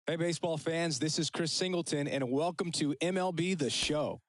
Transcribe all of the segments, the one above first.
Hey, baseball fans, this is Chris Singleton, and welcome to MLB The Show.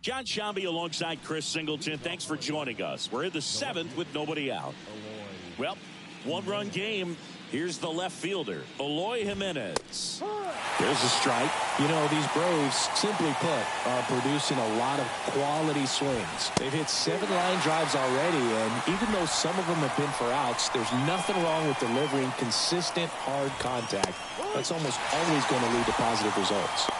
John Shambi alongside Chris Singleton. Thanks for joining us. We're in the seventh with nobody out. Well, one-run game. Here's the left fielder, Eloy Jimenez. There's a strike. You know, these Braves, simply put, are producing a lot of quality swings. They've hit 7 line drives already, and even though some of them have been for outs, there's nothing wrong with delivering consistent, hard contact. That's almost always going to lead to positive results.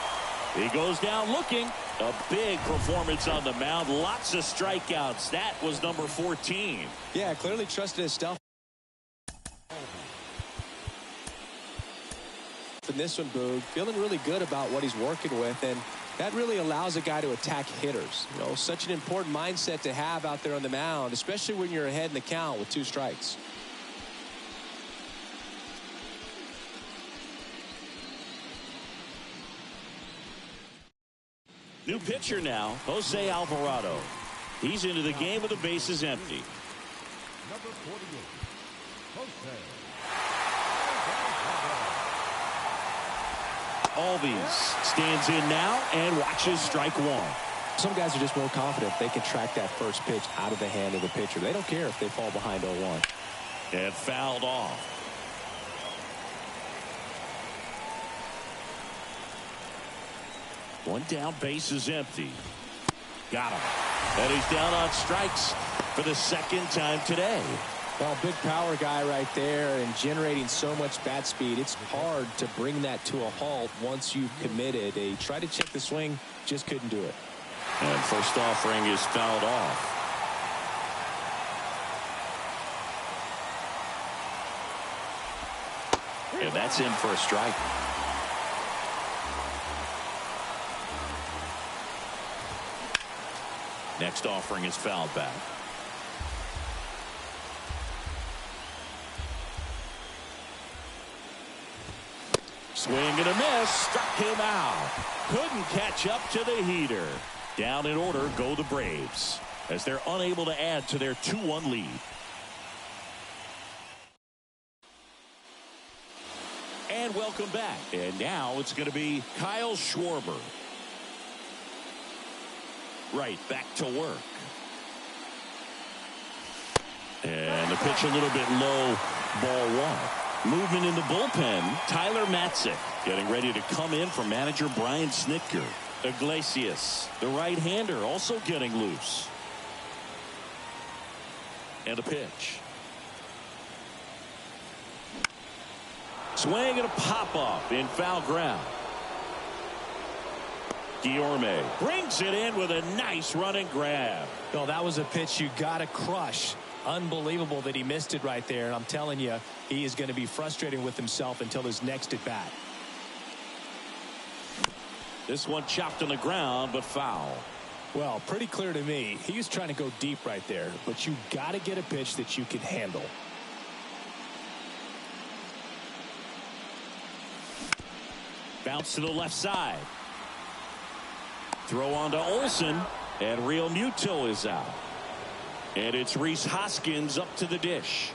He goes down looking. A big performance on the mound. Lots of strikeouts. That was number 14. Yeah, clearly trusted his stuff. In this one, Boog, feeling really good about what he's working with, and that really allows a guy to attack hitters. You know, such an important mindset to have out there on the mound, especially when you're ahead in the count with 2 strikes. New pitcher now, Jose Alvarado. He's into the game with the bases empty. Number 48, Jose. Alves stands in now and watches strike 1. Some guys are just more confident they can track that first pitch out of the hand of the pitcher. They don't care if they fall behind 0-1. And fouled off. One down, base is empty. Got him. And he's down on strikes for the second time today. Well, big power guy right there and generating so much bat speed. It's hard to bring that to a halt once you've committed. They try to check the swing, just couldn't do it. And first offering is fouled off. And that's in for a strike. Next offering is fouled back. Swing and a miss. Struck him out. Couldn't catch up to the heater. Down in order go the Braves as they're unable to add to their 2-1 lead. And welcome back. And now it's going to be Kyle Schwarber. Right back to work. And the pitch a little bit low, ball 1. Movement in the bullpen. Tyler Matzik getting ready to come in for manager Brian Snitker. Iglesias, the right-hander, also getting loose. And a pitch. Swing and a pop-up in foul ground. Guillorme brings it in with a nice running grab. No, that was a pitch you got to crush. Unbelievable that he missed it right there. And I'm telling you, he is going to be frustrated with himself until his next at bat. This one chopped on the ground, but foul. Well, pretty clear to me. He was trying to go deep right there, but you got to get a pitch that you can handle. Bounce to the left side. Throw on to Olsen, and Real Muto is out. And it's Rhys Hoskins up to the dish.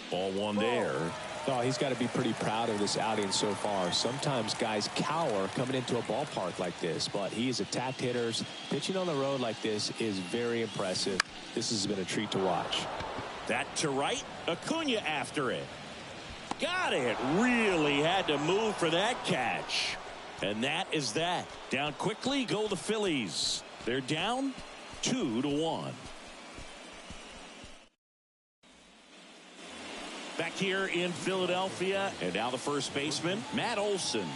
Ball 1 there. Oh, he's got to be pretty proud of this outing so far. Sometimes guys cower coming into a ballpark like this, but he has attacked hitters. Pitching on the road like this is very impressive. This has been a treat to watch. That to right. Acuna after it. Got it. Really had to move for that catch. And that is that. Down quickly go the Phillies. They're down 2-1. Back here in Philadelphia, and now the first baseman, Matt Olson.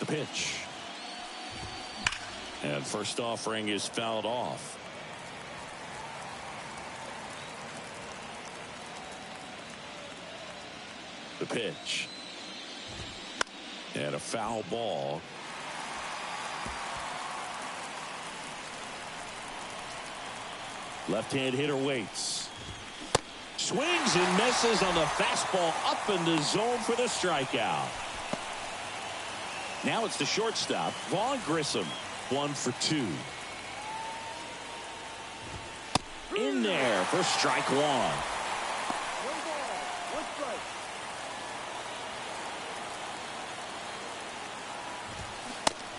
The pitch. And first offering is fouled off. The pitch. And a foul ball. Left-hand hitter waits. Swings and misses on the fastball up in the zone for the strikeout. Now it's the shortstop, Vaughn Grissom. 1 for 2. In there for strike 1. 1 ball, 1 strike.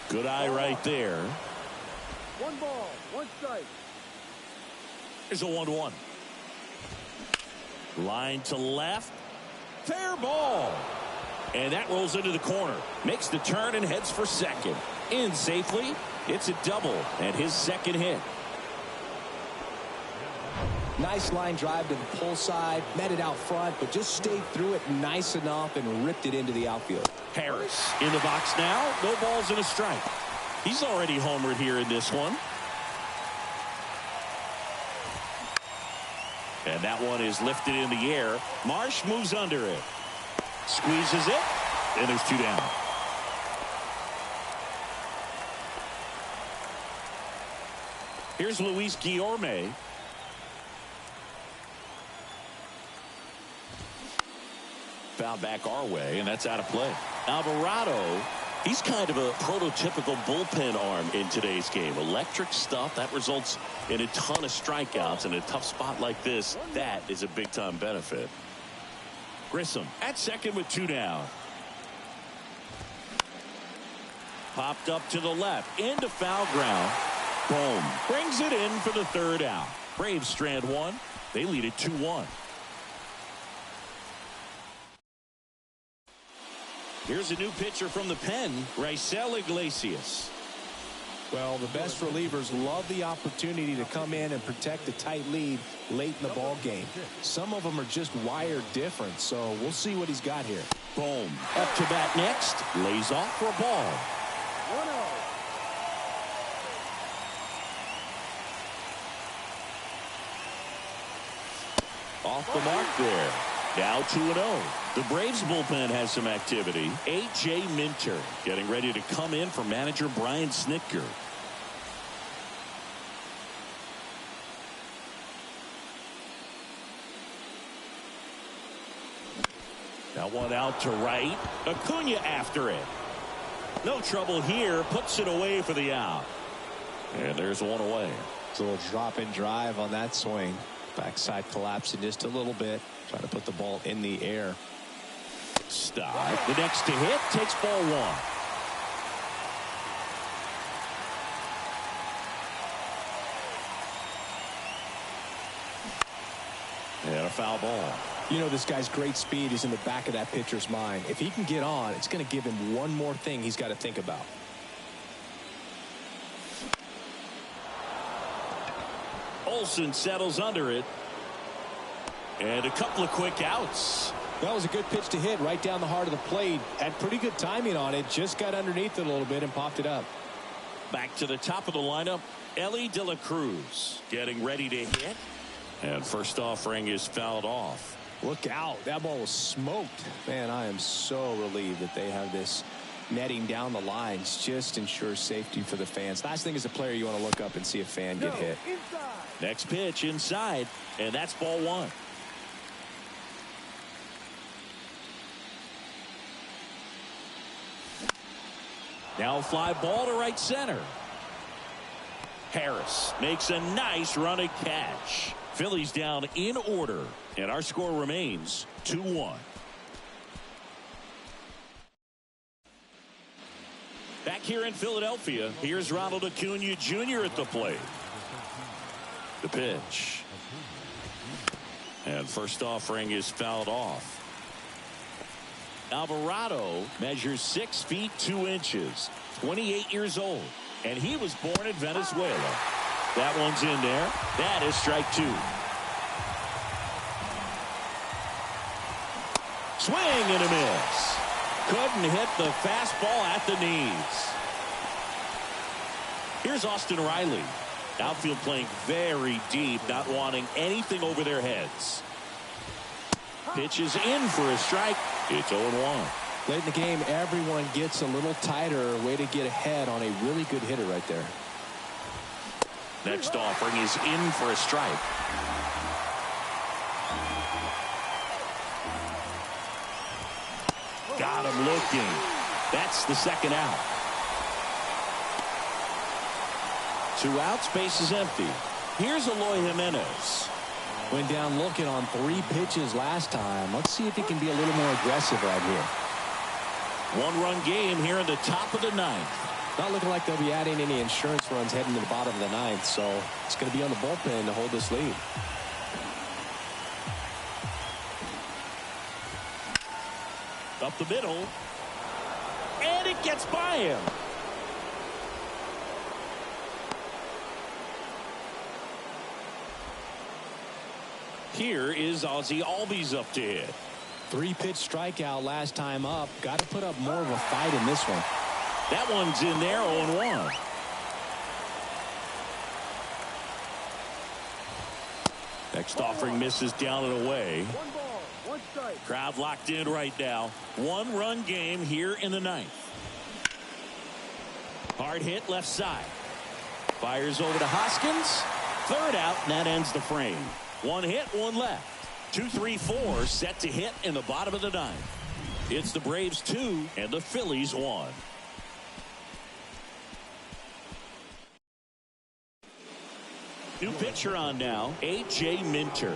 Good eye right there. 1 ball, 1 strike. Here's a 1-1. Line to left. Fair ball. And that rolls into the corner. Makes the turn and heads for second. In safely. It's a double and his second hit. Nice line drive to the pull side. Met it out front, but just stayed through it nice enough and ripped it into the outfield. Harris in the box now. No balls and a strike. He's already homered here in this one. And that one is lifted in the air. Marsh moves under it. Squeezes it. And there's 2 down. Here's Luis Guillorme. Foul back our way, and that's out of play. Alvarado, he's kind of a prototypical bullpen arm in today's game. Electric stuff that results in a ton of strikeouts. In a tough spot like this, that is a big-time benefit. Grissom at second with 2 down. Popped up to the left into foul ground. Boom. Brings it in for the 3rd out. Braves strand 1. They lead it 2-1. Here's a new pitcher from the pen, Raisel Iglesias. Well, the best relievers love the opportunity to come in and protect a tight lead late in the ball game. Some of them are just wired different, so we'll see what he's got here. Boom. Up to bat next. Lays off for a ball. 1-0. Off the mark there. Now 2-0. The Braves bullpen has some activity. A.J. Minter getting ready to come in for manager Brian Snitker. Now one out to right. Acuna after it. No trouble here. Puts it away for the out. And there's one away. It's a little drop and drive on that swing. Backside collapsing just a little bit. Trying to put the ball in the air. Stop. The next to hit takes ball 1. And a foul ball. You know, this guy's great speed is in the back of that pitcher's mind. If he can get on, it's going to give him one more thing he's got to think about. Olson settles under it. And a couple of quick outs. That was a good pitch to hit right down the heart of the plate. Had pretty good timing on it. Just got underneath it a little bit and popped it up. Back to the top of the lineup. Ellie De La Cruz getting ready to hit. And first offering is fouled off. Look out. That ball was smoked. Man, I am so relieved that they have this netting down the lines. Just ensures safety for the fans. Last thing as a player, you want to look up and see a fan get hit. Next pitch inside. And that's ball 1. Now fly ball to right center. Harris makes a nice running catch. Phillies down in order. And our score remains 2-1. Back here in Philadelphia, here's Ronald Acuna Jr. at the plate. The pitch. And first offering is fouled off. Alvarado measures 6 feet 2 inches, 28 years old. And he was born in Venezuela. That one's in there. That is strike two. Swing and a miss. Couldn't hit the fastball at the knees. Here's Austin Riley. Outfield playing very deep, not wanting anything over their heads. Pitch is in for a strike. It's 0-1. Late in the game, everyone gets a little tighter. Way to get ahead on a really good hitter right there. Next offering is in for a strike. Got him looking. That's the second out. 2 outs, base is empty. Here's Eloy Jimenez. Went down looking on 3 pitches last time. Let's see if he can be a little more aggressive right here. 1-run game here in the top of the 9th. Not looking like they'll be adding any insurance runs heading to the bottom of the 9th, so it's going to be on the bullpen to hold this lead. Up the middle. And it gets by him. Here is Ozzie Albies up to hit. 3-pitch strikeout last time up. Got to put up more of a fight in this one. That one's in there, 0-1. Next offering misses down and away. 1 ball, 1 strike. Crowd locked in right now. 1-run game here in the 9th. Hard hit left side. Fires over to Hoskins. 3rd out, and that ends the frame. 1 hit, 1 left. 2, 3, 4 set to hit in the bottom of the 9th. It's the Braves 2 and the Phillies 1. New pitcher on now, A.J. Minter.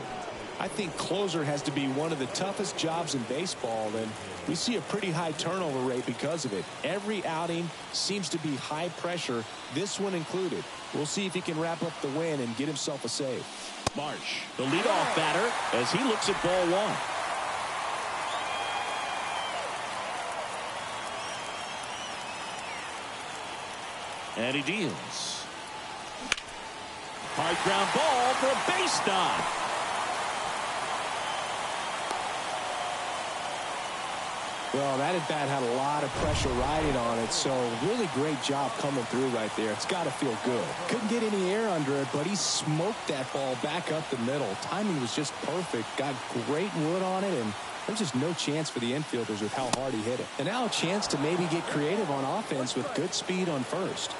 I think closer has to be one of the toughest jobs in baseball, and we see a pretty high turnover rate because of it. Every outing seems to be high pressure, this one included. We'll see if he can wrap up the win and get himself a save. Marsh, the leadoff batter, as he looks at ball 1. And he deals. High ground ball for a base knock. Well, that at bat had a lot of pressure riding on it, so really great job coming through right there. It's got to feel good. Couldn't get any air under it, but he smoked that ball back up the middle. Timing was just perfect. Got great wood on it, and there's just no chance for the infielders with how hard he hit it. And now a chance to maybe get creative on offense with good speed on first.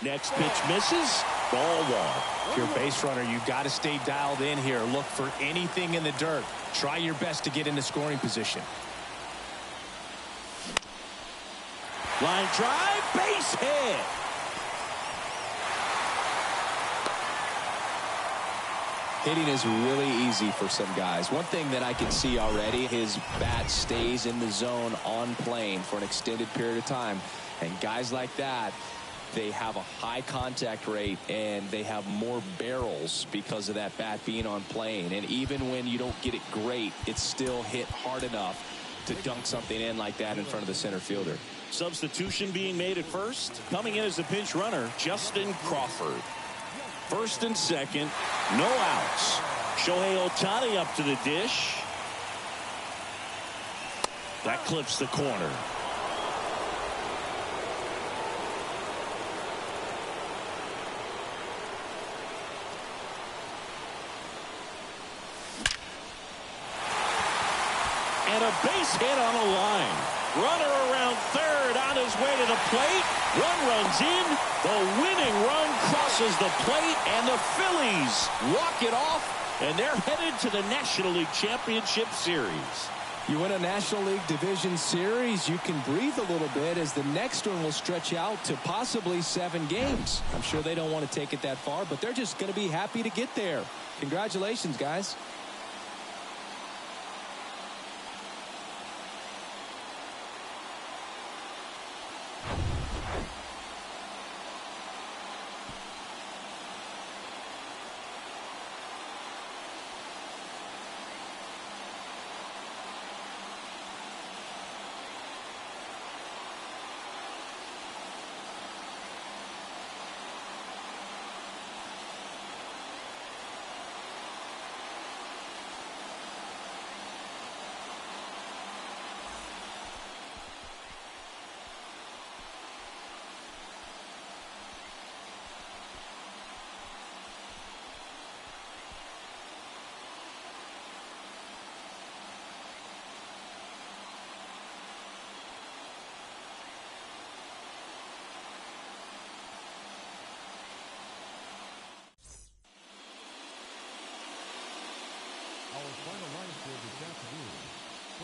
Next pitch misses. Ball 1. If you're a base runner, you got to stay dialed in here. Look for anything in the dirt. Try your best to get into scoring position. Line drive, base hit. Hitting is really easy for some guys. One thing that I can see already, his bat stays in the zone on plane for an extended period of time. And guys like that, they have a high contact rate and they have more barrels because of that bat being on plane. And even when you don't get it great, it's still hit hard enough to dunk something in like that in front of the center fielder. Substitution being made at first. Coming in as a pinch runner, Justin Crawford. First and second, no outs. Shohei Ohtani up to the dish. That clips the corner. And a base hit on a line. Runner around third on his way to the plate. One runs in. The winning run crosses the plate, and the Phillies walk it off, and they're headed to the National League Championship Series. You win a National League Division Series, you can breathe a little bit as the next one will stretch out to possibly 7 games. I'm sure they don't want to take it that far, but they're just going to be happy to get there. Congratulations, guys.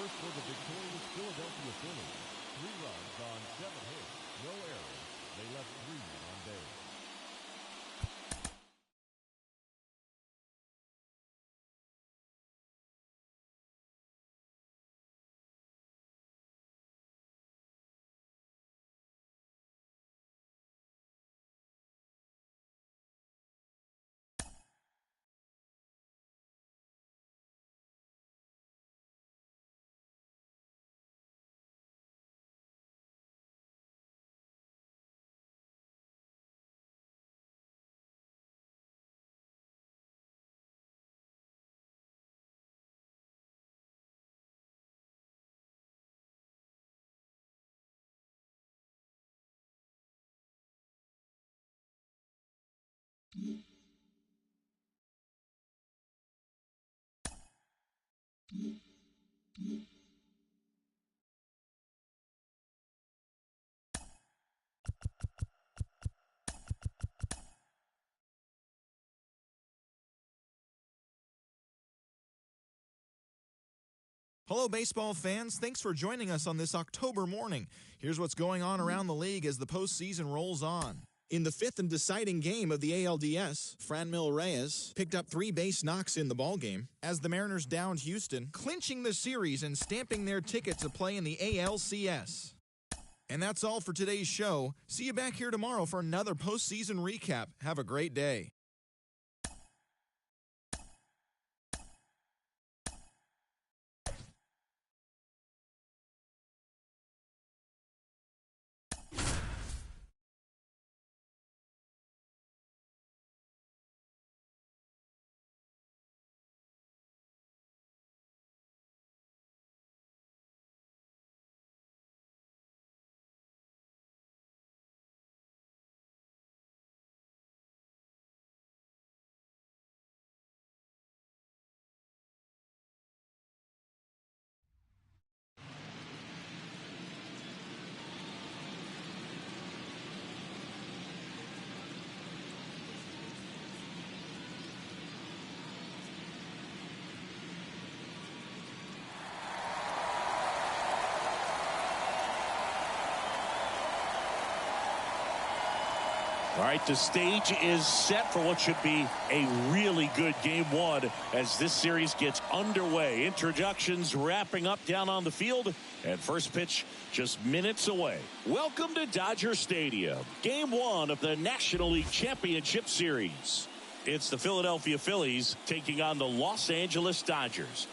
First for the victorious Philadelphia Phillies. 3 runs on 7 hits, no errors. They left 3 on base. Hello, baseball fans. Thanks for joining us on this October morning. Here's what's going on around the league as the postseason rolls on. In the 5th and deciding game of the ALDS, Franmil Reyes picked up 3 base knocks in the ballgame as the Mariners downed Houston, clinching the series and stamping their ticket to play in the ALCS. And that's all for today's show. See you back here tomorrow for another postseason recap. Have a great day. All right, the stage is set for what should be a really good game 1 as this series gets underway. Introductions wrapping up down on the field, and first pitch just minutes away. Welcome to Dodger Stadium, game 1 of the National League Championship Series. It's the Philadelphia Phillies taking on the Los Angeles Dodgers.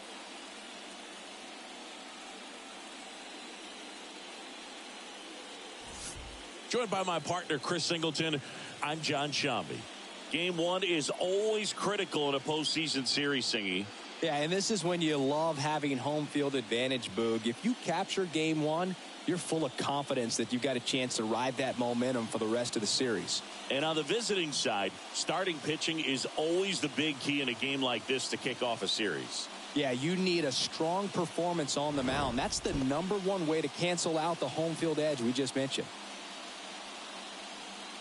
Joined by my partner, Chris Singleton, I'm John Shambi. Game 1 is always critical in a postseason series, Singy. Yeah, and this is when you love having home field advantage, Boog. If you capture game 1, you're full of confidence that you've got a chance to ride that momentum for the rest of the series. And on the visiting side, starting pitching is always the big key in a game like this to kick off a series. Yeah, you need a strong performance on the mound. That's the #1 way to cancel out the home field edge we just mentioned.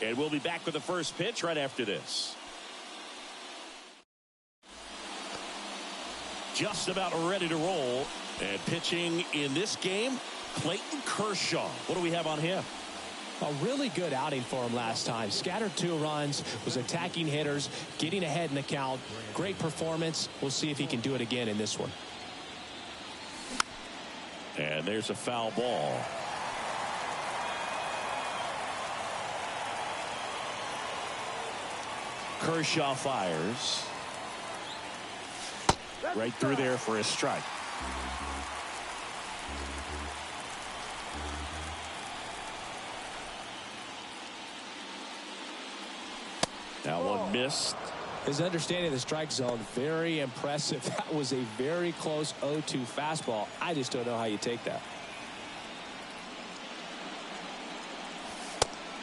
And we'll be back with the first pitch right after this. Just about ready to roll. And pitching in this game, Clayton Kershaw. What do we have on him? A really good outing for him last time. Scattered 2 runs, was attacking hitters, getting ahead in the count. Great performance. We'll see if he can do it again in this one. And there's a foul ball. Kershaw fires. Right through there for a strike. Now one missed. His understanding of the strike zone, very impressive. That was a very close 0-2 fastball. I just don't know how you take that.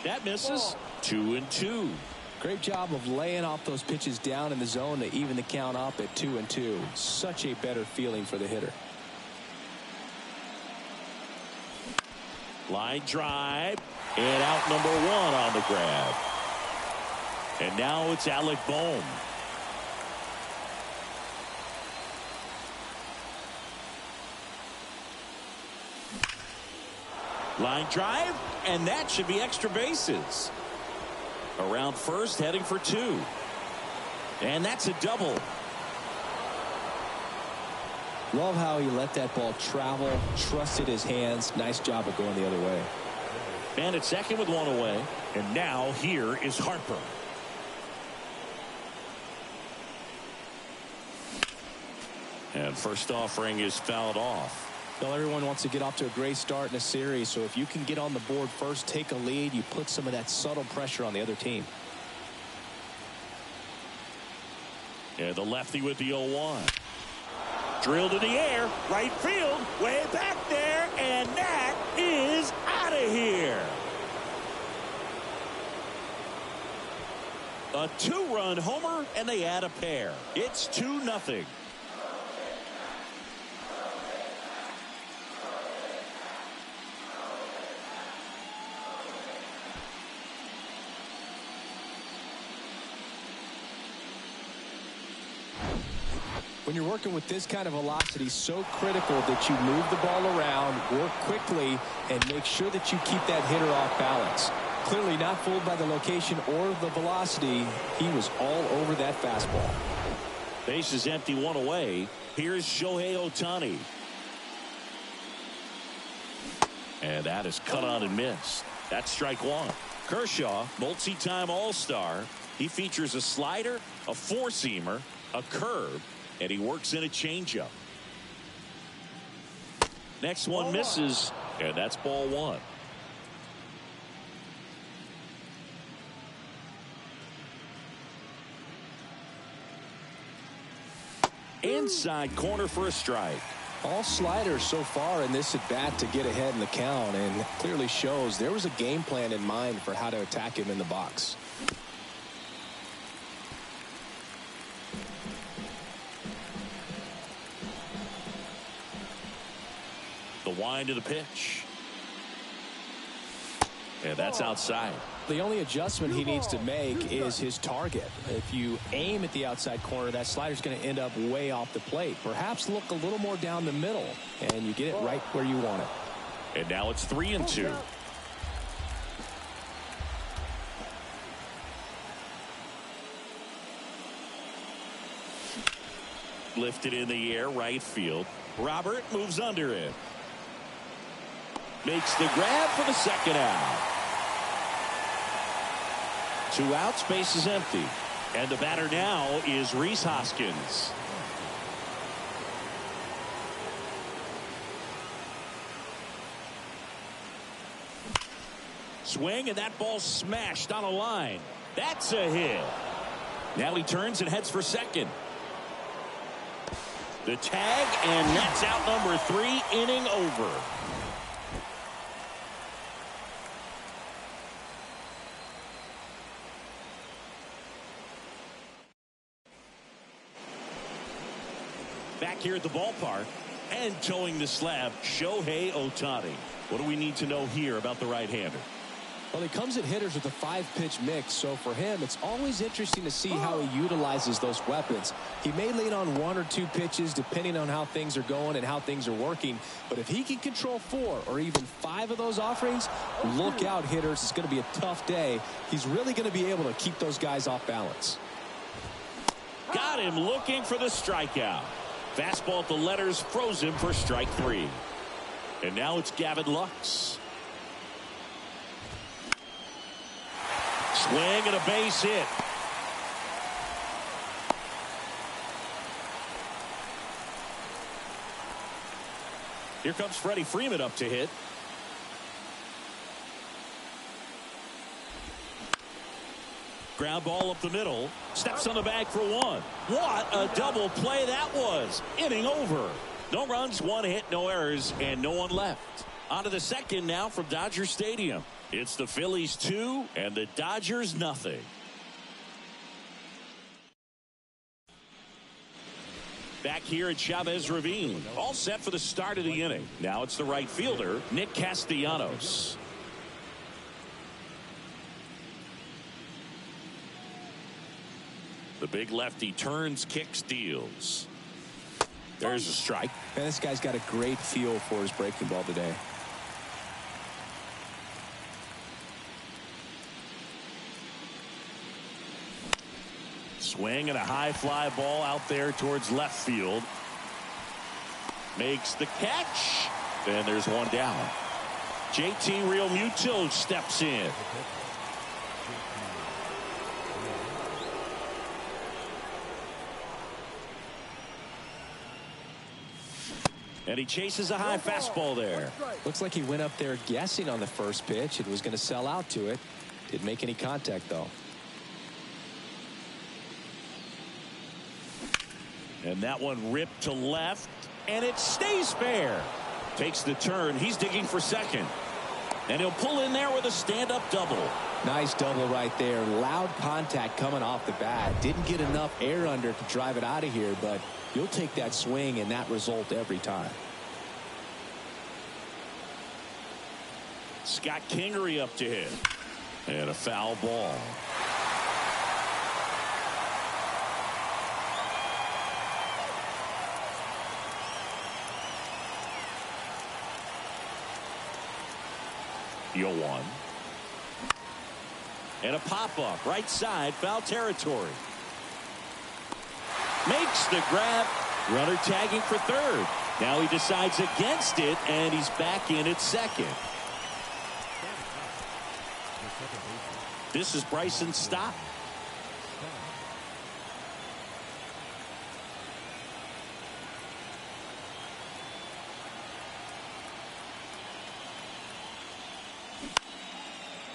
That misses. 2-2. Great job of laying off those pitches down in the zone to even the count up at 2-2. Such a better feeling for the hitter. Line drive. And out #1 on the grab. And now it's Alec Bohm. Line drive, and that should be extra bases. Around first, heading for 2. And that's a double. Love how he let that ball travel, trusted his hands. Nice job of going the other way. And at second with 1 away. And now here is Harper. And first offering is fouled off. Well, everyone wants to get off to a great start in a series, so if you can get on the board first, take a lead, you put some of that subtle pressure on the other team. And the lefty with the 0-1. Drilled in the air, right field, way back there, and that is out of here. A 2-run homer, and they add a pair. It's 2-0. When you're working with this kind of velocity, so critical that you move the ball around, work quickly, and make sure that you keep that hitter off balance. Clearly not fooled by the location or the velocity. He was all over that fastball. Base is empty, 1 away. Here's Shohei Ohtani. And that is cut on and missed. That's strike 1. Kershaw, multi-time All-Star. He features a slider, a 4-seamer, a curve, and he works in a changeup. Next one misses, and that's ball 1. Inside corner for a strike. All sliders so far in this at bat to get ahead in the count, and clearly shows there was a game plan in mind for how to attack him in the box. The wind of the pitch. And that's outside. The only adjustment he needs to make is his target. If you aim at the outside corner, that slider's going to end up way off the plate. Perhaps look a little more down the middle, and you get it right where you want it. And now it's 3-2. Lifted in the air, right field. Robert moves under it. Makes the grab for the second out. 2 outs, base is empty. And the batter now is Rhys Hoskins. Swing, and that ball smashed on a line. That's a hit. Now he turns and heads for second. The tag, and that's out number 3, inning over. Back here at the ballpark, and towing the slab, Shohei Ohtani. What do we need to know here about the right-hander? Well, he comes at hitters with a 5-pitch mix, so for him, it's always interesting to see how he utilizes those weapons. He may lean on 1 or 2 pitches, depending on how things are going and how things are working. But if he can control 4 or even 5 of those offerings, look out, hitters. It's going to be a tough day. He's really going to be able to keep those guys off balance. Got him looking for the strikeout. Fastball at the letters froze him for strike 3. And now it's Gavin Lux. Swing and a base hit. Here comes Freddie Freeman up to hit. Ground ball up the middle. Steps on the bag for 1. What a double play that was. Inning over. No runs, 1 hit, no errors, and no one left. On to the second now from Dodger Stadium. It's the Phillies 2 and the Dodgers nothing. Back here at Chavez Ravine. All set for the start of the inning. Now it's the right fielder, Nick Castellanos. The big lefty turns, kicks, deals. There's a strike. Man, this guy's got a great feel for his breaking ball today. Swing and a high fly ball out there towards left field. Makes the catch. And there's one down. JT Realmuto steps in. And he chases a high fastball there. Looks like he went up there guessing on the first pitch and was going to sell out to it. Didn't make any contact, though. And that one ripped to left, and it stays fair. Takes the turn. He's digging for second. And he'll pull in there with a stand-up double. Nice double right there. Loud contact coming off the bat. Didn't get enough air under to drive it out of here, but you'll take that swing and that result every time. Scott Kingery up to hit. And a foul ball. Yoan. And a pop-up right side, foul territory. Makes the grab. Runner tagging for third. Now he decides against it, and he's back in at second. This is Bryson Stott.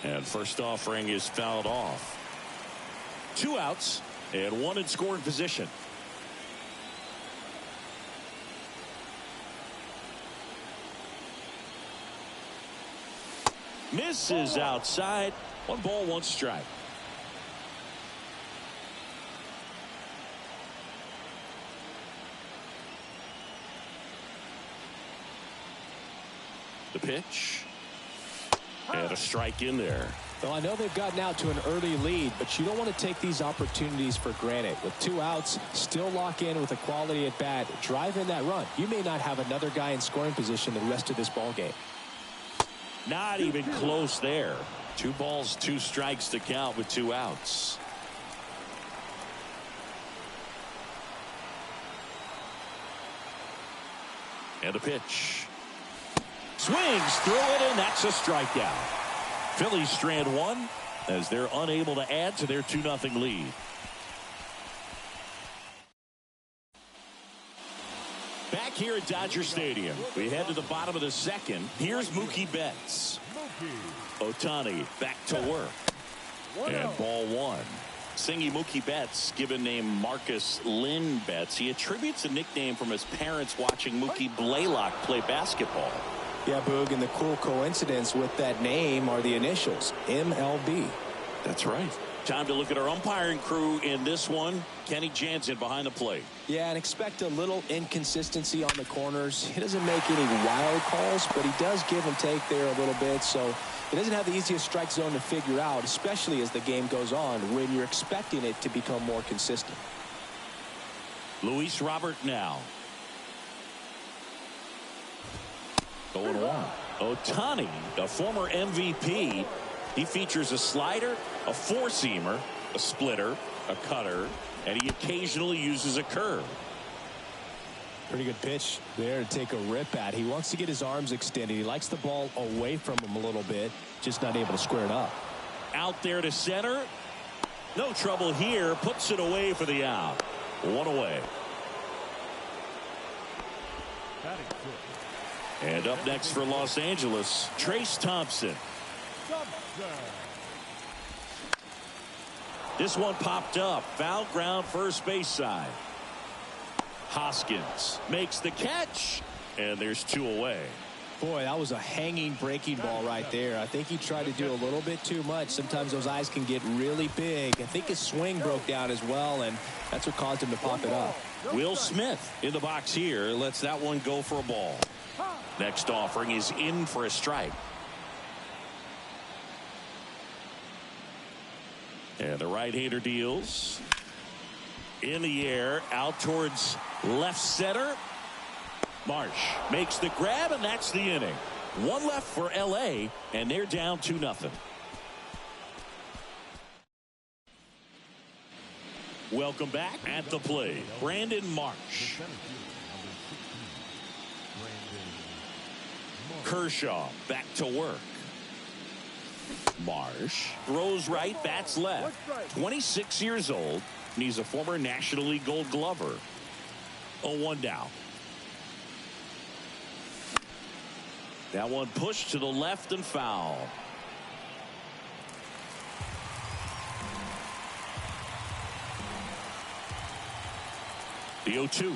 And first offering is fouled off. 2 outs and 1 in scoring position. Misses outside. 1 ball, 1 strike. The pitch. And a strike in there. Well, I know they've gotten out to an early lead, but you don't want to take these opportunities for granted. With 2 outs, still lock in with a quality at bat. Drive in that run. You may not have another guy in scoring position the rest of this ball game. Not even close there. 2 balls, 2 strikes to count with 2 outs. And the pitch. Swings through it, and that's a strikeout. Phillies strand 1 as they're unable to add to their 2-0 lead. Back here at Dodger Stadium, we head to the bottom of the second. Here's Mookie Betts. Ohtani back to work. And ball 1. Singing Mookie Betts, given name Marcus Lynn Betts. He attributes a nickname from his parents watching Mookie Blaylock play basketball. Yeah, Boog, and the cool coincidence with that name are the initials, MLB. That's right. Time to look at our umpiring crew in this one. Kenny Jansen behind the plate. Yeah, and expect a little inconsistency on the corners. He doesn't make any wild calls, but he does give and take there a little bit, so he doesn't have the easiest strike zone to figure out, especially as the game goes on when you're expecting it to become more consistent. Luis Robert now. 0-1. Ohtani, a former MVP. He features a slider, a 4-seamer, a splitter, a cutter, and he occasionally uses a curve. Pretty good pitch there to take a rip at. He wants to get his arms extended. He likes the ball away from him a little bit, just not able to square it up. Out there to center. No trouble here. Puts it away for the out. 1 away. And up next for Los Angeles, Trace Thompson. This one popped up. Foul ground first base side. Hoskins makes the catch. And there's 2 away. Boy, that was a hanging breaking ball right there. I think he tried to do a little bit too much. Sometimes those eyes can get really big. I think his swing broke down as well, and that's what caused him to pop it up. Will Smith in the box here. Lets that one go for a ball. Next offering is in for a strike. And the right-hander deals. In the air, out towards left center. Marsh makes the grab, and that's the inning. 1 left for L.A., and they're down 2-0. Welcome back. At the plate, Brandon Marsh. Center fielder, number 16, Brandon Marsh. Kershaw back to work. Marsh throws right, bats left. 26 years old, and he's a former National League Gold Glover. 0-1 down. That one pushed to the left and foul. The 0-2.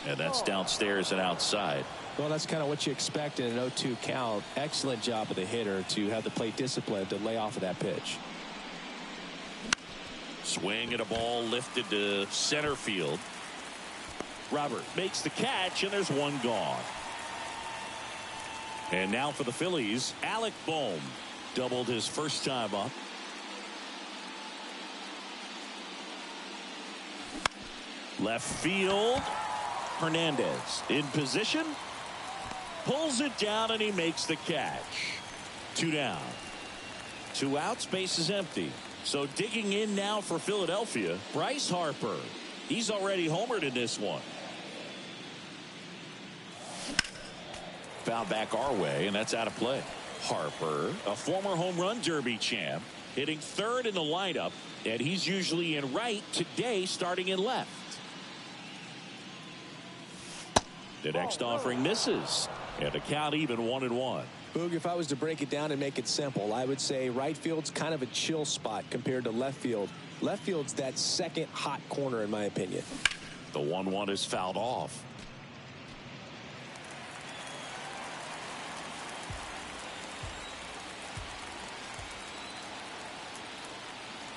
And that's downstairs and outside. Well, that's kind of what you expect in an 0-2 count. Excellent job of the hitter to have the plate discipline to lay off of that pitch. Swing and a ball lifted to center field. Robert makes the catch, and there's one gone. And now for the Phillies, Alec Bohm doubled his first time up. Left field. Hernandez in position. Pulls it down, and he makes the catch. 2 down. 2 outs, base is empty. So digging in now for Philadelphia, Bryce Harper. He's already homered in this one. Foul back our way, and that's out of play. Harper, a former home run derby champ, hitting third in the lineup, and he's usually in right, today starting in left. The next offering misses, and the count even 1-1. Boog, if I was to break it down and make it simple, I would say right field's kind of a chill spot compared to left field. Left field's that second hot corner, in my opinion. The 1-1 is fouled off.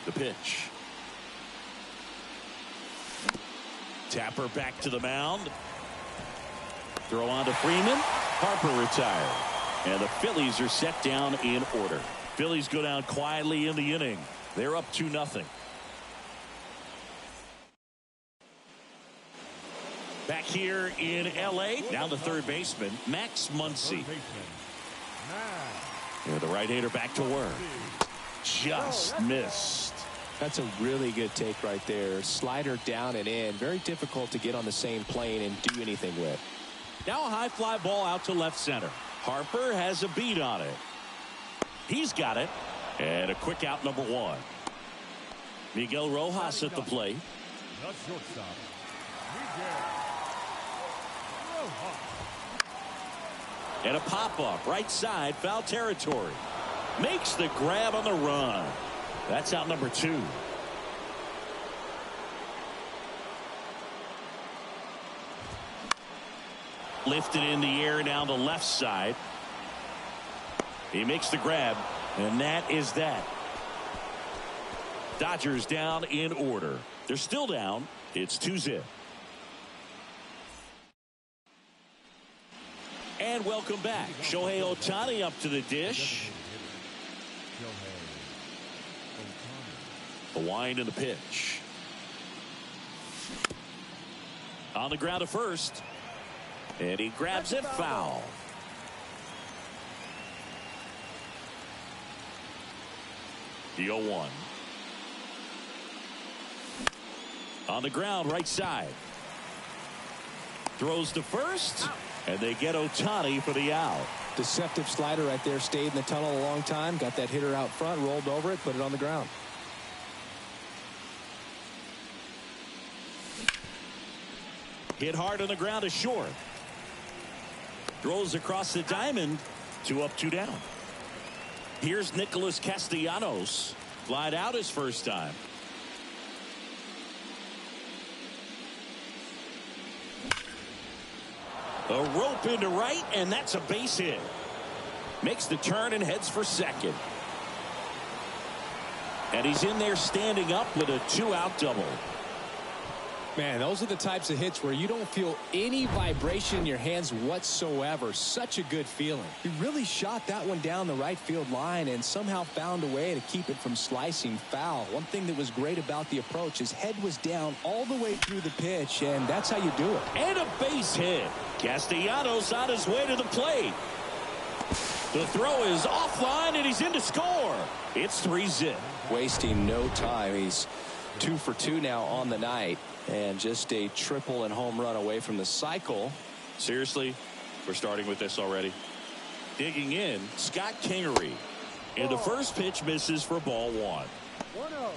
The pitch. Tapper back to the mound. Throw on to Freeman. Harper retired. And the Phillies are set down in order. Phillies go down quietly in the inning. They're up 2-0. Back here in L.A. Now the third baseman, Max Muncy. And the right-hander back to work. Just missed. That's a really good take right there. Slider down and in. Very difficult to get on the same plane and do anything with. Now a high fly ball out to left center. Harper has a beat on it. He's got it. And a quick out, number 1. Miguel Rojas at the plate. The shortstop, Miguel Rojas. And a pop-up right side, foul territory. Makes the grab on the run. That's out number 2. Lifted in the air down the left side. He makes the grab, and that is that. Dodgers down in order. They're still down. It's 2-0. And welcome back. Shohei Ohtani up to the dish. The wind and the pitch. On the ground to first. And he grabs it, foul. The 0-1. On the ground, right side. Throws to first, and they get Ohtani for the out. Deceptive slider right there. Stayed in the tunnel a long time. Got that hitter out front, rolled over it, put it on the ground. Hit hard on the ground to short. Throws across the diamond. 2 up, 2 down. Here's Nicholas Castellanos. Flied out his first time. A rope into right, and that's a base hit. Makes the turn and heads for second. And he's in there standing up with a 2-out double. Man, those are the types of hits where you don't feel any vibration in your hands whatsoever. Such a good feeling. He really shot that one down the right field line and somehow found a way to keep it from slicing foul. One thing that was great about the approach, his head was down all the way through the pitch, and that's how you do it. And a base hit. Castellanos on his way to the plate. The throw is offline, and he's in to score. It's 3-zip. Wasting no time. He's 2 for 2 now on the night, and just a triple and home run away from the cycle. Seriously, we're starting with this already. Digging in, Scott Kingery. And the first pitch misses for ball 1. 1-0.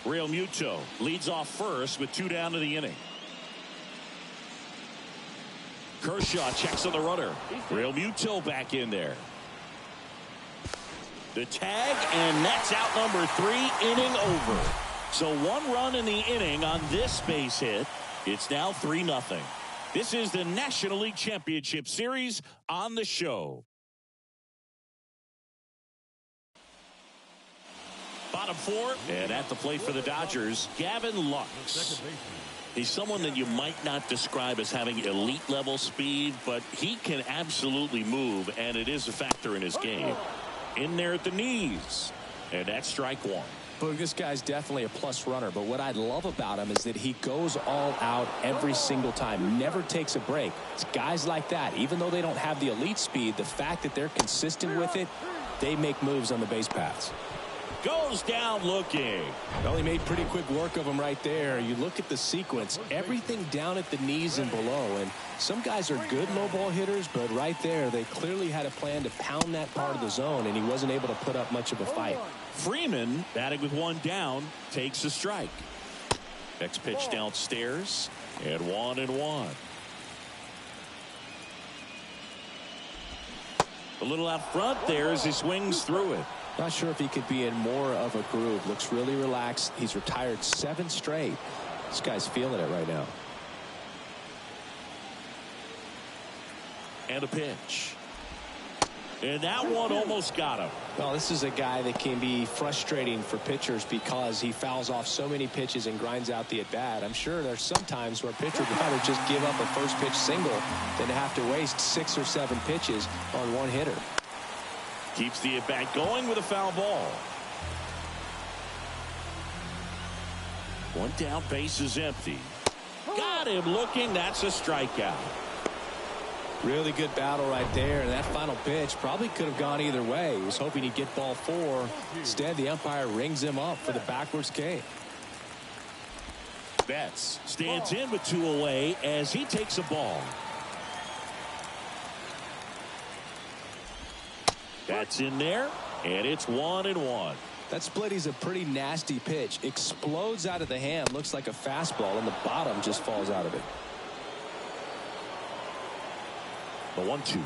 Real Muto leads off first with 2 down to the inning. Kershaw checks on the runner. Real Muto back in there. The tag, and that's out number 3, inning over. So 1 run in the inning on this base hit. It's now 3-0. This is the National League Championship Series on the show. Bottom 4, and at the plate for the Dodgers, Gavin Lux. He's someone that you might not describe as having elite level speed, but he can absolutely move, and it is a factor in his game. In there at the knees, and that's strike 1. But this guy's definitely a plus runner, but what I love about him is that he goes all out every single time, never takes a break. It's guys like that, even though they don't have the elite speed, the fact that they're consistent with it, they make moves on the base paths. Goes down looking. Well, he made pretty quick work of him right there. You look at the sequence, everything down at the knees and below, and some guys are good low ball hitters, but right there they clearly had a plan to pound that part of the zone, and he wasn't able to put up much of a fight. Freeman, batting with 1 down, takes a strike. Next pitch downstairs, and 1-1. A little out front there as he swings through it. Not sure if he could be in more of a groove. Looks really relaxed. He's retired 7 straight. This guy's feeling it right now. And a pitch. And that one almost got him. Well, this is a guy that can be frustrating for pitchers because he fouls off so many pitches and grinds out the at-bat. I'm sure there's some times where a pitcher would rather just give up a first pitch single than to have to waste 6 or 7 pitches on one hitter. Keeps the at-bat going with a foul ball. 1 down, base is empty. Got him looking. That's a strikeout. Really good battle right there, and that final pitch probably could have gone either way. He was hoping he'd get ball 4. Instead, the umpire rings him up for the backwards K. Betts stands in with 2 away as he takes a ball. That's in there, and it's 1-1. That split is a pretty nasty pitch. Explodes out of the hand. Looks like a fastball, and the bottom just falls out of it. The 1-2.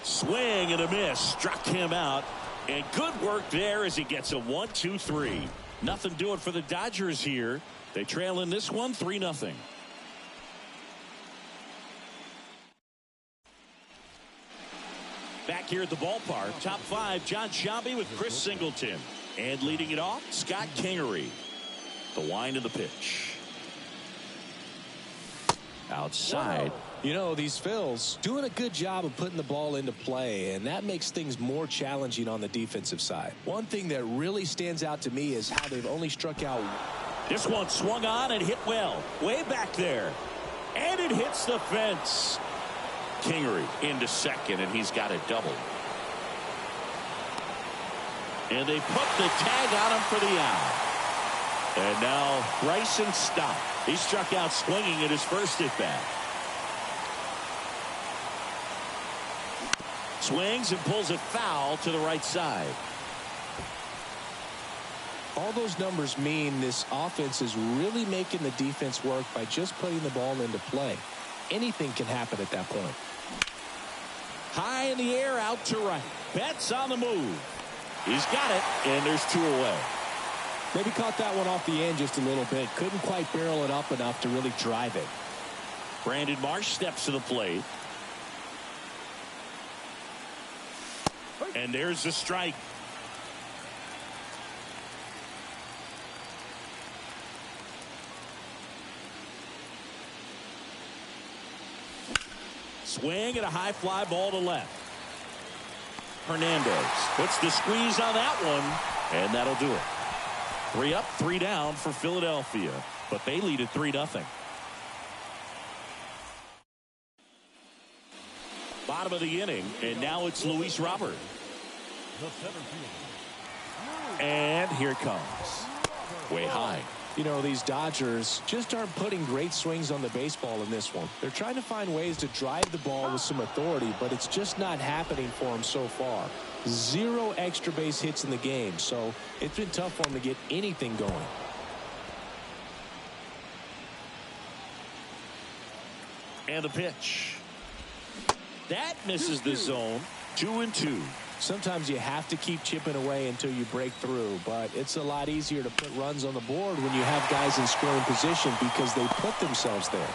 Swing and a miss. Struck him out. And good work there as he gets a 1-2-3. Nothing doing for the Dodgers here. They trail in this one 3-0. Back here at the ballpark, top 5, John Sciambi with Chris Singleton. And leading it off, Scott Kingery. The wind of the pitch. Outside. You know, these Phils doing a good job of putting the ball into play, and that makes things more challenging on the defensive side. One thing that really stands out to me is how they've only struck out. This one swung on and hit well. Way back there. And it hits the fence. Kingery into second, and he's got a double. And they put the tag on him for the out. And now Bryson Stott. He struck out swinging at his first at bat. Swings and pulls it foul to the right side. All those numbers mean this offense is really making the defense work by just putting the ball into play. Anything can happen at that point. High in the air, out to right. Betts on the move. He's got it, and there's 2 away. Maybe caught that one off the end just a little bit. Couldn't quite barrel it up enough to really drive it. Brandon Marsh steps to the plate. And there's the strike. Swing and a high fly ball to left. Hernandez puts the squeeze on that one, and that'll do it. 3 up, 3 down for Philadelphia, but they lead at 3-0. Bottom of the inning, and now it's Luis Robert. The center fielder. And here it comes. Way high. You know, these Dodgers just aren't putting great swings on the baseball in this one. They're trying to find ways to drive the ball with some authority, but it's just not happening for them so far. 0 extra base hits in the game, so it's been tough for them to get anything going. And the pitch. That misses the zone. 2-2. Sometimes you have to keep chipping away until you break through, but it's a lot easier to put runs on the board when you have guys in scoring position because they put themselves there.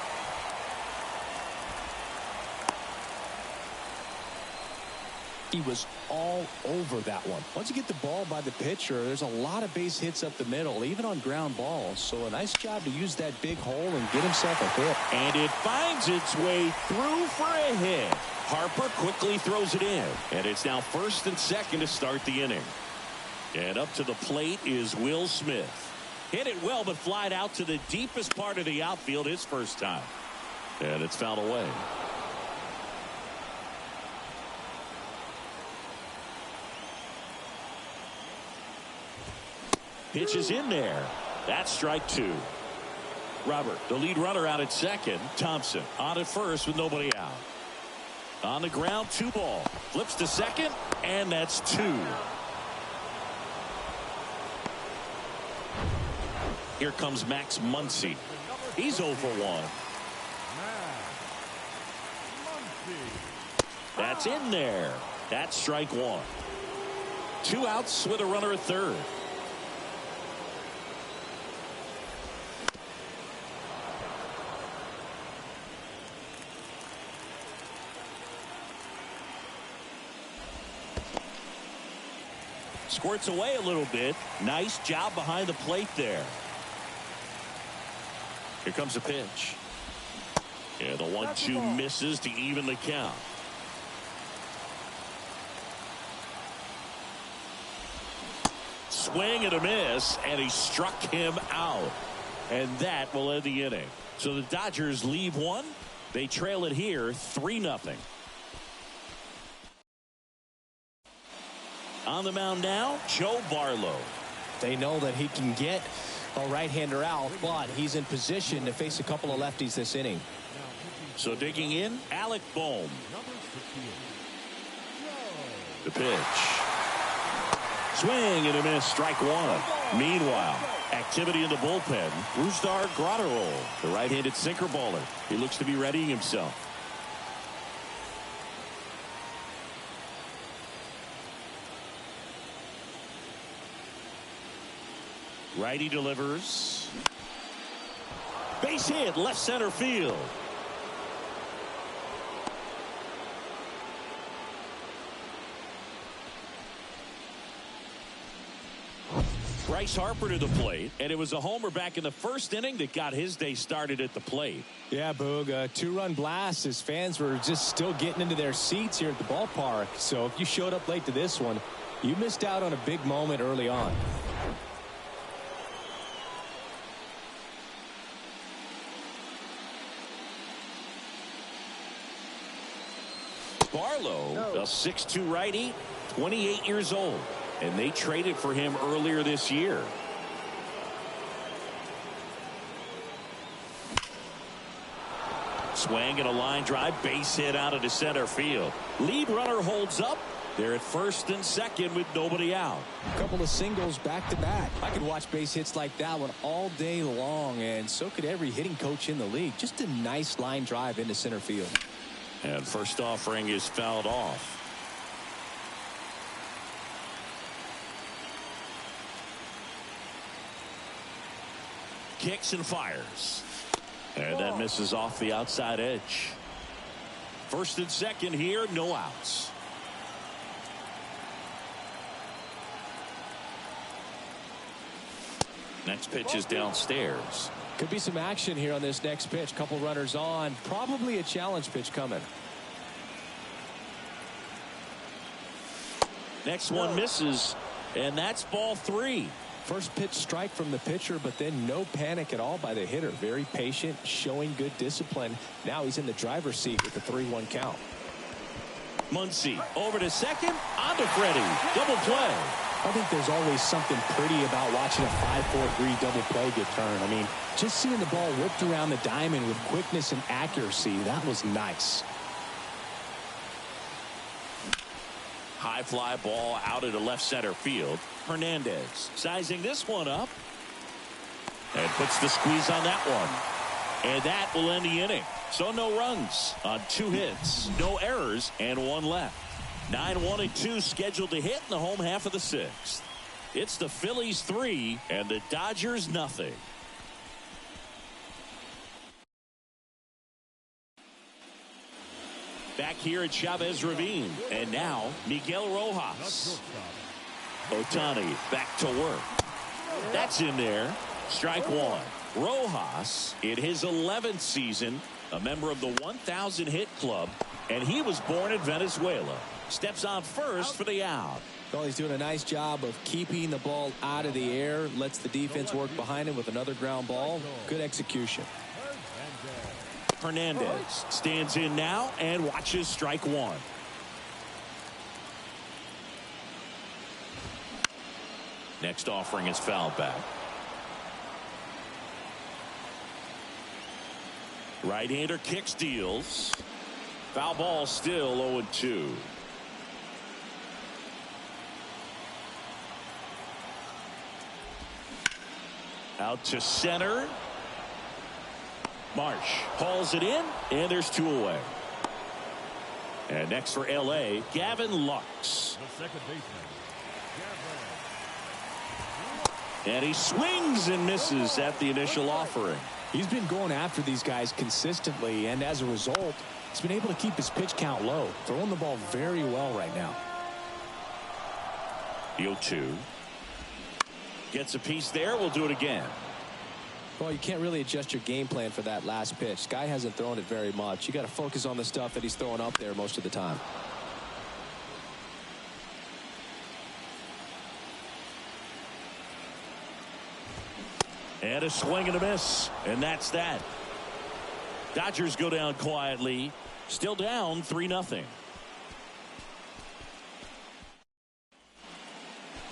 He was all over that one. Once you get the ball by the pitcher, there's a lot of base hits up the middle, even on ground balls. So a nice job to use that big hole and get himself a hit. And it finds its way through for a hit. Harper quickly throws it in. And it's now first and second to start the inning. And up to the plate is Will Smith. Hit it well, but flied out to the deepest part of the outfield his first time. And it's fouled away. Pitch is in there. That's strike 2. Robert, the lead runner, out at second. Thompson on at first with nobody out. On the ground, 2 ball. Flips to second, and that's 2. Here comes Max Muncy. He's 0 for 1. That's in there. That's strike 1. 2 outs with a runner at third. Squirts away a little bit. Nice job behind the plate there. Here comes the pitch. Yeah, the 1-2 misses to even the count. Swing and a miss, and he struck him out. And that will end the inning. So the Dodgers leave one. They trail it here 3-0. On the mound now, Joe Barlow. They know that he can get a right-hander out, but he's in position to face a couple of lefties this inning. So digging in, Alec Bohm. The pitch. Swing and a miss, strike 1. Meanwhile, activity in the bullpen. Rusdar Graterol, the right-handed sinker baller. He looks to be readying himself. Righty delivers. Base hit, left center field. Bryce Harper to the plate, and it was a homer back in the first inning that got his day started at the plate. Yeah, Boog, a 2-run blast. His fans were just still getting into their seats here at the ballpark. So if you showed up late to this one, you missed out on a big moment early on. Barlow, a 6'2 righty, 28 years old, and they traded for him earlier this year. Swing and a line drive, base hit out into center field. Lead runner holds up. They're at first and second with nobody out. A couple of singles back to back. I could watch base hits like that one all day long, and so could every hitting coach in the league. Just a nice line drive into center field. And first offering is fouled off. Kicks and fires. And that misses off the outside edge. First and second here, no outs. Next pitch is downstairs. Could be some action here on this next pitch. Couple runners on. Probably a challenge pitch coming. Next one misses, and that's ball 3. First pitch strike from the pitcher, but then no panic at all by the hitter. Very patient, showing good discipline. Now he's in the driver's seat with the 3-1 count. Muncy over to second, on to Freddie. Double play. I think there's always something pretty about watching a 5-4-3 double play get turned. I mean, just seeing the ball whipped around the diamond with quickness and accuracy, that was nice. High fly ball out into left center field. Hernandez sizing this one up. And puts the squeeze on that one. And that will end the inning. So no runs on 2 hits, no errors, and 1 left. 9-1 and 2 scheduled to hit in the home half of the 6th. It's the Phillies 3 and the Dodgers nothing. Back here at Chavez Ravine. And now Miguel Rojas. Ohtani back to work. That's in there. Strike 1. Rojas in his 11th season, a member of the 1,000 hit club, and he was born in Venezuela. Steps on first for the out. Well, he's doing a nice job of keeping the ball out of the air, lets the defense work behind him with another ground ball. Good execution. Hernandez stands in now and watches strike 1. Next offering is fouled back. Right-hander kicks, deals. Foul ball, still 0-2. Out to center. Marsh hauls it in, and there's 2 away. And next for L.A., Gavin Lux. The second baseman, And he swings and misses at the initial offering. He's been going after these guys consistently, and as a result, he's been able to keep his pitch count low, throwing the ball very well right now. The 0-2. Gets a piece there. We'll do it again. Well, you can't really adjust your game plan for that last pitch. Guy hasn't thrown it very much. You got to focus on the stuff that he's throwing up there most of the time. And a swing and a miss. And that's that. Dodgers go down quietly. Still down 3-0.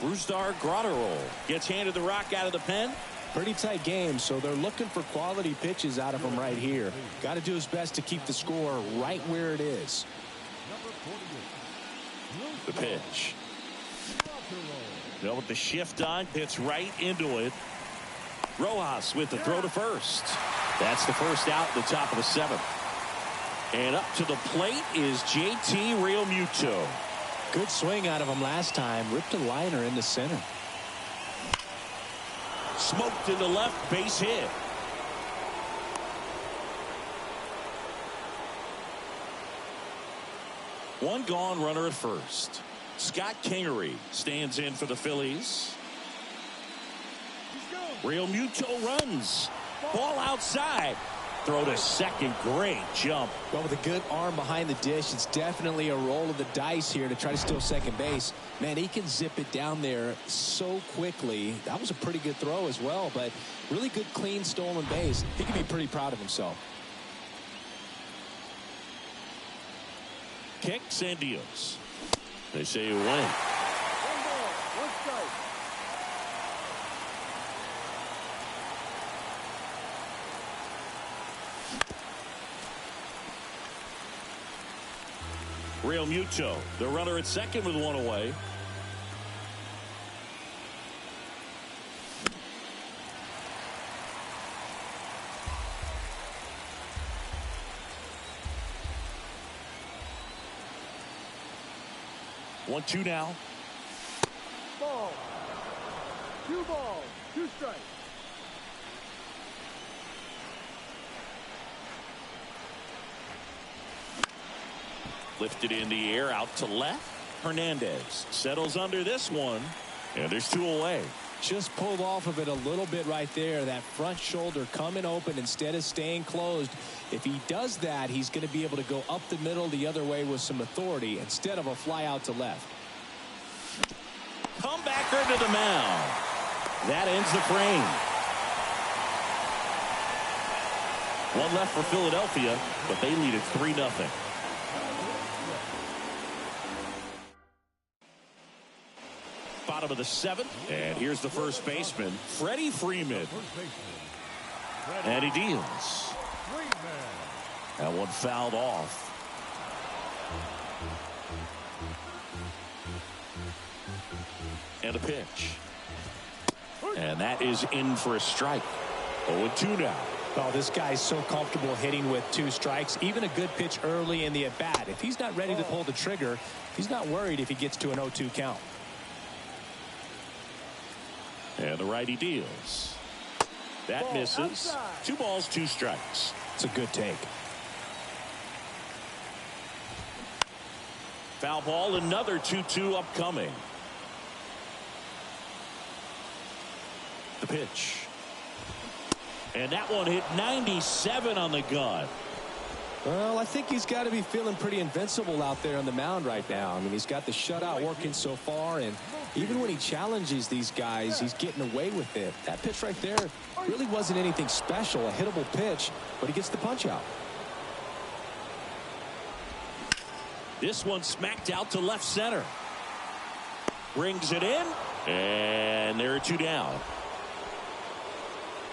Brusdar Grotterol gets handed the rock out of the pen. Pretty tight game, so they're looking for quality pitches out of him right here. Got to do his best to keep the score right where it is. The pitch. With the shift on, hits right into it. Rojas with the throw to first. That's the first out in the top of the 7th. And up to the plate is JT Realmuto. Good swing out of him last time. Ripped a liner in the center. Smoked in the left, base hit. One gone, runner at first. Scott Kingery stands in for the Phillies. Realmuto runs. Ball outside. Throw to second. Great jump. Well, with a good arm behind the dish, it's definitely a roll of the dice here to try to steal second base. Man, he can zip it down there so quickly. That was a pretty good throw as well, but really good, clean, stolen base. He can be pretty proud of himself. Kicks and deals. They say you win. 1 ball, 1 strike. Realmuto, the runner at second with 1 away. One, 2 now. Ball. 2 balls, 2 strikes. Lifted in the air out to left. Hernandez settles under this one. And there's 2 away. Just pulled off of it a little bit right there. That front shoulder coming open instead of staying closed. If he does that, he's going to be able to go up the middle the other way with some authority instead of a fly out to left. Comebacker to the mound. That ends the frame. 1 left for Philadelphia, but they lead it 3-0. bottom of the 7th. And here's the first baseman, Freddie Freeman. And he deals. That one fouled off. And a pitch. And that is in for a strike. 0-2 now. Oh, this guy's so comfortable hitting with 2 strikes. Even a good pitch early in the at-bat. If he's not ready to pull the trigger, he's not worried if he gets to an 0-2 count. And the righty deals. That misses. 2 balls, 2 strikes. It's a good take. Foul ball, another 2-2 upcoming. The pitch. And that one hit 97 on the gun. Well, I think he's got to be feeling pretty invincible out there on the mound right now. I mean, he's got the shutout working so far, and even when he challenges these guys, he's getting away with it. That pitch right there really wasn't anything special, a hittable pitch, but he gets the punch out. This one smacked out to left center. Brings it in, and there are 2 down.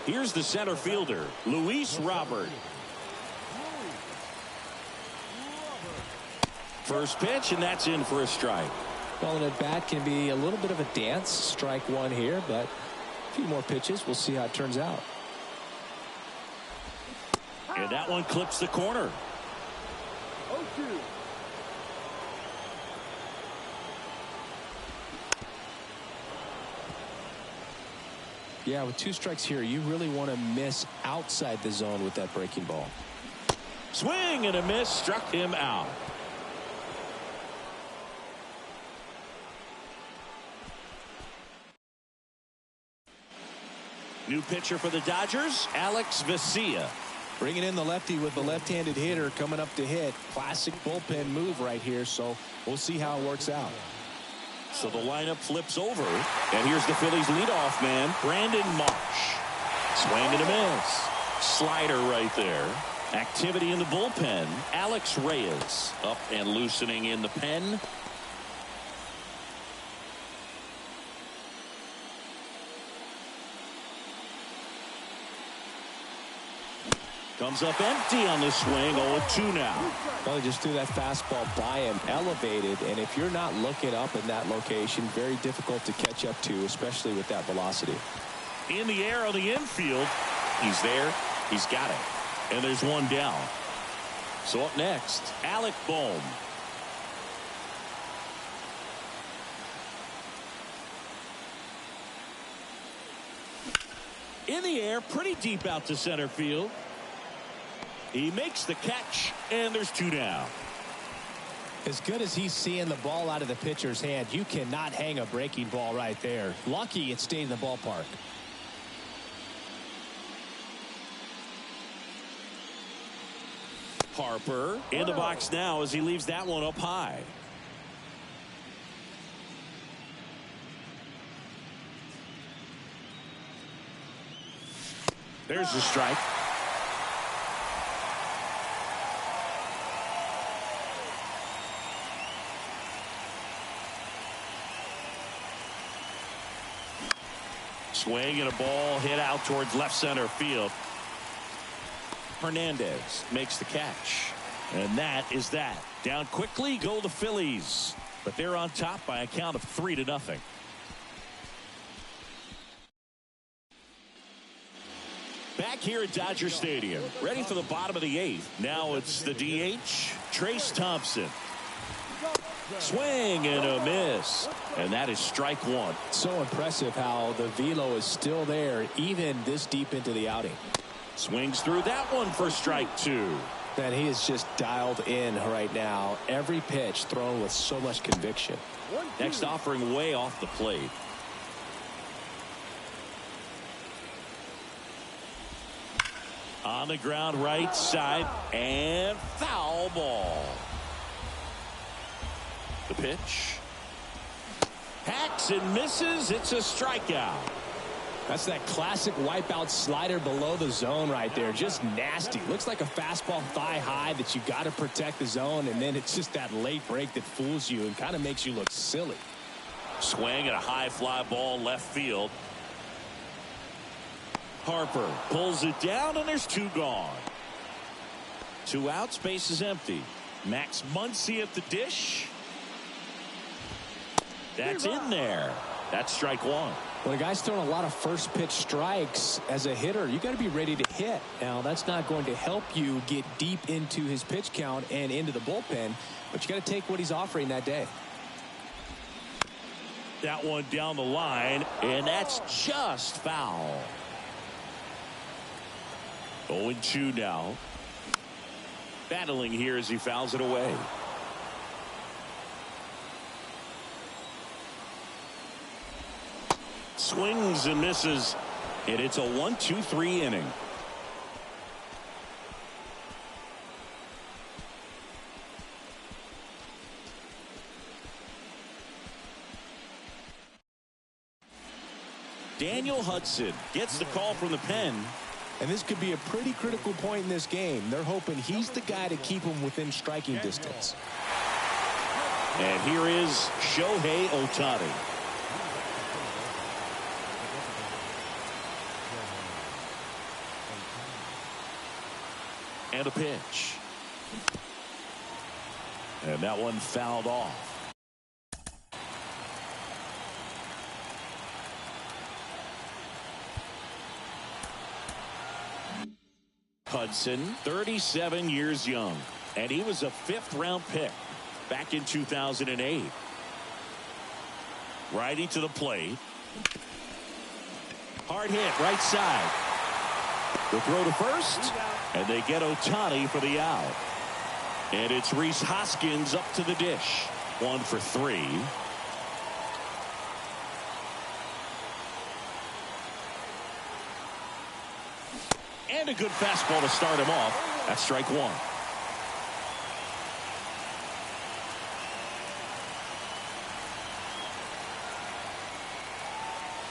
Here's the center fielder, Luis Robert. First pitch, and that's in for a strike. Well, an at-bat can be a little bit of a dance. Strike 1 here, but a few more pitches. We'll see how it turns out. And that one clips the corner. 0-2. Yeah, with 2 strikes here, you really want to miss outside the zone with that breaking ball. Swing and a miss, struck him out. New pitcher for the Dodgers, Alex Vesia. Bringing in the lefty with the left-handed hitter coming up to hit. Classic bullpen move right here, so we'll see how it works out. So the lineup flips over, and here's the Phillies leadoff man, Brandon Marsh. Swing and a miss. Slider right there. Activity in the bullpen. Alex Reyes up and loosening in the pen. Comes up empty on the swing. 0-2 now. Well, he just threw that fastball by him, elevated, and if you're not looking up in that location, very difficult to catch up to, especially with that velocity. In the air on the infield. He's there. He's got it. And there's 1 down. So up next, Alec Bohm. In the air, pretty deep out to center field. He makes the catch, and there's 2 down. As good as he's seeing the ball out of the pitcher's hand, you cannot hang a breaking ball right there. Lucky it stayed in the ballpark. Harper in the box now as he leaves that one up high. There's the strike. Swing and a ball hit out towards left center field. Hernandez makes the catch. And that is that. Down quickly go the Phillies. But they're on top by a count of 3-0. Back here at Dodger Stadium. Ready for the bottom of the 8th. Now it's the DH, Trace Thompson. Swing and a miss. And that is strike 1. So impressive how the velo is still there even this deep into the outing. Swings through that one for strike 2. And he is just dialed in right now. Every pitch thrown with so much conviction. Next offering way off the plate. On the ground right side and foul ball. The pitch. Hacks and misses. It's a strikeout. That's that classic wipeout slider below the zone right there. Just nasty. Looks like a fastball thigh high that you got to protect the zone, and then it's just that late break that fools you and kind of makes you look silly. Swing and a high fly ball left field. Harper pulls it down, and there's two gone. 2 outs, base is empty. Max Muncy at the dish. That's in there. That's strike one. When a guy's throwing a lot of first pitch strikes as a hitter, you got to be ready to hit. Now, that's not going to help you get deep into his pitch count and into the bullpen, but you got to take what he's offering that day. That one down the line, and that's just foul. 0-2 now. Battling here as he fouls it away. Swings and misses, and it's a 1-2-3 inning. Daniel Hudson gets the call from the pen. And this could be a pretty critical point in this game. They're hoping he's the guy to keep him within striking distance. And here is Shohei Ohtani. And a pitch. And that one fouled off. Hudson, 37 years young, and he was a 5th-round pick back in 2008. Righty to the plate. Hard hit, right side. The throw to first, and they get Ohtani for the out. And it's Rhys Hoskins up to the dish. 1 for 3. And a good fastball to start him off. That's strike one.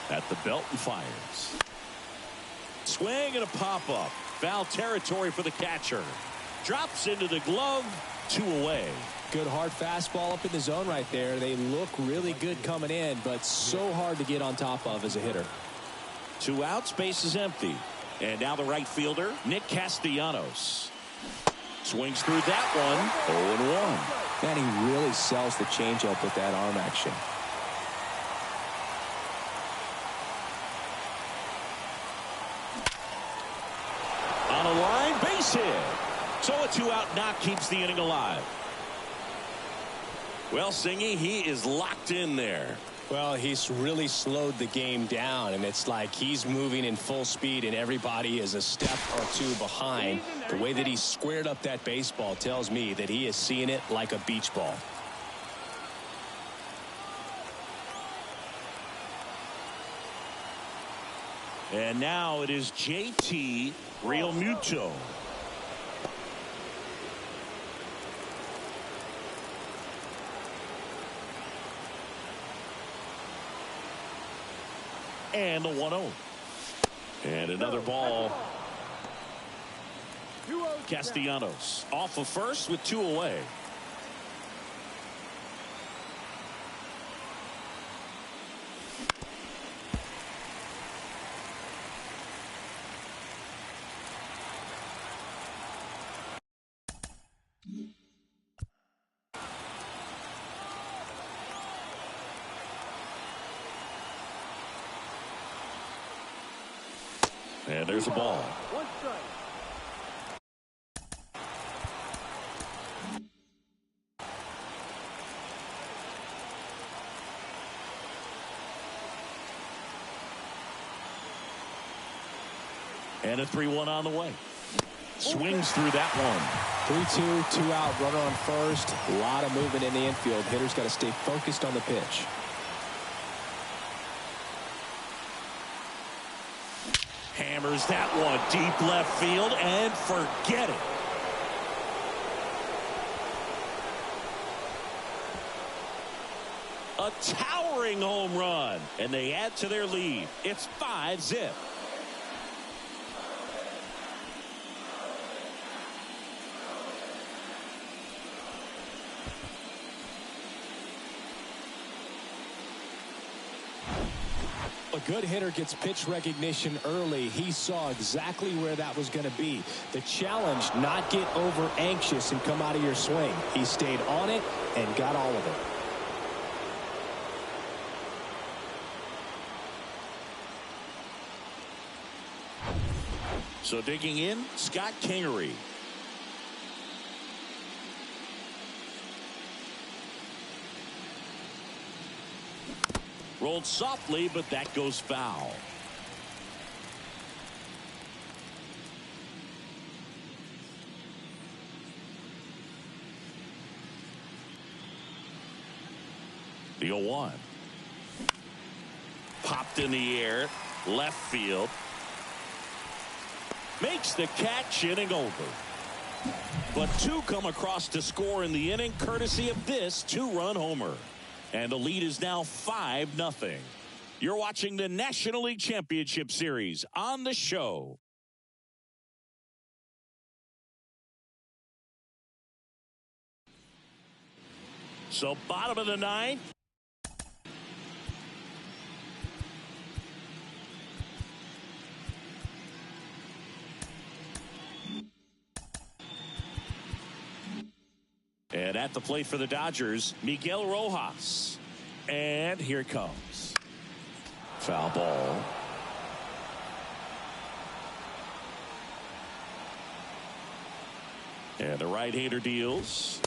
At the belt and fires. Swing and a pop-up. Foul territory for the catcher. Drops into the glove. 2 away. Good hard fastball up in the zone right there. They look really good coming in, but so hard to get on top of as a hitter. 2 outs, base is empty. And now the right fielder, Nick Castellanos. Swings through that one. 0-1. Man, he really sells the changeup with that arm action. On a line, base hit. So a 2-out knock keeps the inning alive. Well, Singy, he is locked in there. Well, he's really slowed the game down, and it's like he's moving in full speed, and everybody is a step or 2 behind. The way that he squared up that baseball tells me that he is seeing it like a beach ball. And now it is JT Realmuto. And the 1-0. And another ball. Castellanos off of first with 2 away. And there's a ball. 1 strike. And a 3-1 on the way. Swings through that one. 3-2, 2 out, runner on first. A lot of movement in the infield. Hitter's got to stay focused on the pitch. Hammers that one deep left field and forget it. A towering home run, and they add to their lead. It's 5-0. A good hitter gets pitch recognition early. He saw exactly where that was going to be. The challenge, not get over anxious and come out of your swing. He stayed on it and got all of it. So digging in, Scott Kingery. Rolled softly, but that goes foul. The 0-1. Popped in the air, left field. Makes the catch, inning over. But two come across to score in the inning, courtesy of this two-run homer. And the lead is now 5-0. You're watching the National League Championship Series on the show. So bottom of the ninth. And at the plate for the Dodgers, Miguel Rojas. And here it comes. Foul ball. And the right-hander deals.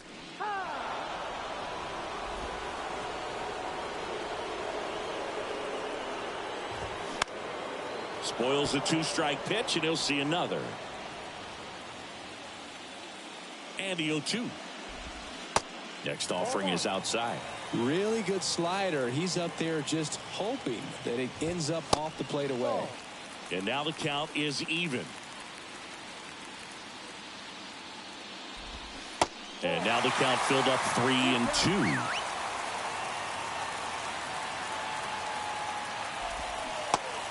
Spoils the two-strike pitch, and he'll see another. And the 0-2. Next offering is outside. Really good slider. He's up there just hoping that it ends up off the plate away. And now the count is even. And now the count filled up 3-2.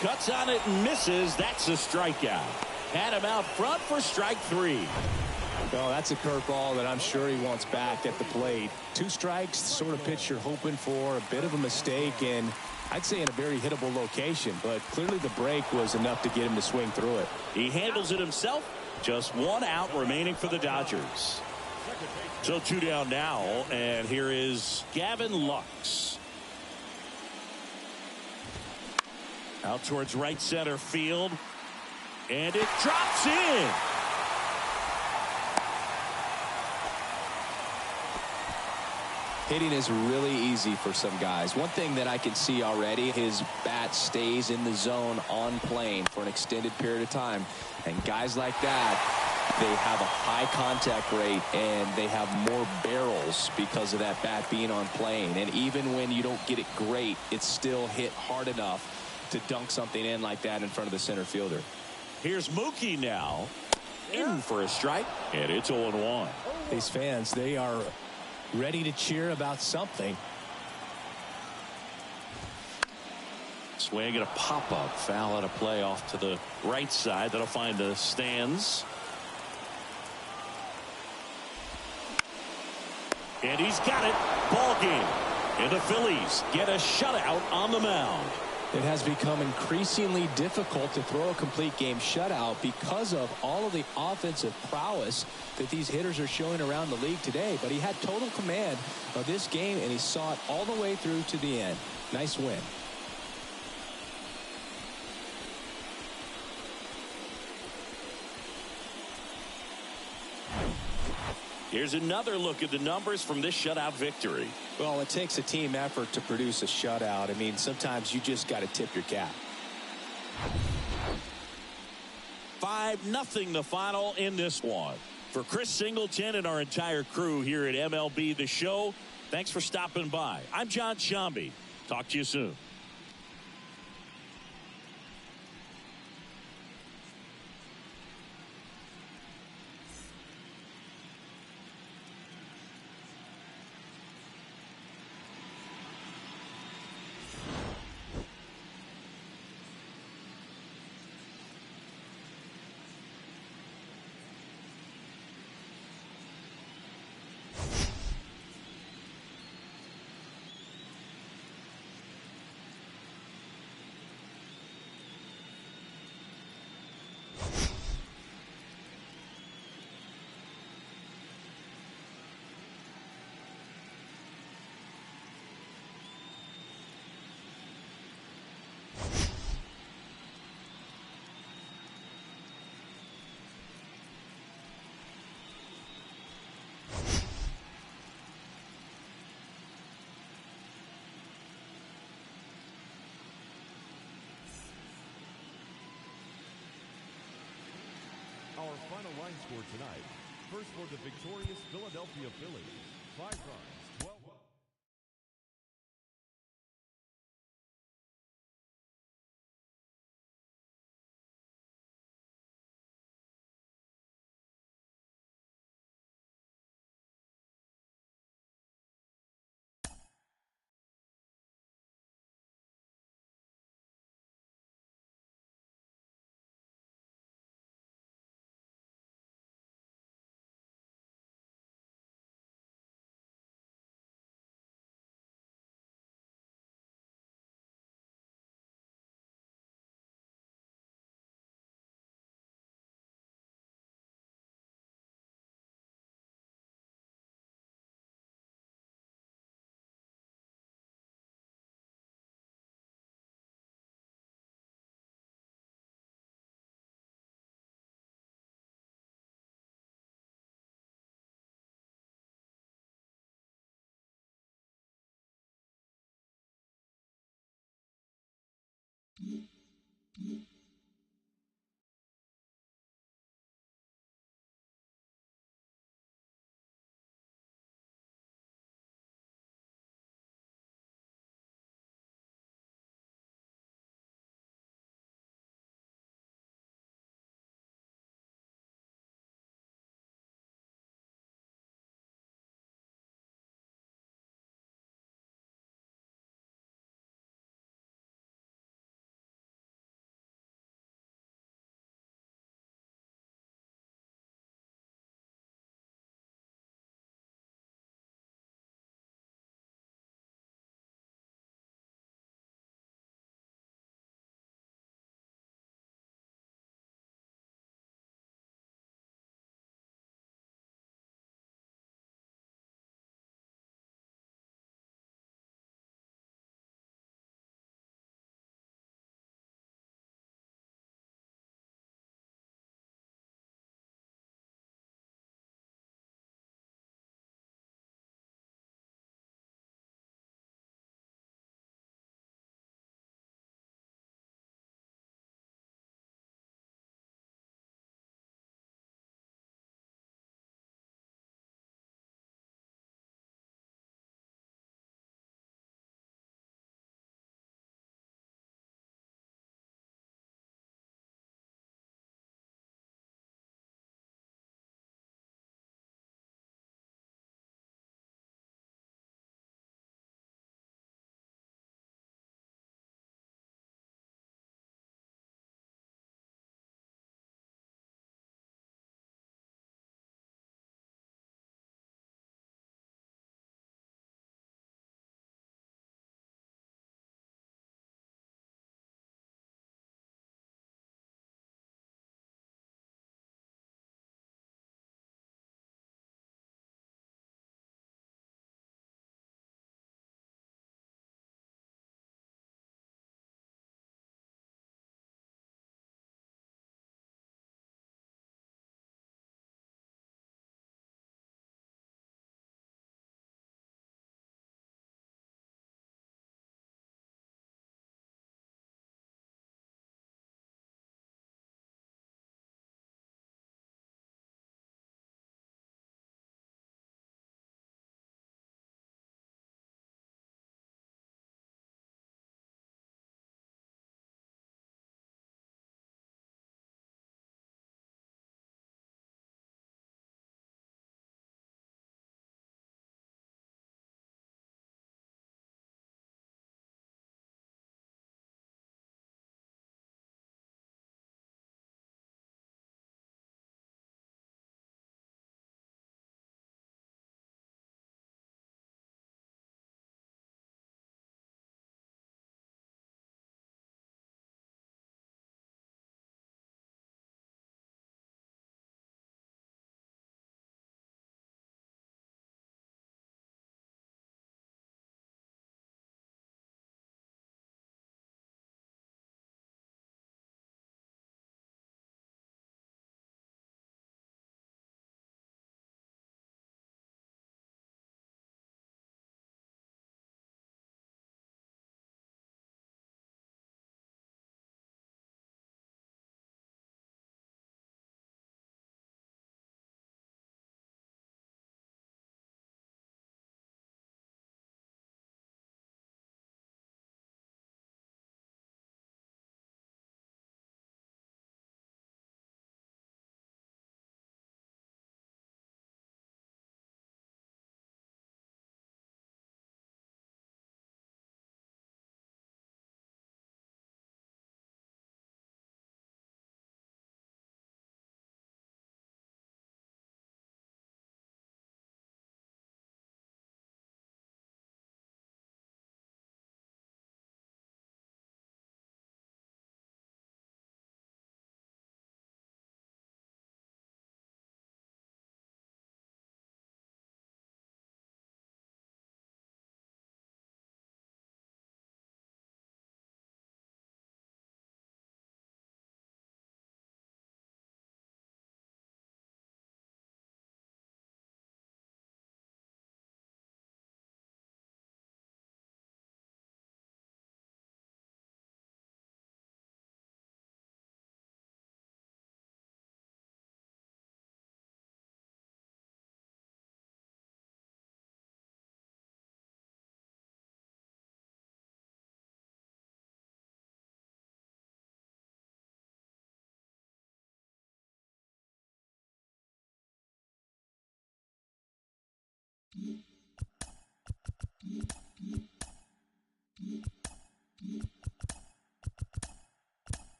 Cuts on it and misses. That's a strikeout. Had him out front for strike 3. Well, that's a curveball that I'm sure he wants back at the plate. 2 strikes, the sort of pitch you're hoping for. A bit of a mistake, and I'd say in a very hittable location. But clearly the break was enough to get him to swing through it. He handles it himself. Just 1 out remaining for the Dodgers. So 2 down now, and here is Gavin Lux. Out towards right center field. And it drops in. Hitting is really easy for some guys. One thing that I can see already, his bat stays in the zone on plane for an extended period of time. And guys like that, they have a high contact rate and they have more barrels because of that bat being on plane. And even when you don't get it great, it's still hit hard enough to dunk something in like that in front of the center fielder. Here's Mookie now. In for a strike. And it's 0-1. These fans, they are ready to cheer about something. Swing and a pop-up. Foul out of play off to the right side. That'll find the stands. And he's got it. Ball game. And the Phillies get a shutout on the mound. It has become increasingly difficult to throw a complete game shutout because of all of the offensive prowess that these hitters are showing around the league today. But he had total command of this game, and he saw it all the way through to the end. Nice win. Here's another look at the numbers from this shutout victory. Well, it takes a team effort to produce a shutout. I mean, sometimes you just got to tip your cap. 5-0 the final in this one. For Chris Singleton and our entire crew here at MLB The Show, thanks for stopping by. I'm John Shambi. Talk to you soon. combined score tonight. First for the victorious Philadelphia Phillies, 5 runs, 12.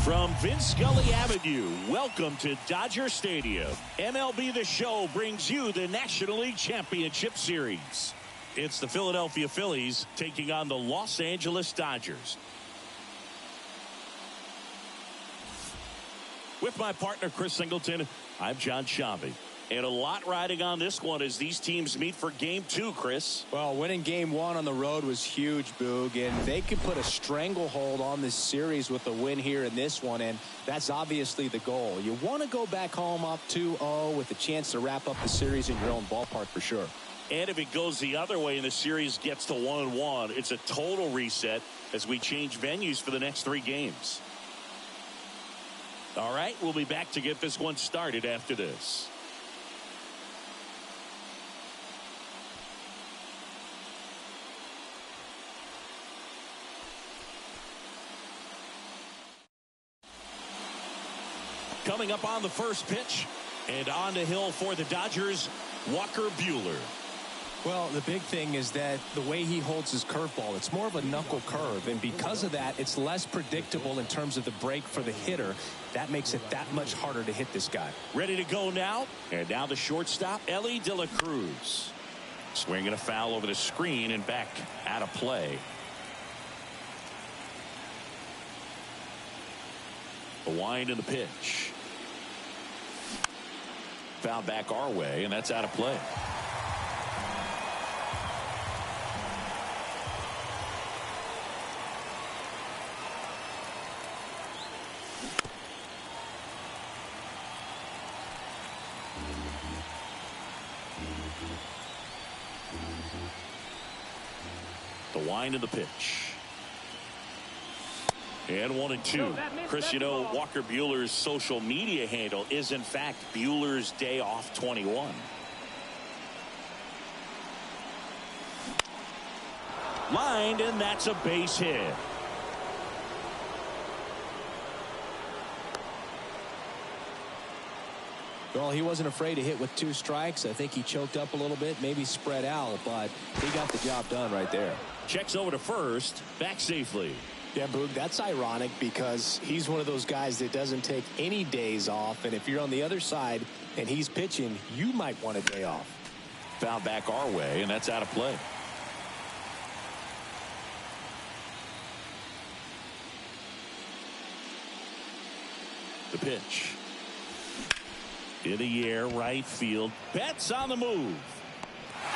From Vince Scully Avenue, welcome to Dodger Stadium. MLB The Show brings you the National League Championship Series. It's the Philadelphia Phillies taking on the Los Angeles Dodgers. With my partner, Chris Singleton, I'm John Shambi. And a lot riding on this one as these teams meet for Game 2, Chris. Well, winning Game 1 on the road was huge, Boog, and they could put a stranglehold on this series with a win here in this one, and that's obviously the goal. You want to go back home up 2-0 with a chance to wrap up the series in your own ballpark for sure. And if it goes the other way and the series gets to 1-1, it's a total reset as we change venues for the next 3 games. All right, we'll be back to get this one started after this. Coming up on the first pitch and on the hill for the Dodgers, Walker Buehler. Well, the big thing is that the way he holds his curveball, it's more of a knuckle curve, and because of that, it's less predictable in terms of the break for the hitter. That makes it that much harder to hit this guy. Ready to go now, and now the shortstop, Elly De La Cruz. Swinging a foul over the screen and back out of play. The wind and the pitch. Foul back our way, and that's out of play. The wind and the pitch. And 1-2. Chris, you know, Walker Buehler's social media handle is, in fact, Buehler's Day Off 21. Lined, and that's a base hit. Well, he wasn't afraid to hit with 2 strikes. I think he choked up a little bit, maybe spread out, but he got the job done right there. Checks over to first, back safely. Yeah, Boog, that's ironic because he's one of those guys that doesn't take any days off, and if you're on the other side and he's pitching, you might want a day off. Foul back our way, and that's out of play. The pitch. In the air, right field. Betts on the move.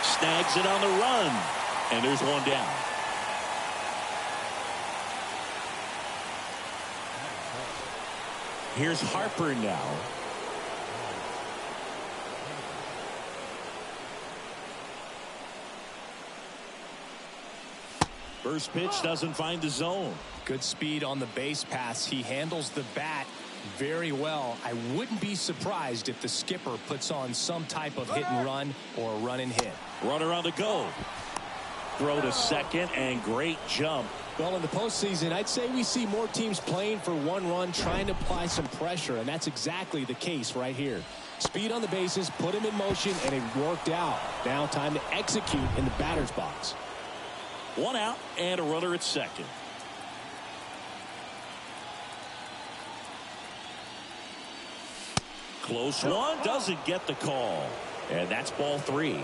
Snags it on the run. And there's one down. Here's Harper now. First pitch doesn't find the zone. Good speed on the base paths. He handles the bat very well. I wouldn't be surprised if the skipper puts on some type of hit and run or run and hit. Runner on the go. throw to second, and great jump. Well, in the postseason, I'd say we see more teams playing for one run, trying to apply some pressure, and that's exactly the case right here. Speed on the bases, put him in motion, and it worked out. Now time to execute in the batter's box. 1 out and a runner at second. Close one, doesn't get the call. And that's ball 3.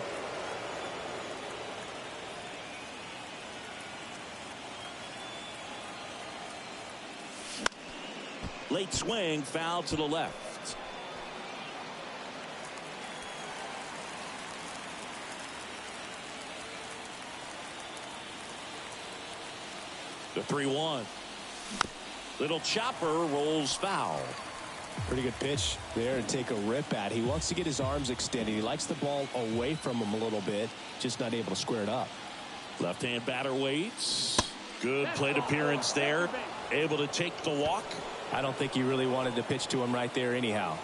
Late swing, foul to the left. The 3-1. Little chopper rolls foul. Pretty good pitch there to take a rip at. He wants to get his arms extended. He likes the ball away from him a little bit, just not able to square it up. Left-hand batter waits. Good plate appearance there. Able to take the walk. I don't think he really wanted to pitch to him right there anyhow.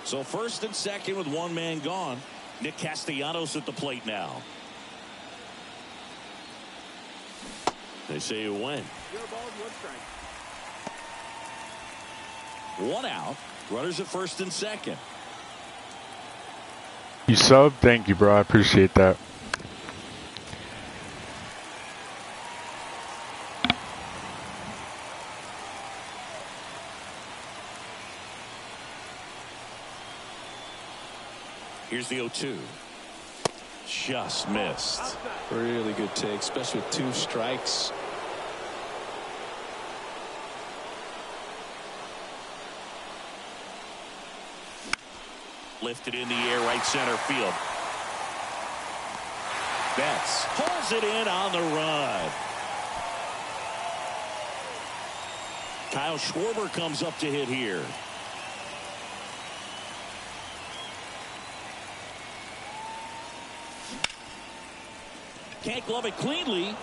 So first and second with one man gone. Nick Castellanos at the plate now. They say you win. 1 out. Runners at first and second. You sub? Thank you, bro. I appreciate that. Here's the 0-2. Just missed. Really good take, especially with 2 strikes. Lifted in the air, right center field. Betts pulls it in on the run. Kyle Schwarber comes up to hit here. Can't glove it cleanly,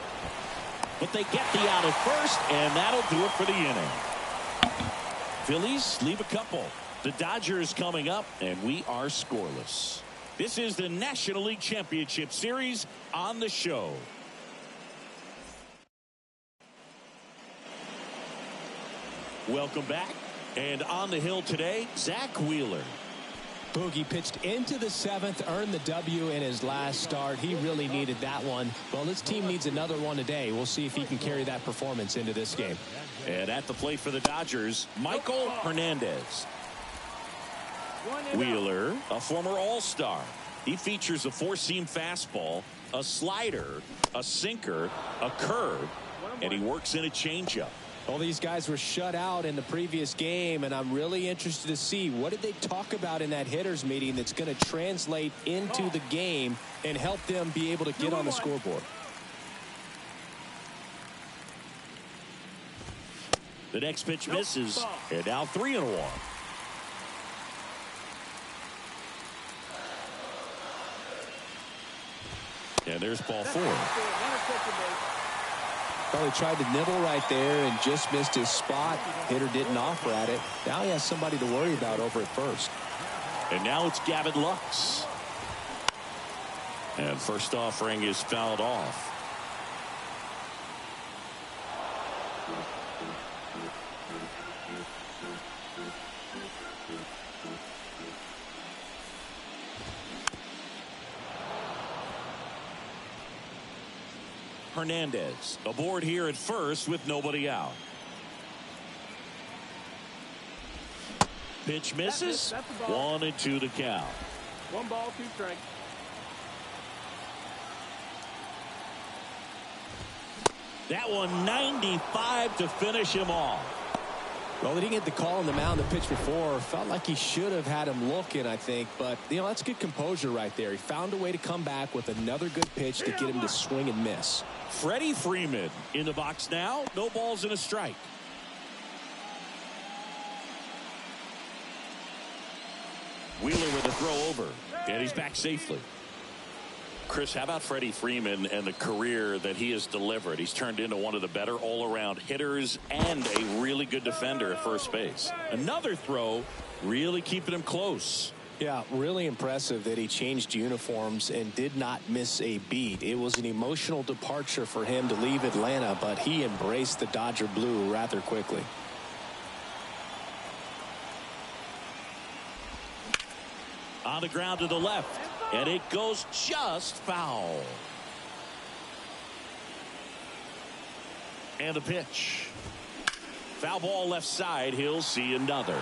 but they get the out at first, and that'll do it for the inning. Phillies leave a couple. The Dodgers coming up, and we are scoreless. This is the National League Championship Series on the show. Welcome back. And on the hill today, Zach Wheeler. Boogie pitched into the 7th, earned the W in his last start. He really needed that one. Well, this team needs another one today. We'll see if he can carry that performance into this game. And at the plate for the Dodgers, Michael Hernandez. Wheeler, a former All-Star. He features a 4-seam fastball, a slider, a sinker, a curve, and he works in a changeup. Well, these guys were shut out in the previous game, and I'm really interested to see what did they talk about in that hitters meeting that's going to translate into the game and help them be able to get on the scoreboard. The next pitch misses, and now 3-1. And there's ball 4. Well, he tried to nibble right there and just missed his spot. Hitter didn't offer at it. Now he has somebody to worry about over at first. And now it's Gavin Lux. And first offering is fouled off. Hernandez aboard here at first with nobody out. Pitch misses. 1-2 to count. 1 ball, 2 strikes. That one 95 to finish him off. Well, he didn't get the call on the mound the pitch before. Felt like he should have had him looking, I think. But, you know, that's good composure right there. He found a way to come back with another good pitch to get him to swing and miss. Freddie Freeman in the box now. No balls and a strike. Wheeler with a throw over. And he's back safely. Chris, how about Freddie Freeman and the career that he has delivered? He's turned into one of the better all-around hitters and a really good defender at first base. Another throw, really keeping him close. Yeah, really impressive that he changed uniforms and did not miss a beat. It was an emotional departure for him to leave Atlanta, but he embraced the Dodger blue rather quickly. On the ground to the left, and it goes just foul. And the pitch. Foul ball left side. He'll see another.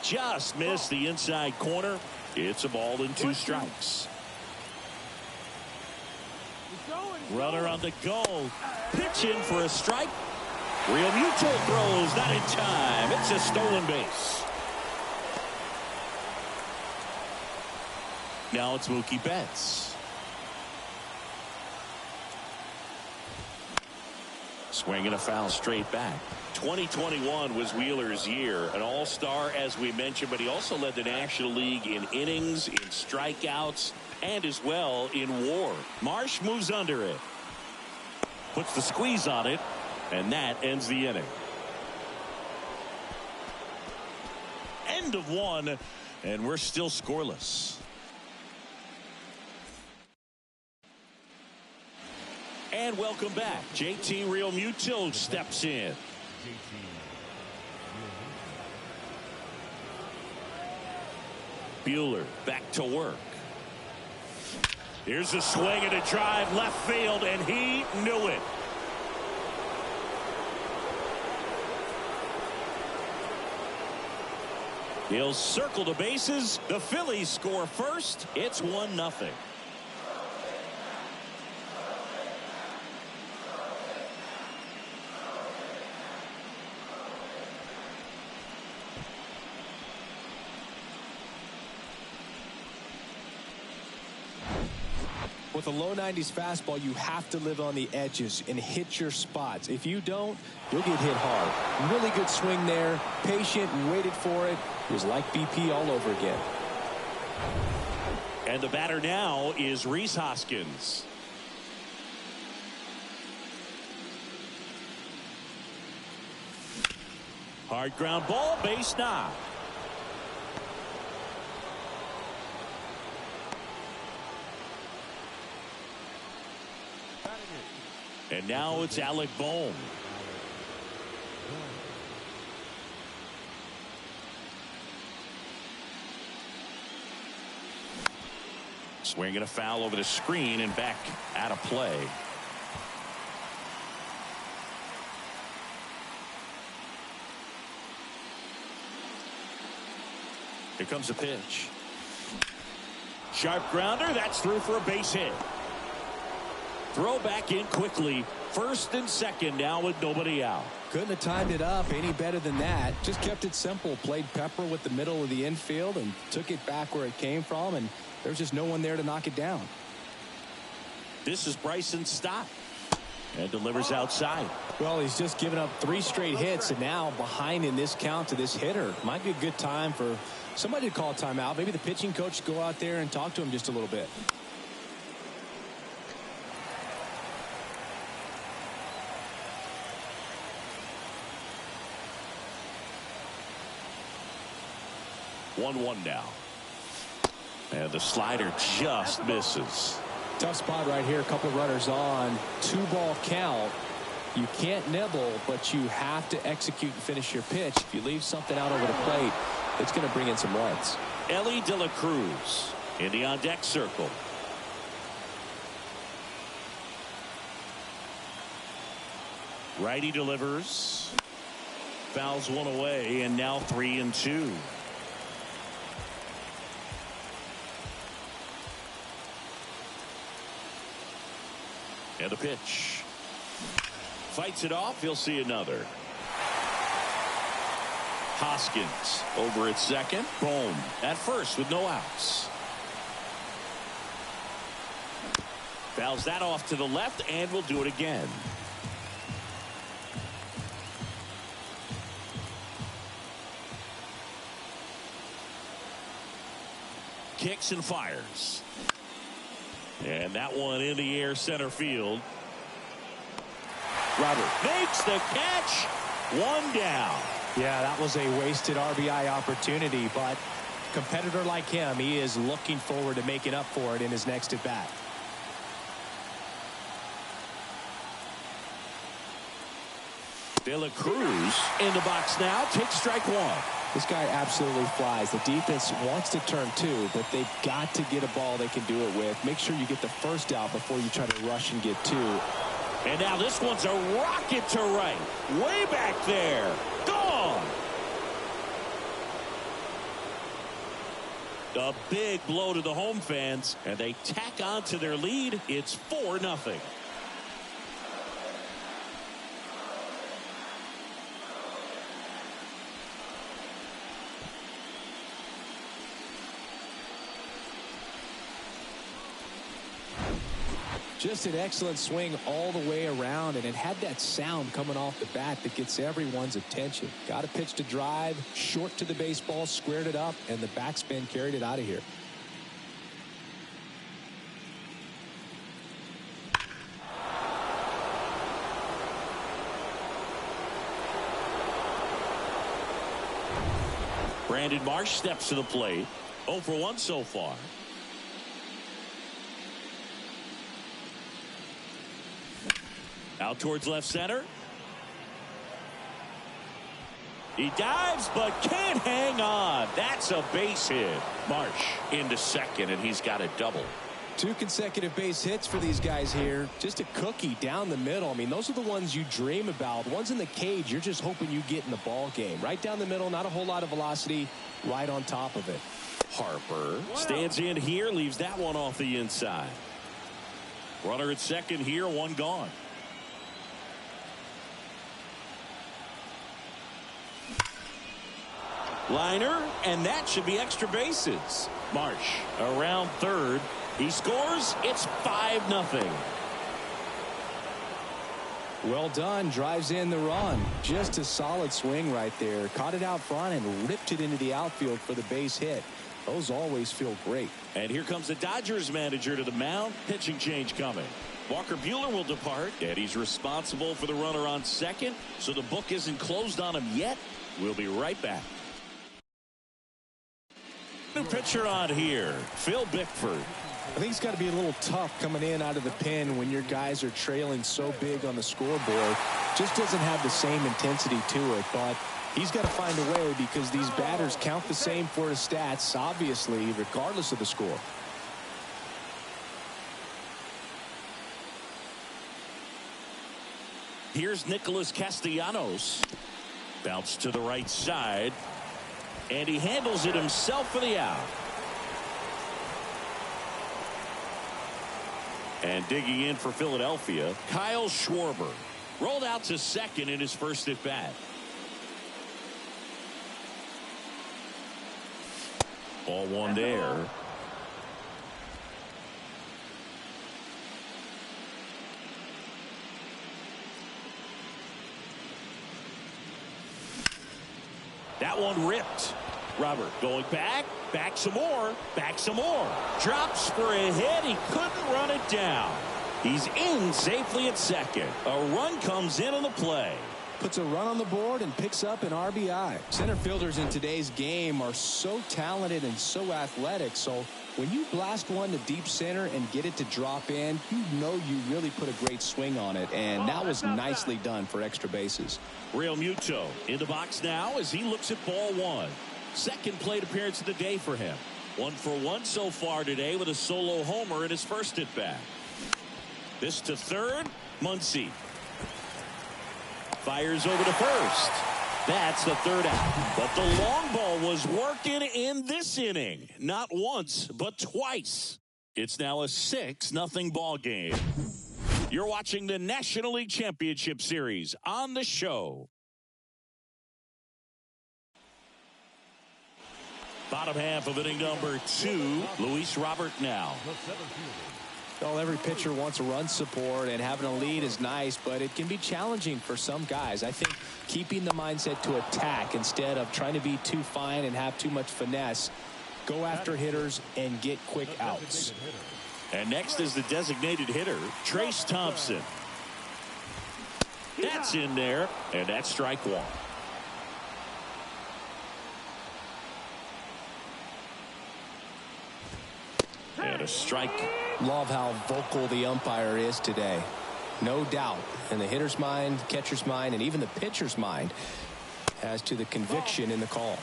Just missed the inside corner. It's a ball and 2 strikes. Runner on the go. Pitch in for a strike. Real Mutual throws not in time. It's a stolen base. Now it's Mookie Betts. Swinging a foul straight back. 2021 was Wheeler's year, an all-star as we mentioned, but he also led the National League in innings, in strikeouts, and as well in WAR. Marsh moves under it, puts the squeeze on it, and that ends the inning. End of 1, and we're still scoreless. And welcome back. JT Real Muto steps in. Buehler back to work. Here's a swing and a drive left field, and he knew it. He'll circle the bases. The Phillies score first. It's 1-0. With a low 90s fastball, you have to live on the edges and hit your spots. If you don't, you'll get hit hard. Really good swing there. Patient and waited for it. It was like BP all over again. And the batter now is Rhys Hoskins. Hard ground ball, base knock. And now it's Alec Bohm. Swinging a foul over the screen and back out of play. Here comes a pitch. Sharp grounder. That's through for a base hit. Throw back in quickly. First and second now with nobody out. Couldn't have timed it up any better than that. Just kept it simple. Played Pepper with the middle of the infield and took it back where it came from, and there's just no one there to knock it down. This is Bryson Stott. And delivers outside. Well, he's just given up 3 straight hits, and now behind in this count to this hitter. Might be a good time for somebody to call a timeout. Maybe the pitching coach go out there and talk to him just a little bit. One now. And the slider just misses. Tough spot right here. A couple of runners on. 2-ball count. You can't nibble, but you have to execute and finish your pitch. If you leave something out over the plate, it's going to bring in some runs. Ellie De La Cruz in the on-deck circle. Righty delivers. Fouls one away, and now 3-2. And the pitch. Fights it off. He'll see another. Hoskins over at second. Bohm at first with no outs. Fouls that off to the left, and will do it again. Kicks and fires. And that one in the air center field. Robert makes the catch. One down. Yeah, that was a wasted RBI opportunity, but a competitor like him, he is looking forward to making up for it in his next at bat. De La Cruz in the box now. Takes strike one. This guy absolutely flies. The defense wants to turn two, but they've got to get a ball they can do it with. Make sure you get the first out before you try to rush and get two. And now this one's a rocket to right. Way back there. Gone. A big blow to the home fans, and they tack on to their lead. It's 4-0. Just an excellent swing all the way around, and it had that sound coming off the bat that gets everyone's attention. Got a pitch to drive, short to the baseball, squared it up, and the backspin carried it out of here. Brandon Marsh steps to the plate. 0 for 1 so far. Out towards left center. He dives but can't hang on. That's a base hit. Marsh into second, and he's got a double. 2 consecutive base hits for these guys here. Just a cookie down the middle. I mean, those are the ones you dream about. Ones in the cage, you're just hoping you get in the ball game. Right down the middle, not a whole lot of velocity, right on top of it. Harper stands in here, leaves that one off the inside. Runner at second here, one gone. Liner, and that should be extra bases. Marsh around third. He scores. It's 5-0. Well done. Drives in the run. Just a solid swing right there. Caught it out front and ripped it into the outfield for the base hit. Those always feel great. And here comes the Dodgers manager to the mound. Pitching change coming. Walker Buehler will depart, and he's responsible for the runner on second, so the book isn't closed on him yet. We'll be right back. New pitcher on here, Phil Bickford. I think it's got to be a little tough coming in out of the pen when your guys are trailing so big on the scoreboard. Just doesn't have the same intensity to it, but he's got to find a way because these batters count the same for his stats, obviously, regardless of the score. Here's Nicholas Castellanos. Bounce to the right side. And he handles it himself for the out. And digging in for Philadelphia, Kyle Schwarber. Rolled out to second in his first at bat. Ball one there. That one ripped. Robert going back some more, drops for a hit. He couldn't run it down. He's in safely at second. A run comes in on the play. Puts a run on the board and picks up an RBI. Center fielders in today's game are so talented and so athletic, so when you blast one to deep center and get it to drop in, you know you really put a great swing on it, and that was nicely done for extra bases. Real Muto in the box now as he looks at ball one. Second plate appearance of the day for him. 1 for 1 so far today with a solo homer in his first at bat. This to third. Muncy fires over to first. That's the third out. But the long ball was working in this inning. Not once, but twice. It's now a 6-0 ball game. You're watching the National League Championship Series on the show. Bottom half of inning number 2. Luis Robert now. Well, every pitcher wants a run support, and having a lead is nice, but it can be challenging for some guys. I think keeping the mindset to attack instead of trying to be too fine and have too much finesse. Go after hitters and get quick outs. And next is the designated hitter, Trace Thompson. That's in there, and that's strike one. And a strike. Love how vocal the umpire is today. No doubt in the hitter's mind, catcher's mind, and even the pitcher's mind as to the conviction in the call.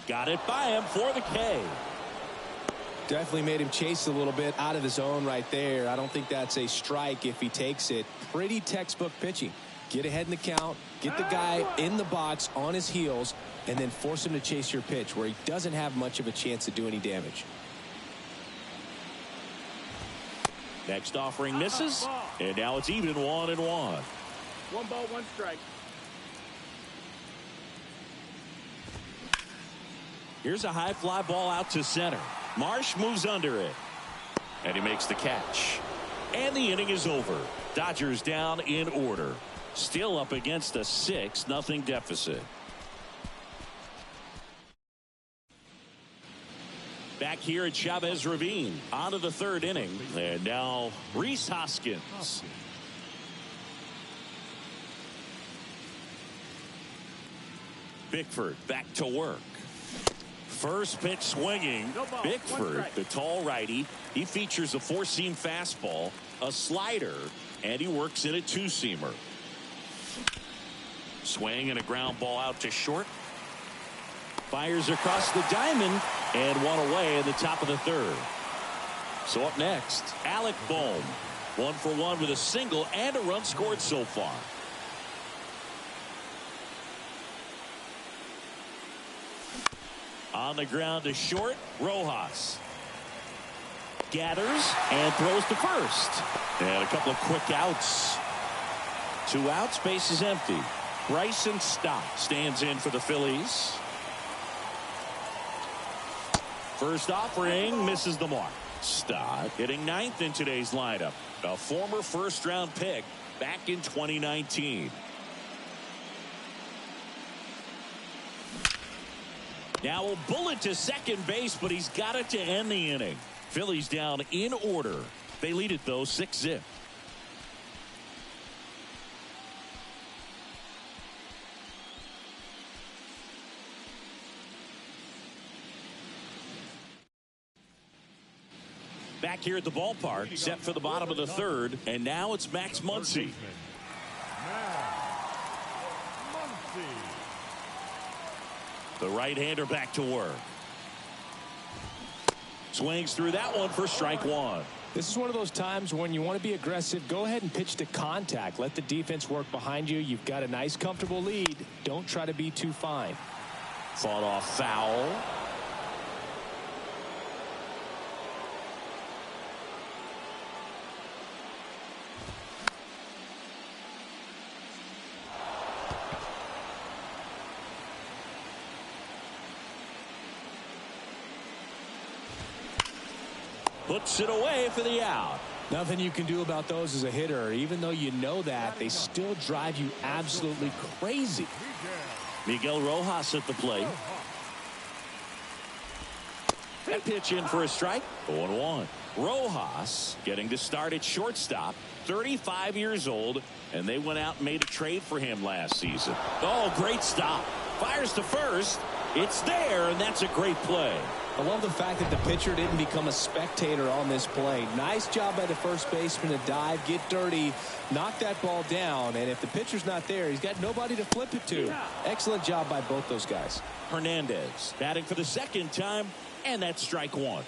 Got it by him for the K. Definitely made him chase a little bit out of the zone right there. I don't think that's a strike if he takes it. Pretty textbook pitching. Get ahead in the count, get the guy in the box on his heels, and then force him to chase your pitch where he doesn't have much of a chance to do any damage. Next offering misses, and now it's even 1-1. 1 ball, 1 strike. Here's a high fly ball out to center. Marsh moves under it, and he makes the catch. And the inning is over. Dodgers down in order. Still up against a 6-0 deficit. Back here at Chavez Ravine. On to the third inning. And now Rhys Hoskins. Bickford back to work. First pitch swinging. No ball, Bickford, the tall righty. He features a 4-seam fastball, a slider, and he works in a 2-seamer. Swing and a ground ball out to short. Fires across the diamond and one away in the top of the third. So up next, Alec Bohm. 1 for 1 with a single and a run scored so far. On the ground to short, Rojas. Gathers and throws to first. And a couple of quick outs. 2 outs, base is empty. Bryson Stott stands in for the Phillies. First offering misses the mark. Stott hitting 9th in today's lineup. A former first-round pick back in 2019. Now a bullet to second base, but he's got it to end the inning. Phillies down in order. They lead it, though, 6-0. Back here at the ballpark, set for the bottom of the third, and now it's Max Muncy. The right-hander back to work. Swings through that one for strike one. This is one of those times when you want to be aggressive. Go ahead and pitch to contact. Let the defense work behind you. You've got a nice, comfortable lead. Don't try to be too fine. Fought off foul. Puts it away for the out. Nothing you can do about those as a hitter. Even though you know that, they still drive you absolutely crazy. Miguel Rojas at the plate. That pitch in for a strike. 0-1. Rojas getting to start at shortstop. 35 years old, and they went out and made a trade for him last season. Oh, great stop. Fires to first. It's there, and that's a great play. I love the fact that the pitcher didn't become a spectator on this play. Nice job by the first baseman to dive, get dirty, knock that ball down. And if the pitcher's not there, he's got nobody to flip it to. Excellent job by both those guys. Hernandez batting for the second time, and that's strike one.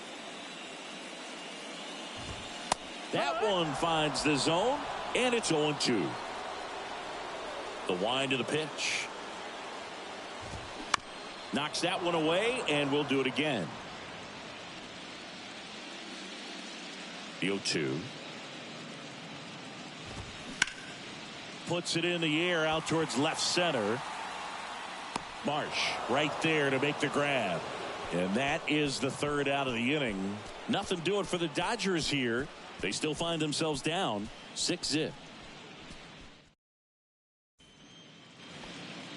That one finds the zone, and it's 0-2. The wind of the pitch. Knocks that one away, and we'll do it again. The 0-2. Puts it in the air out towards left center. Marsh right there to make the grab. And that is the third out of the inning. Nothing doing for the Dodgers here. They still find themselves down 6-0.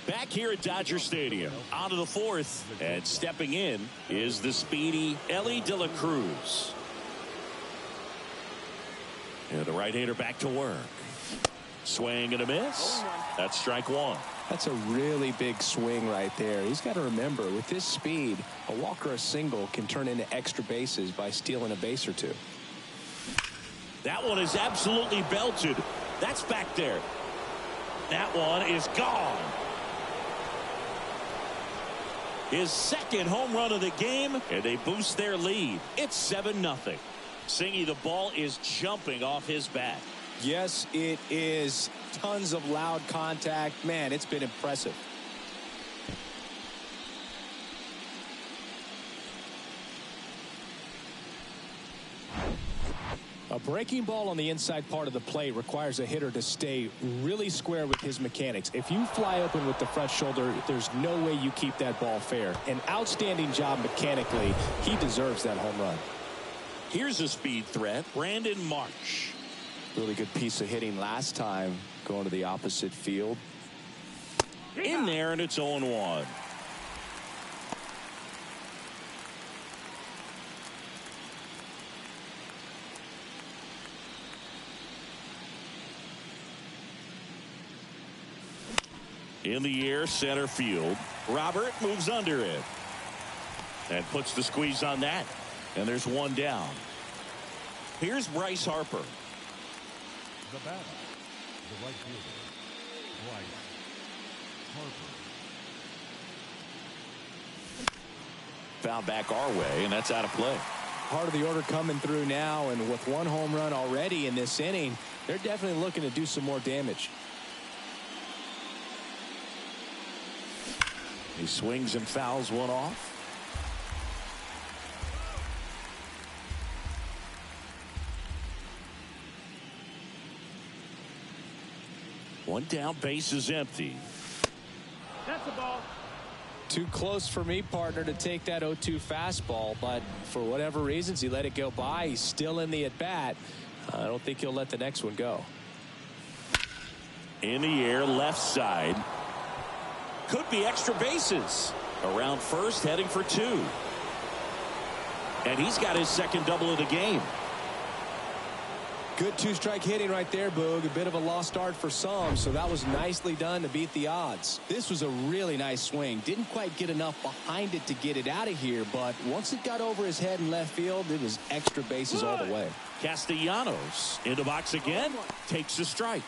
Back back here at Dodger Stadium. On to the fourth, and stepping in is the speedy Ellie De La Cruz. And the right-hander back to work. Swing and a miss. That's strike one. That's a really big swing right there. He's got to remember, with this speed, a walk or a single can turn into extra bases by stealing a base or two. That one is absolutely belted. That's back there. That one is gone. His second home run of the game, and they boost their lead. It's 7-0. Singy, the ball is jumping off his bat. Yes, it is. Tons of loud contact. Man, it's been impressive. A breaking ball on the inside part of the plate requires a hitter to stay really square with his mechanics. If you fly open with the front shoulder, there's no way you keep that ball fair. An outstanding job mechanically. He deserves that home run. Here's a speed threat, Brandon Marsh. Really good piece of hitting last time, going to the opposite field. In there, and it's 0-1. In the air, center field. Robert moves under it and puts the squeeze on that. And there's one down. Here's Bryce Harper. The batter, the right fielder, Bryce Harper. Foul back our way, and that's out of play. Part of the order coming through now, and with one home run already in this inning, they're definitely looking to do some more damage. He swings and fouls one off. One down, base is empty. That's the ball. Too close for me, partner, to take that 0-2 fastball, but for whatever reasons, he let it go by. He's still in the at-bat. I don't think he'll let the next one go. In the air, left side. Could be extra bases. Around first, heading for two. And he's got his second double of the game. Good two-strike hitting right there, Boog. A bit of a lost art for some, so that was nicely done to beat the odds. This was a really nice swing. Didn't quite get enough behind it to get it out of here, but once it got over his head in left field, it was extra bases all the way. Castellanos in the box again. Takes the strike.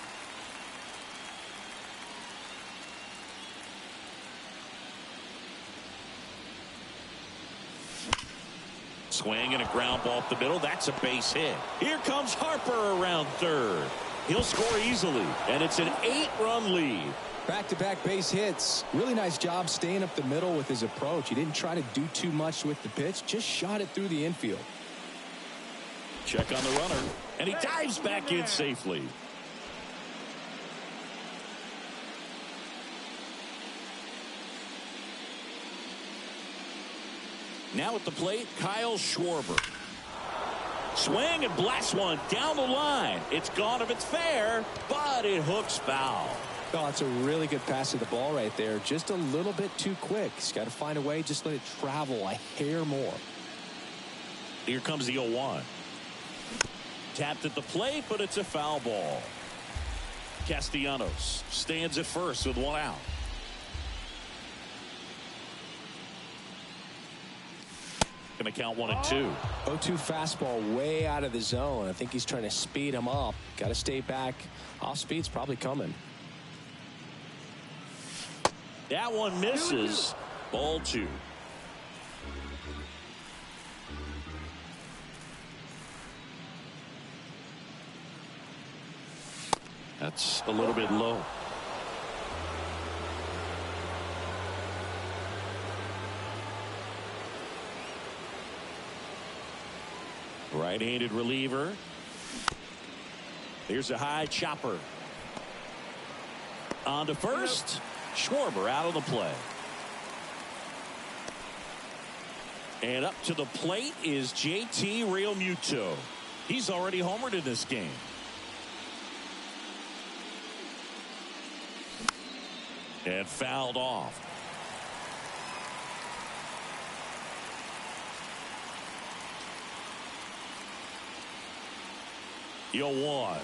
Swing and a ground ball up the middle. That's a base hit. Here comes Harper around third. He'll score easily, and it's an 8-run lead. Back-to-back base hits. Really nice job staying up the middle with his approach. He didn't try to do too much with the pitch, just shot it through the infield. Check on the runner, and he dives back in safely. Now at the plate, Kyle Schwarber. Swing and blast one down the line. It's gone if it's fair, but it hooks foul. Oh, it's a really good pass of the ball right there. Just a little bit too quick. He's got to find a way, just let it travel a hair more. Here comes the 0-1. Tapped at the plate, but it's a foul ball. Castellanos stands at first with one out. Going to count 1-2. 0-2 fastball way out of the zone. I think he's trying to speed him up. Got to stay back. Off speed's probably coming. That one misses. Ball 2. That's a little bit low. Right-handed reliever. Here's a high chopper. On to first. Schwarber out of the play. And up to the plate is JT Realmuto. He's already homered in this game. And fouled off. You'll one.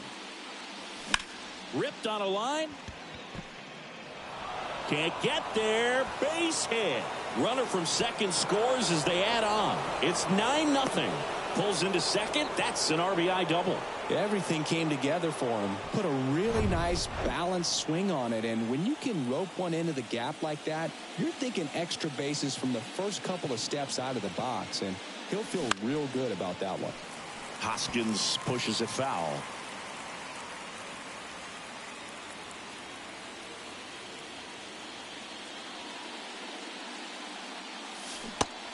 Ripped on a line. Can't get there. Base hit. Runner from second scores as they add on. It's 9-0. Pulls into second. That's an RBI double. Everything came together for him. Put a really nice balanced swing on it. And when you can rope one into the gap like that, you're thinking extra bases from the first couple of steps out of the box. And he'll feel real good about that one. Hoskins pushes it foul.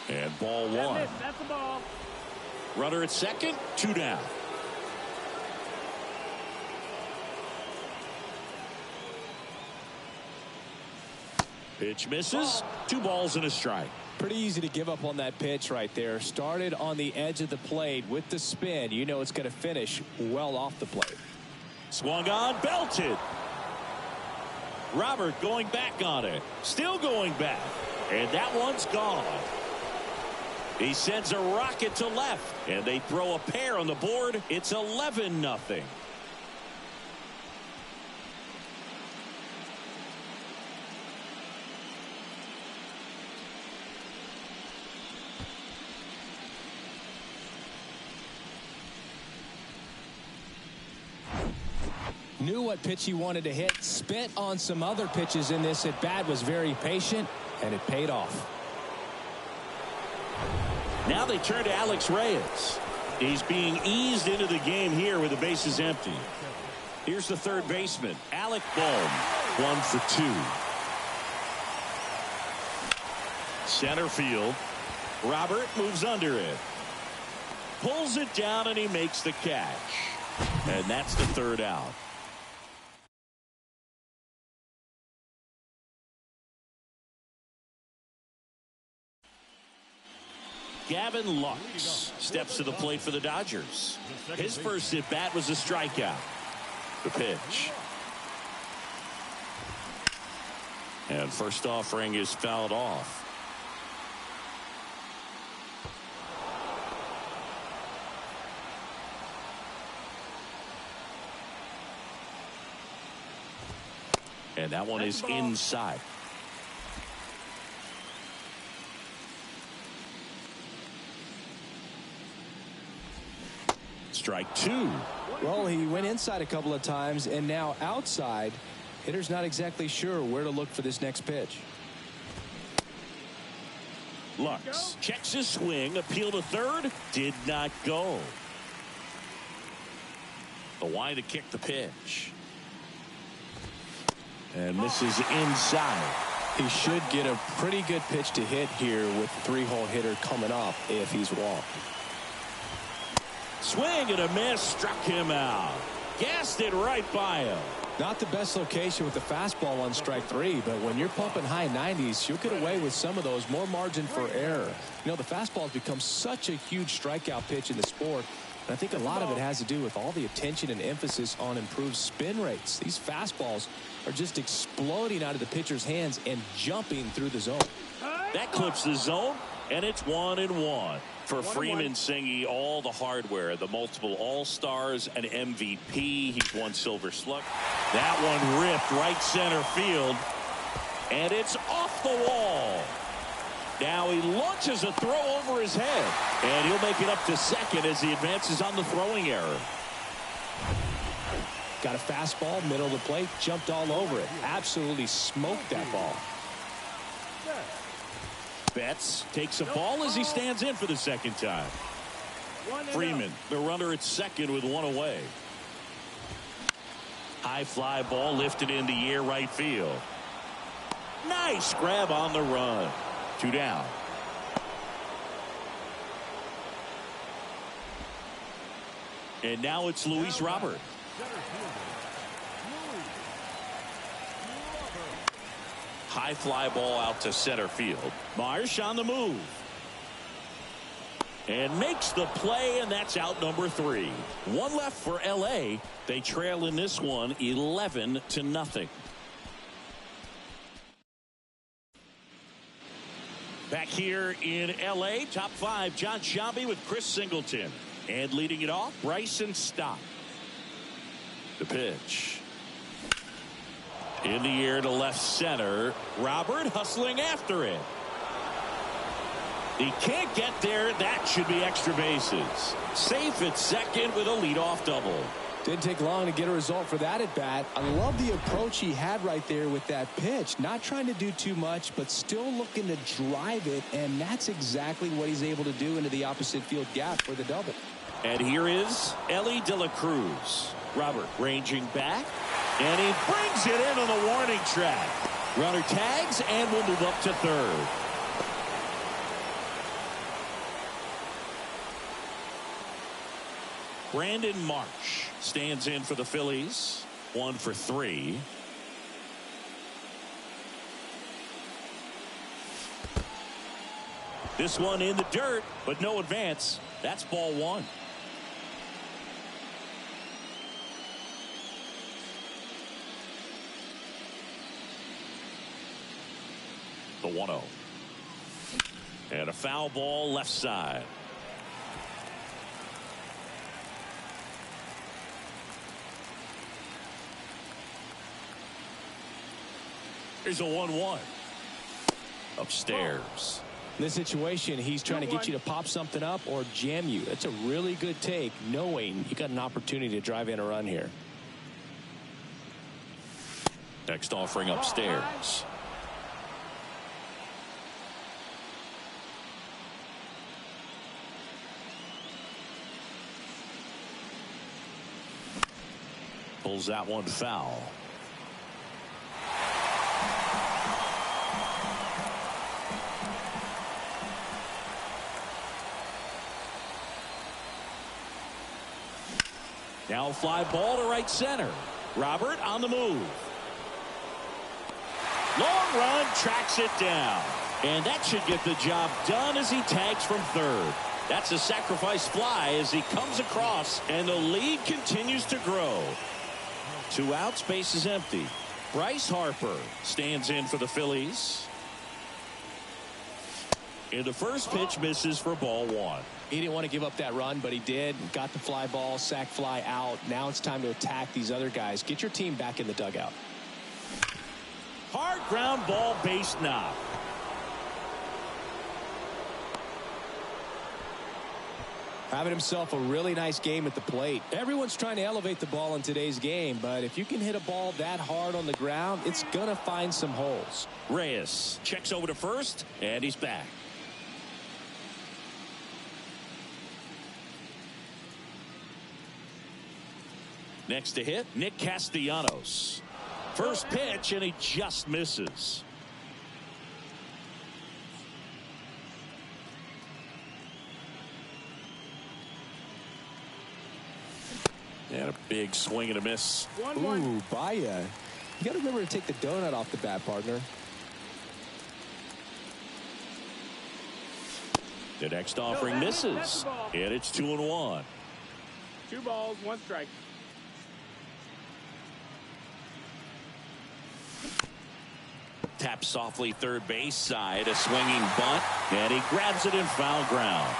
And ball one. That's the ball. Runner at second, 2 down. Pitch misses. 2 balls and a strike. Pretty easy to give up on that pitch right there. Started on the edge of the plate with the spin. You know it's going to finish well off the plate. Swung on, belted. Robert going back on it. Still going back. And that one's gone. He sends a rocket to left. And they throw a pair on the board. It's 11-0. Knew what pitch he wanted to hit. Spent on some other pitches in this at bat. Was very patient, and it paid off. Now they turn to Alex Reyes. He's being eased into the game here with the bases empty. Here's the third baseman, Alec Bohm. 1 for 2. Center field. Robert moves under it. Pulls it down, and he makes the catch. And that's the third out. Gavin Lux steps to the plate for the Dodgers. His first at bat was a strikeout. The pitch. And first offering is fouled off. And that one is inside. Strike 2. Well, he went inside a couple of times, and now outside. Hitter's not exactly sure where to look for this next pitch. Lux checks his swing. Appeal to third. Did not go. The wind to kick the pitch. And misses inside. He should get a pretty good pitch to hit here with the 3-hole hitter coming up if he's walked. Swing and a miss. Struck him out. Gassed it right by him. Not the best location with the fastball on strike 3, but when you're pumping high 90s, you'll get away with some of those. More margin for error. You know, the fastball has become such a huge strikeout pitch in the sport. And I think a lot of it has to do with all the attention and emphasis on improved spin rates. These fastballs are just exploding out of the pitcher's hands and jumping through the zone. That clips the zone, and it's 1-1. For Freeman Singy, all the hardware, the multiple All-Stars, an MVP. He's won Silver Slug. That one ripped right center field, and it's off the wall. Now he launches a throw over his head, and he'll make it up to second as he advances on the throwing error. Got a fastball, middle of the plate, jumped all over it. Absolutely smoked that ball. Betts takes a ball as he stands in for the second time. Freeman, the runner at second with 1 away. High fly ball lifted in the air right field. Nice grab on the run. 2 down. And now it's Luis Robert. High fly ball out to center field. Marsh on the move. And makes the play, and that's out number 3. 1 left for L.A. They trail in this one 11-0. Back here in L.A., top 5, John Sciambi with Chris Singleton. And leading it off, Bryson Stott. The pitch. In the air to left center. Robert hustling after it. He can't get there. That should be extra bases. Safe at second with a leadoff double. Didn't take long to get a result for that at bat. I love the approach he had right there with that pitch. Not trying to do too much, but still looking to drive it, and that's exactly what he's able to do into the opposite field gap for the double. And here is Ellie De La Cruz. Robert ranging back, and he brings it in on the warning track. Runner tags and will move up to third. Brandon Marsh stands in for the Phillies. 1 for 3. This one in the dirt, but no advance. That's ball 1. The 1-0. And a foul ball left side. Here's a 1-1. Upstairs. In this situation, he's trying to get you to pop something up or jam you. That's a really good take, knowing you got an opportunity to drive in a run here. Next offering upstairs. Pulls that one foul. Now fly ball to right center. Robert on the move. Long run, tracks it down. And that should get the job done as he tags from third. That's a sacrifice fly as he comes across, and the lead continues to grow. 2 outs, base is empty. Bryce Harper stands in for the Phillies. And the first pitch misses for ball 1. He didn't want to give up that run, but he did. Got the fly ball, sac fly out. Now it's time to attack these other guys. Get your team back in the dugout. Hard ground ball, base knock. Having himself a really nice game at the plate. Everyone's trying to elevate the ball in today's game, but if you can hit a ball that hard on the ground, it's going to find some holes. Reyes checks over to first, and he's back. Next to hit, Nick Castellanos. First pitch, and he just misses. And a big swing and a miss. Ooh, Baya. You got to remember to take the donut off the bat, partner. The next offering misses. And it's 2-1. 2 balls, 1 strike. Taps softly third base side. A swinging bunt. And he grabs it in foul ground.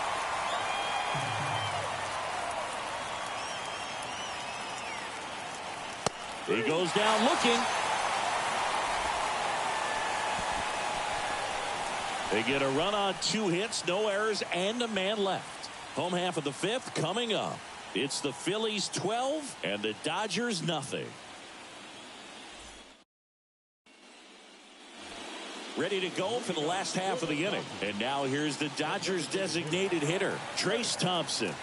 He goes down looking. They get a run on 2 hits, no errors, and a man left. Home half of the 5th coming up. It's the Phillies 12 and the Dodgers nothing. Ready to go for the last half of the inning. And now here's the Dodgers designated hitter, Trace Thompson.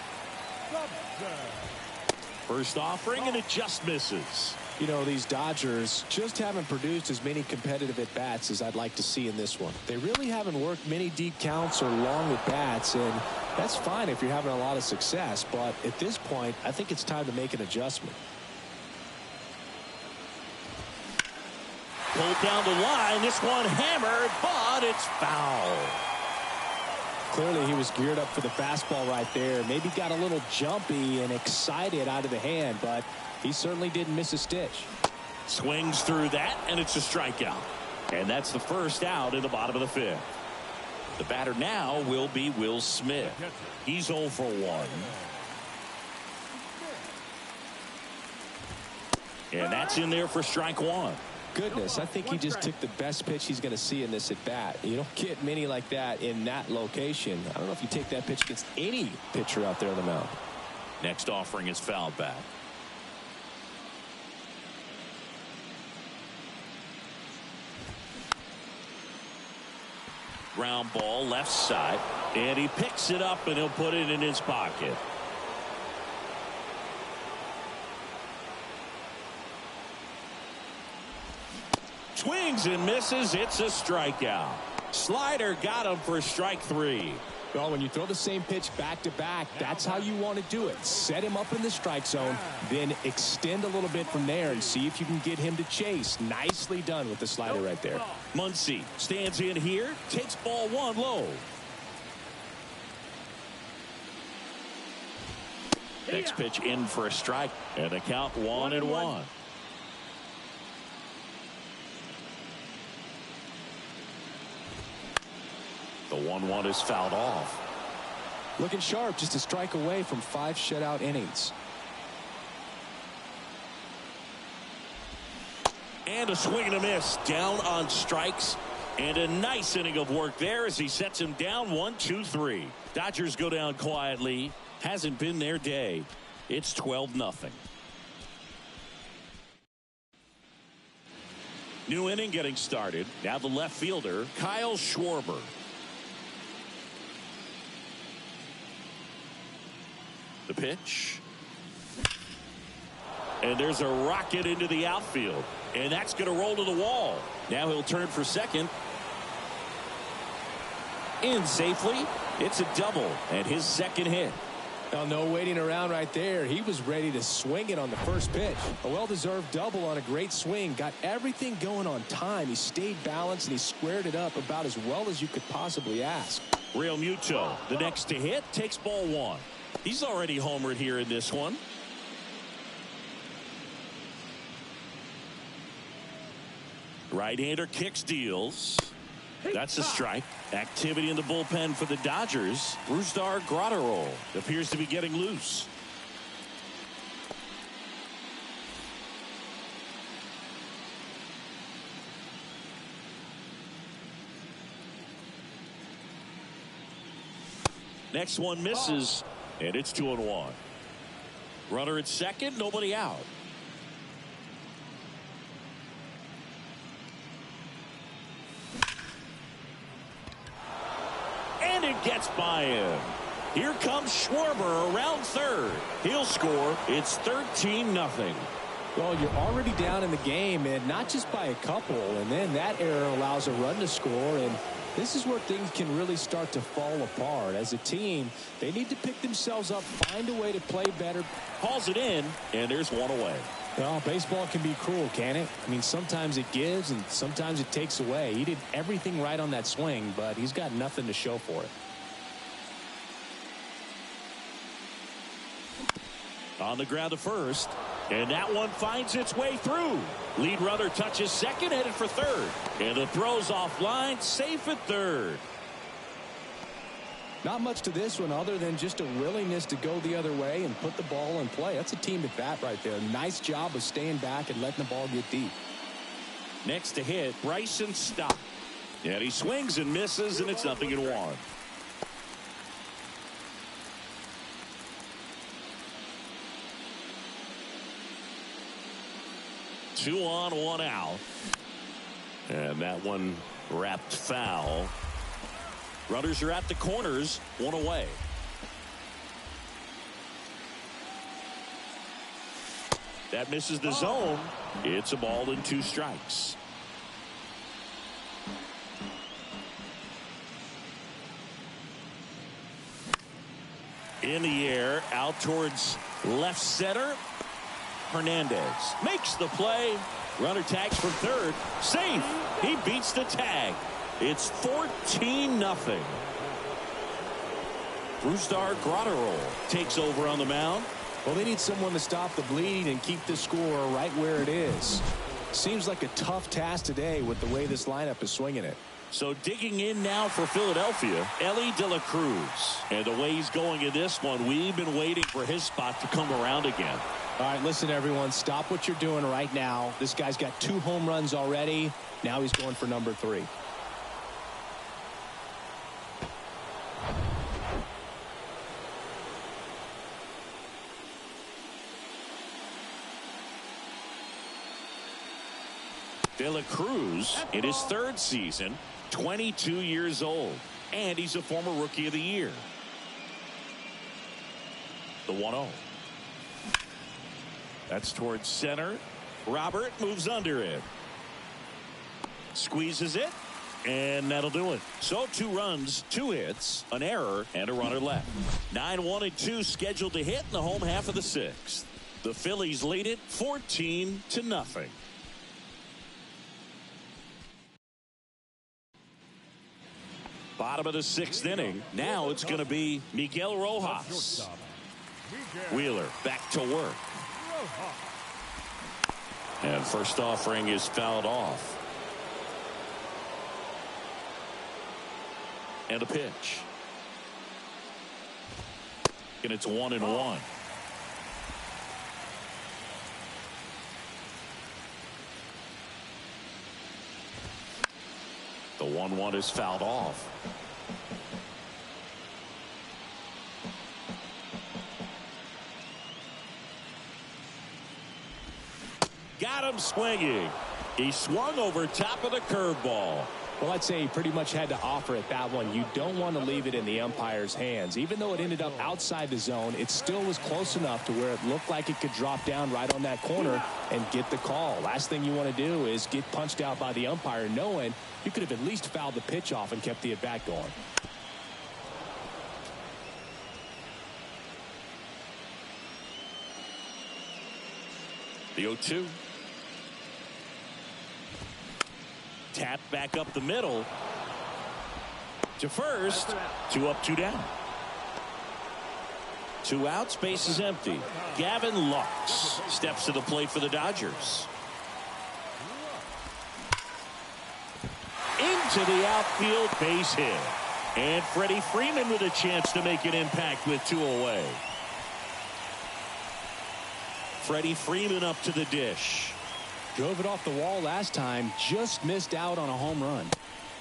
First offering, and it just misses. You know, these Dodgers just haven't produced as many competitive at-bats as I'd like to see in this one. They really haven't worked many deep counts or long at-bats, and that's fine if you're having a lot of success. But at this point, I think it's time to make an adjustment. Pulled down the line. This one hammered, but it's foul. Clearly, he was geared up for the fastball right there. Maybe got a little jumpy and excited out of the hand, but he certainly didn't miss a stitch. Swings through that, and it's a strikeout. And that's the first out in the bottom of the 5th. The batter now will be Will Smith. He's 0 for 1. And that's in there for strike 1. Goodness, I think he just took the best pitch he's going to see in this at bat. You don't get many like that in that location. I don't know if you take that pitch against any pitcher out there on the mound. Next offering is fouled back. Ground ball left side, and he picks it up and he'll put it in his pocket. Swings and misses. It's a strikeout. Slider got him for strike 3. Well, when you throw the same pitch back to back, that's how you want to do it. Set him up in the strike zone, then extend a little bit from there and see if you can get him to chase. Nicely done with the slider right there. Muncy stands in here, takes ball 1 low. Next pitch in for a strike, and the count 1-1. The 1-1 is fouled off. Looking sharp, just a strike away from 5 shutout innings. And a swing and a miss. Down on strikes. And a nice inning of work there as he sets him down 1-2-3. Dodgers go down quietly. Hasn't been their day. It's 12-0. New inning getting started. Now the left fielder, Kyle Schwarber. The pitch. And there's a rocket into the outfield. And that's going to roll to the wall. Now he'll turn for second. In safely. It's a double. And his second hit. Well, no waiting around right there. He was ready to swing it on the first pitch. A well-deserved double on a great swing. Got everything going on time. He stayed balanced and he squared it up about as well as you could possibly ask. Real Muto, the next to hit, takes ball 1. He's already homered here in this one. Right-hander kicks, deals. That's a strike. Activity in the bullpen for the Dodgers. Brusdar Graterol appears to be getting loose. Next one misses, and it's 2-1. Runner at second, nobody out. And it gets by him. Here comes Schwarber around third. He'll score. It's 13-0. Well, you're already down in the game, and not just by a couple, and then that error allows a run to score, and this is where things can really start to fall apart. As a team, they need to pick themselves up, find a way to play better. Hauls it in, and there's one away. Well, baseball can be cruel, can't it? I mean, sometimes it gives and sometimes it takes away. He did everything right on that swing, but he's got nothing to show for it. On the ground to first, and that one finds its way through. Lead runner touches second, headed for third. And the throw's offline, safe at third. Not much to this one other than just a willingness to go the other way and put the ball in play. That's a team at bat right there. Nice job of staying back and letting the ball get deep. Next to hit, Bryson Stott. And he swings and misses, and it's 0-1. 2 on, 1 out. And that one wrapped foul. Runners are at the corners, 1 away. That misses the zone. It's a ball and 2 strikes. In the air, out towards left center. Hernandez makes the play. Runner tags from third. Safe. He beats the tag. It's 14-0. Brusdar Graterol takes over on the mound. Well, they need someone to stop the bleed and keep the score right where it is. Seems like a tough task today with the way this lineup is swinging it. So digging in now for Philadelphia, Ellie De La Cruz. And the way he's going in this one, we've been waiting for his spot to come around again. All right, listen, everyone, stop what you're doing right now. This guy's got 2 home runs already. Now he's going for number 3. De La Cruz in his 3rd season, 22 years old, and he's a former Rookie of the Year. The 1-0. That's towards center. Robert moves under it. Squeezes it, and that'll do it. So 2 runs, 2 hits, an error, and a runner left. 9-1-2 scheduled to hit in the home half of the 6th. The Phillies lead it 14-0. Bottom of the 6th inning. Now it's going to be Miguel Rojas. Wheeler back to work. And first offering is fouled off. And a pitch. And it's 1-1. The 1-1 is fouled off. Got him swinging. He swung over top of the curveball. Well, I'd say he pretty much had to offer it that one. You don't want to leave it in the umpire's hands. Even though it ended up outside the zone, it still was close enough to where it looked like it could drop down right on that corner and get the call. Last thing you want to do is get punched out by the umpire knowing you could have at least fouled the pitch off and kept the at-bat going. The 0-2. Tap back up the middle. To first. 2 up, 2 down. 2 outs, base is empty. Gavin Lux steps to the plate for the Dodgers. Into the outfield, base hit. And Freddie Freeman with a chance to make an impact with 2 away. Freddie Freeman up to the dish. Drove it off the wall last time, just missed out on a home run.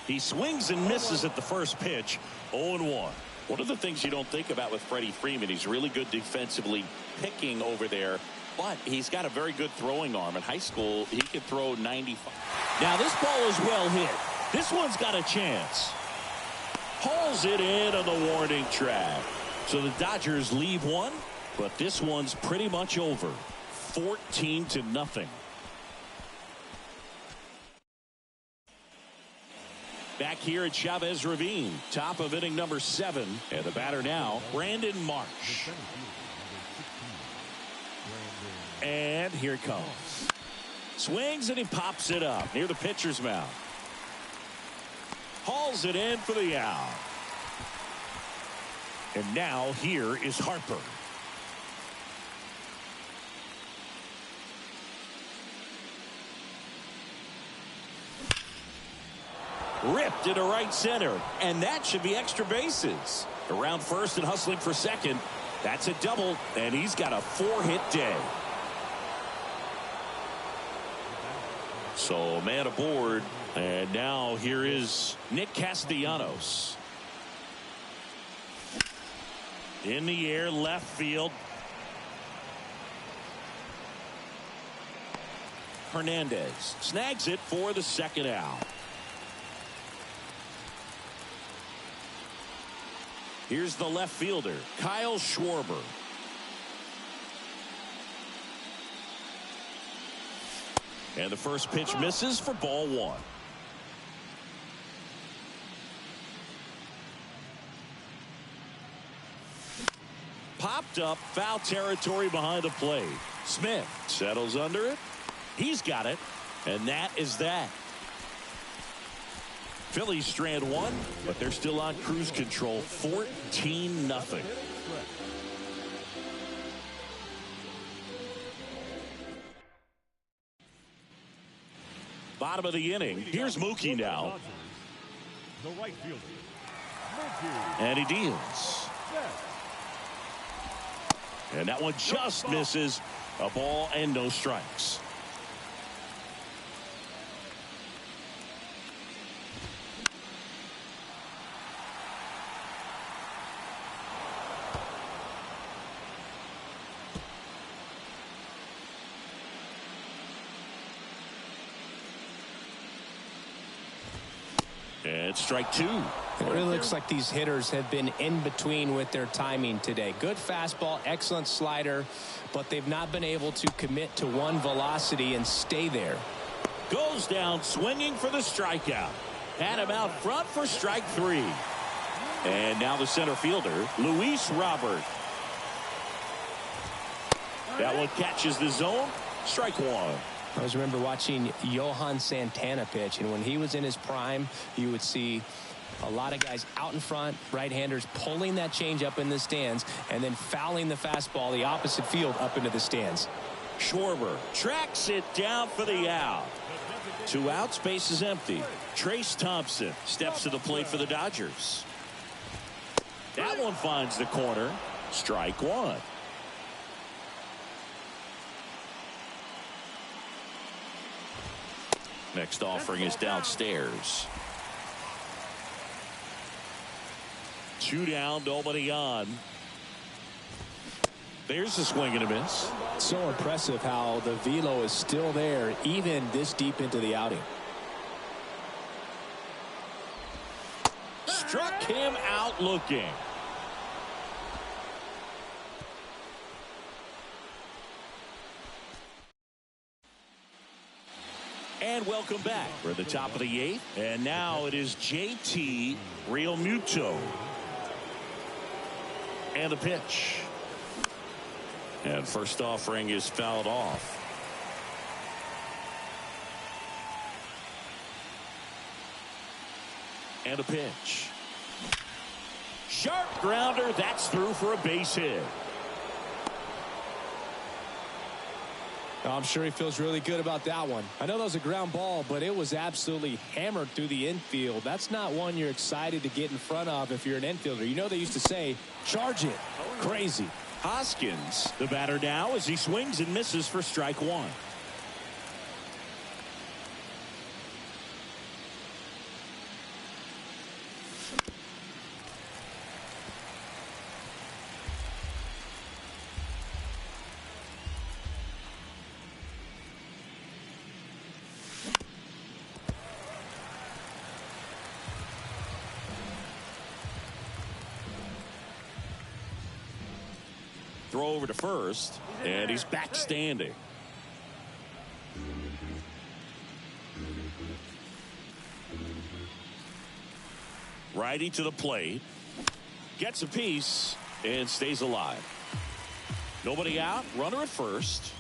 He swings and misses at the first pitch. 0-1. One of the things you don't think about with Freddie Freeman, he's really good defensively picking over there, but he's got a very good throwing arm. In high school, he could throw 95. Now this ball is well hit. This one's got a chance. Hauls it in on the warning track. So the Dodgers leave one, but this one's pretty much over. 14-0. Back here at Chavez Ravine, top of inning number 7, and the batter now, Brandon Marsh. And here it comes. Swings and he pops it up near the pitcher's mound. Hauls it in for the out. And now here is Harper. Ripped into right center, and that should be extra bases. Around first and hustling for second. That's a double, and he's got a 4-hit day. So man aboard, and now here is Nick Castellanos. In the air, left field. Hernandez snags it for the second out. Here's the left fielder, Kyle Schwarber. And the first pitch misses for ball 1. Popped up, foul territory behind the plate. Smith settles under it. He's got it, and that is that. Phillies strand 1, but they're still on cruise control. 14-0. Bottom of the inning. Here's Mookie now. The right fielder, Mookie. And he deals. And that one just misses. A ball and no strikes. And strike two. It really looks like these hitters have been in between with their timing today. Good fastball, excellent slider, but they've not been able to commit to one velocity and stay there. Goes down swinging for the strikeout. Had him out front for strike three. And now the center fielder, Luis Robert. That one catches the zone. Strike one. I always remember watching Johan Santana pitch, and when he was in his prime, you would see a lot of guys out in front, right-handers pulling that change up in the stands and then fouling the fastball the opposite field up into the stands. Schwarber tracks it down for the out. 2 outs, base is empty. Trace Thompson steps to the plate for the Dodgers. That one finds the corner. Strike one. Next offering is downstairs. 2 down, nobody on. There's a swing and a miss. So impressive how the velo is still there even this deep into the outing. Struck him out looking. And welcome back. We're at the top of the 8th. And now it is JT Realmuto. And the pitch. And first offering is fouled off. And a pitch. Sharp grounder. That's through for a base hit. I'm sure he feels really good about that one. I know that was a ground ball, but it was absolutely hammered through the infield. That's not one you're excited to get in front of if you're an infielder. You know they used to say, charge it. Crazy. Hoskins, the batter now as he swings and misses for strike one. Throw over to first, and he's back standing. Righty to the plate. Gets a piece and stays alive. Nobody out. Runner at first.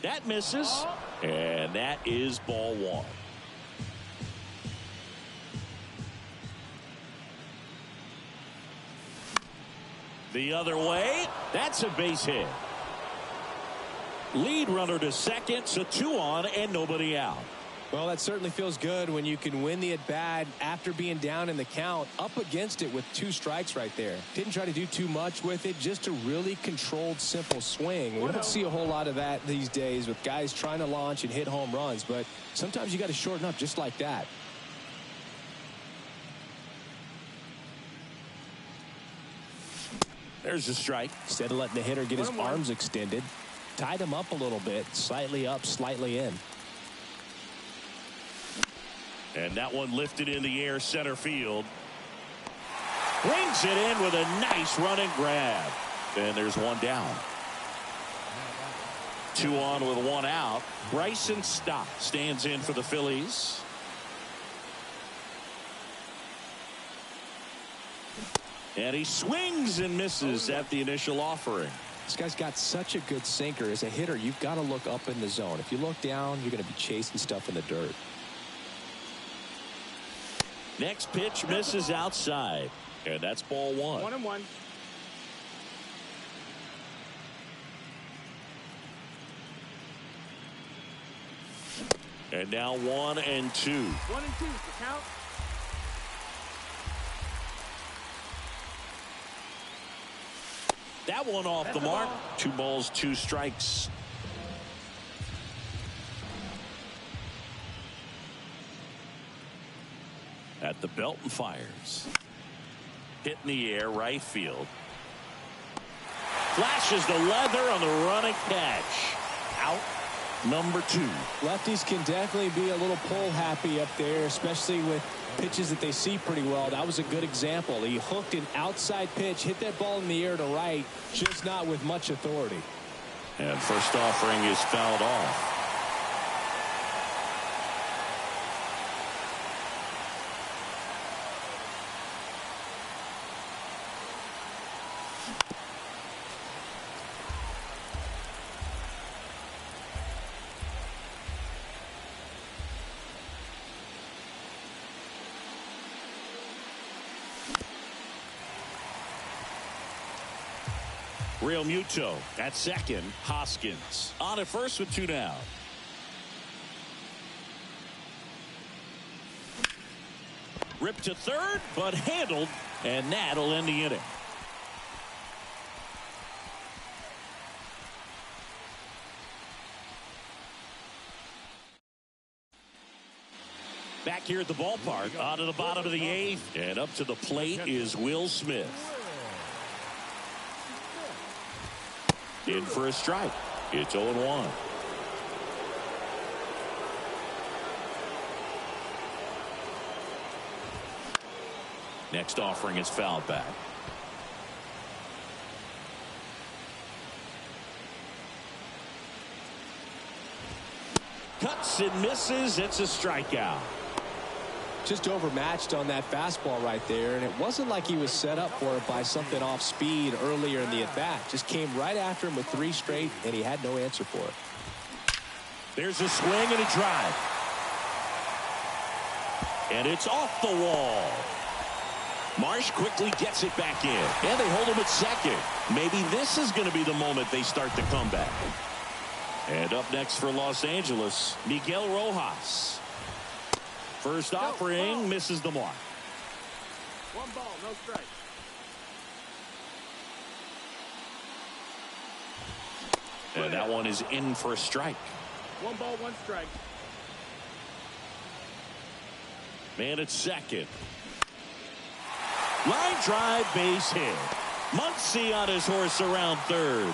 That misses. And that is ball one. The other way. That's a base hit. Lead runner to second, so 2 on and nobody out. Well, that certainly feels good when you can win the at-bat after being down in the count, up against it with 2 strikes right there. Didn't try to do too much with it, just a really controlled, simple swing. We don't see a whole lot of that these days with guys trying to launch and hit home runs, but sometimes you got to shorten up just like that. There's a strike. Instead of letting the hitter get his arms extended, tied him up a little bit, slightly up, slightly in. And that one lifted in the air center field. Brings it in with a nice running grab. And there's 1 down. 2 on with 1 out. Bryson Stott stands in for the Phillies. And he swings and misses at the initial offering. This guy's got such a good sinker. As a hitter, you've got to look up in the zone. If you look down, you're going to be chasing stuff in the dirt. Next pitch misses outside. And that's ball 1. 1-1. And now 1 and 2. 1 and 2. The count. That one off the mark. 2 balls, 2 strikes. At the belt and fires. Hit in the air, right field. Flashes the leather on the running catch. Out number 2. Lefties can definitely be a little pull happy up there, especially with pitches that they see pretty well. That was a good example. He hooked an outside pitch, hit that ball in the air to right, just not with much authority. And first offering is fouled off. Real Muto at second. Hoskins on at first with 2 down. Ripped to third, but handled, and that'll end the inning. Back here at the ballpark, on to the bottom of the 8th, and up to the plate is Will Smith. In for a strike. It's 0-1. Next offering is fouled back. Cuts and misses. It's a strikeout. Just overmatched on that fastball right there, and it wasn't like he was set up for it by something off speed earlier in the at-bat. Just came right after him with 3 straight, and he had no answer for it. There's a swing and a drive. And it's off the wall. Marsh quickly gets it back in, and they hold him at second. Maybe this is going to be the moment they start the comeback. And up next for Los Angeles, Miguel Rojas. First offering misses the mark. 1 ball, no strike. And that one is in for a strike. 1 ball, 1 strike. Man at second. Line drive, base hit. Muncy on his horse around third.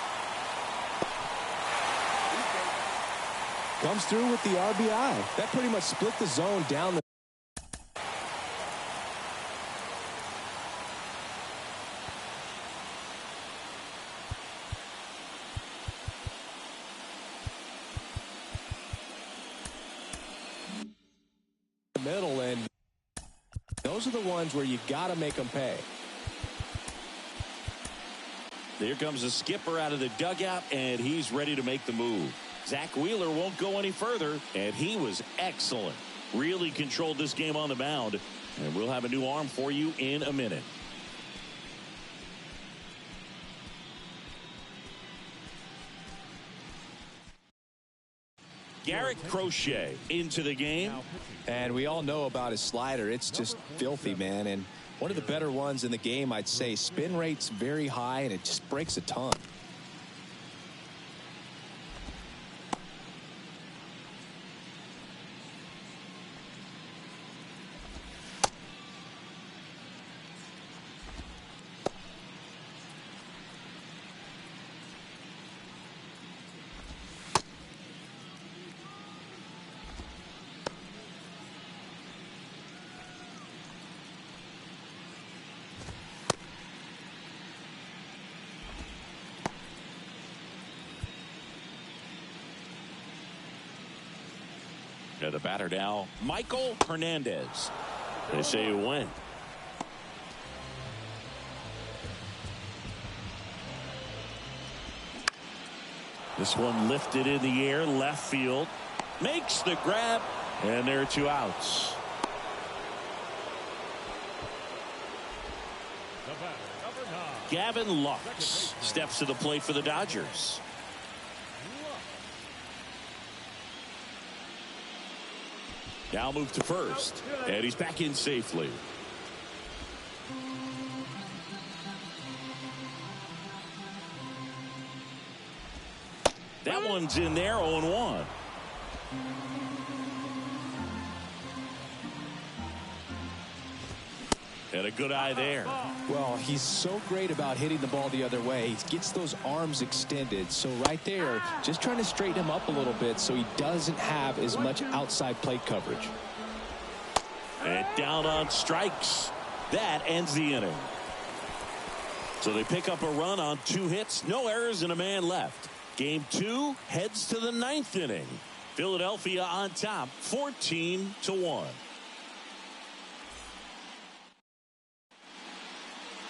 Comes through with the RBI. That pretty much split the zone down the middle, and those are the ones where you got to make them pay. There comes the skipper out of the dugout, and he's ready to make the move. Zach Wheeler won't go any further, and he was excellent. Really controlled this game on the mound, and we'll have a new arm for you in a minute. Garrett Crochet into the game. And we all know about his slider. It's just filthy, man. And one of the better ones in the game, I'd say. Spin rate's very high, and it just breaks a ton. The batter now, Michael Hernandez. They say you win. This one lifted in the air, left field. Makes the grab, and there are 2 outs. Gavin Lux steps to the plate for the Dodgers. Now move to first. And he's back in safely. That one's in there, 0-1. And a good eye there. Well, he's so great about hitting the ball the other way. He gets those arms extended. So right there, just trying to straighten him up a little bit so he doesn't have as much outside plate coverage. And down on strikes. That ends the inning. So they pick up a run on 2 hits, no errors, and a man left. Game 2 heads to the 9th inning. Philadelphia on top, 14-1.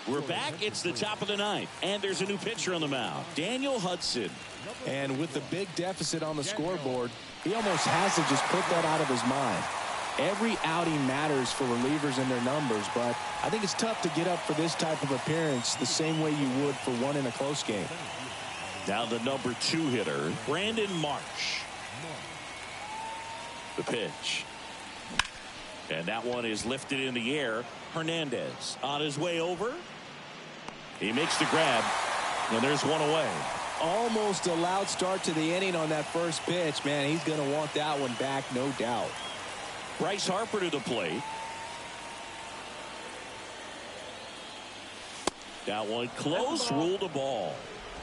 We're back. It's the top of the 9th, and there's a new pitcher on the mound, Daniel Hudson. And with the big deficit on the scoreboard, he almost has to just put that out of his mind. Every outing matters for relievers and their numbers, but I think it's tough to get up for this type of appearance the same way you would for one in a close game. Now the number 2 hitter, Brandon Marsh. The pitch. And that one is lifted in the air. Hernandez on his way over. He makes the grab, and there's one away. Almost a loud start to the inning on that first pitch. Man, he's going to want that one back, no doubt. Bryce Harper to the plate. That one close, ruled a ball.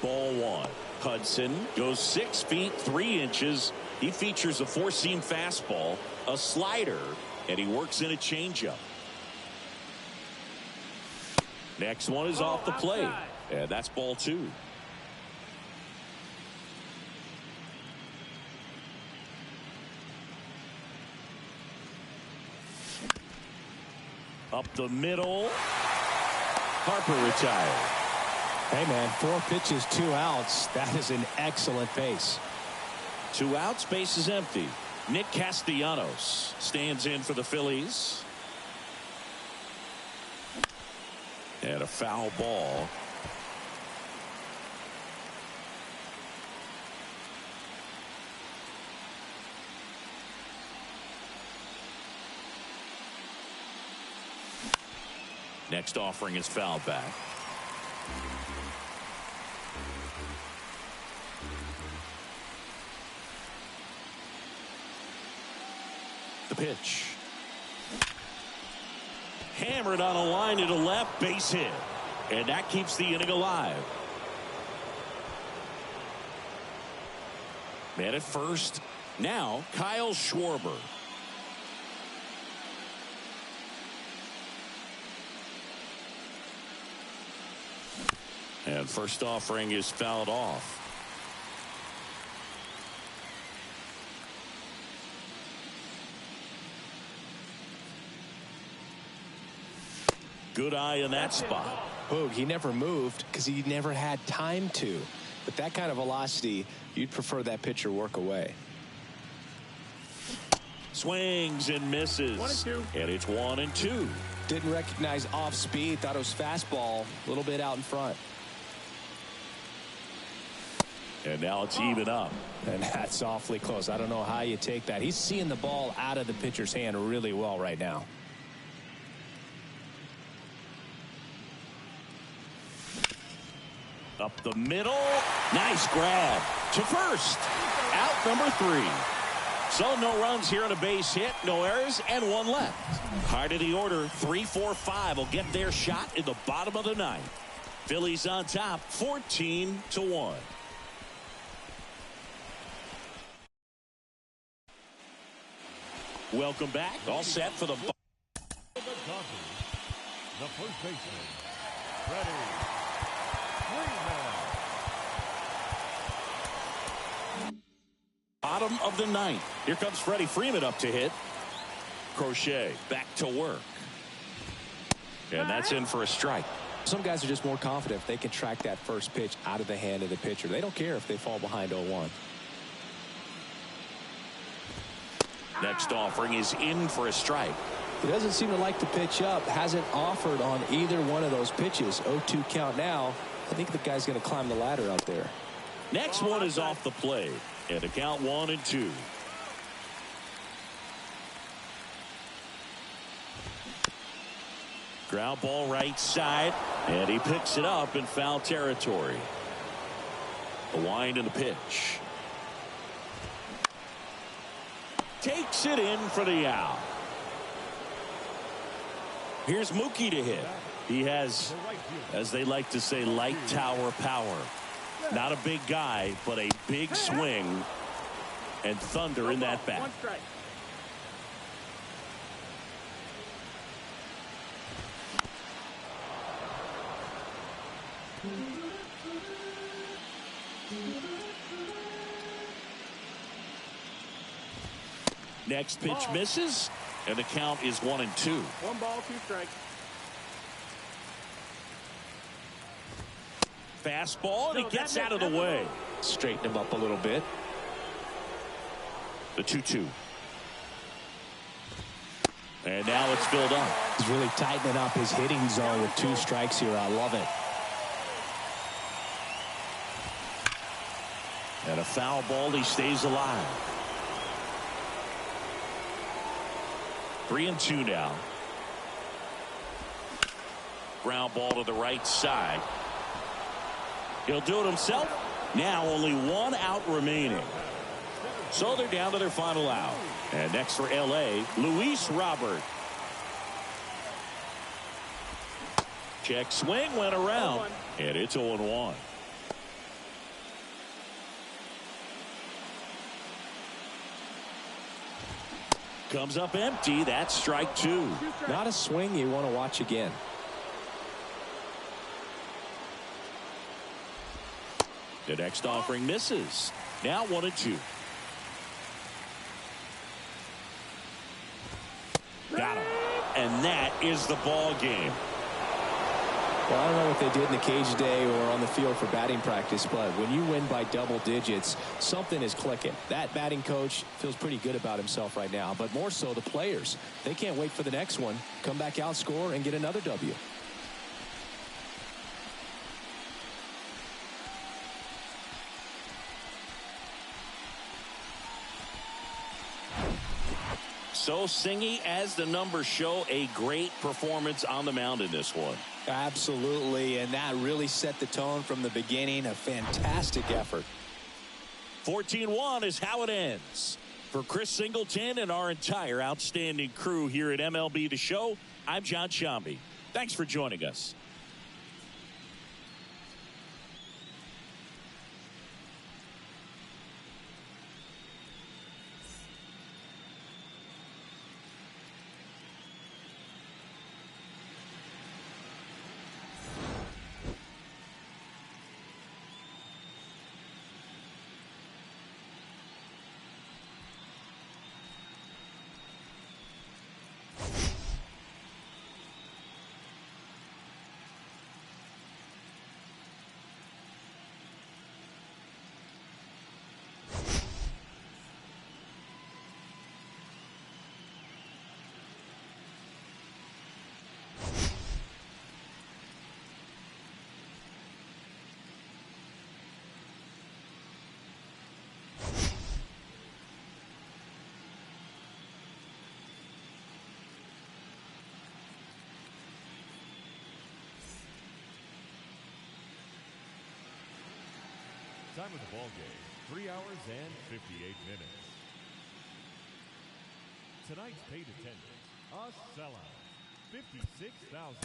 Ball 1. Hudson goes 6 feet 3 inches. He features a 4-seam fastball, a slider, and he works in a changeup. Next one is off the plate, and that's ball 2. Up the middle. Harper retired. Hey, man, 4 pitches, 2 outs. That is an excellent pace. 2 outs, base is empty. Nick Castellanos stands in for the Phillies. And a foul ball. Next offering is fouled back. The pitch. Hammered on a line to the left, base hit. And that keeps the inning alive. Man at first. Now Kyle Schwarber. And first offering is fouled off. Good eye in that spot. Boog, he never moved because he never had time to. With that kind of velocity, you'd prefer that pitcher work away. Swings and misses. 1-2. And it's 1-2. Didn't recognize off speed. Thought it was fastball. A little bit out in front. And now it's even up. And that's awfully close. I don't know how you take that. He's seeing the ball out of the pitcher's hand really well right now. Up the middle. Nice grab to first. Out number 3. So no runs here on a base hit, no errors, and 1 left. Hard of the order, 3, 4, 5 will get their shot in the bottom of the 9th. Phillies on top, 14-1. Welcome back. All set for the... The first baseman, Freddie Freeman. Bottom of the 9th. Here comes Freddie Freeman up to hit. Crochet back to work. And that's in for a strike. Some guys are just more confident if they can track that first pitch out of the hand of the pitcher. They don't care if they fall behind 0-1. Next offering is in for a strike. He doesn't seem to like the pitch up. Hasn't offered on either one of those pitches. 0-2 count now. I think the guy's going to climb the ladder out there. Next one is off the plate. And the count 1-2. Ground ball right side, and he picks it up in foul territory. The wind and the pitch. Takes it in for the out. Here's Mookie to hit. He has, as they like to say, light tower power. Not a big guy, but a big swing and thunder in that bat. One strike. Next pitch misses, and the count is 1-2. 1 ball, 2 strikes. Fastball, and he gets out of the way. Straighten him up a little bit. The 2-2. And now it's filled up. He's really tightening up his hitting zone with 2 strikes here. I love it. And a foul ball, he stays alive. 3-2 now. Ground ball to the right side. He'll do it himself. Now only 1 out remaining. So they're down to their final out. And next for LA, Luis Robert. Check swing, went around, and it's 0-1. Comes up empty. That's strike 2. Not a swing you want to watch again. The next offering misses. Now 1-2. Got him. And that is the ball game. Well, I don't know what they did in the cage today or on the field for batting practice, but when you win by double digits, something is clicking. That batting coach feels pretty good about himself right now, but more so the players. They can't wait for the next one. Come back out, score, and get another W. So Singy, as the numbers show, a great performance on the mound in this one. Absolutely, and that really set the tone from the beginning. A fantastic effort. 14-1 is how it ends. For Chris Singleton and our entire outstanding crew here at MLB The Show, I'm John Shambi. Thanks for joining us. Time of the ball game, 3 hours and 58 minutes. Tonight's paid attendance, a sellout, 56,000.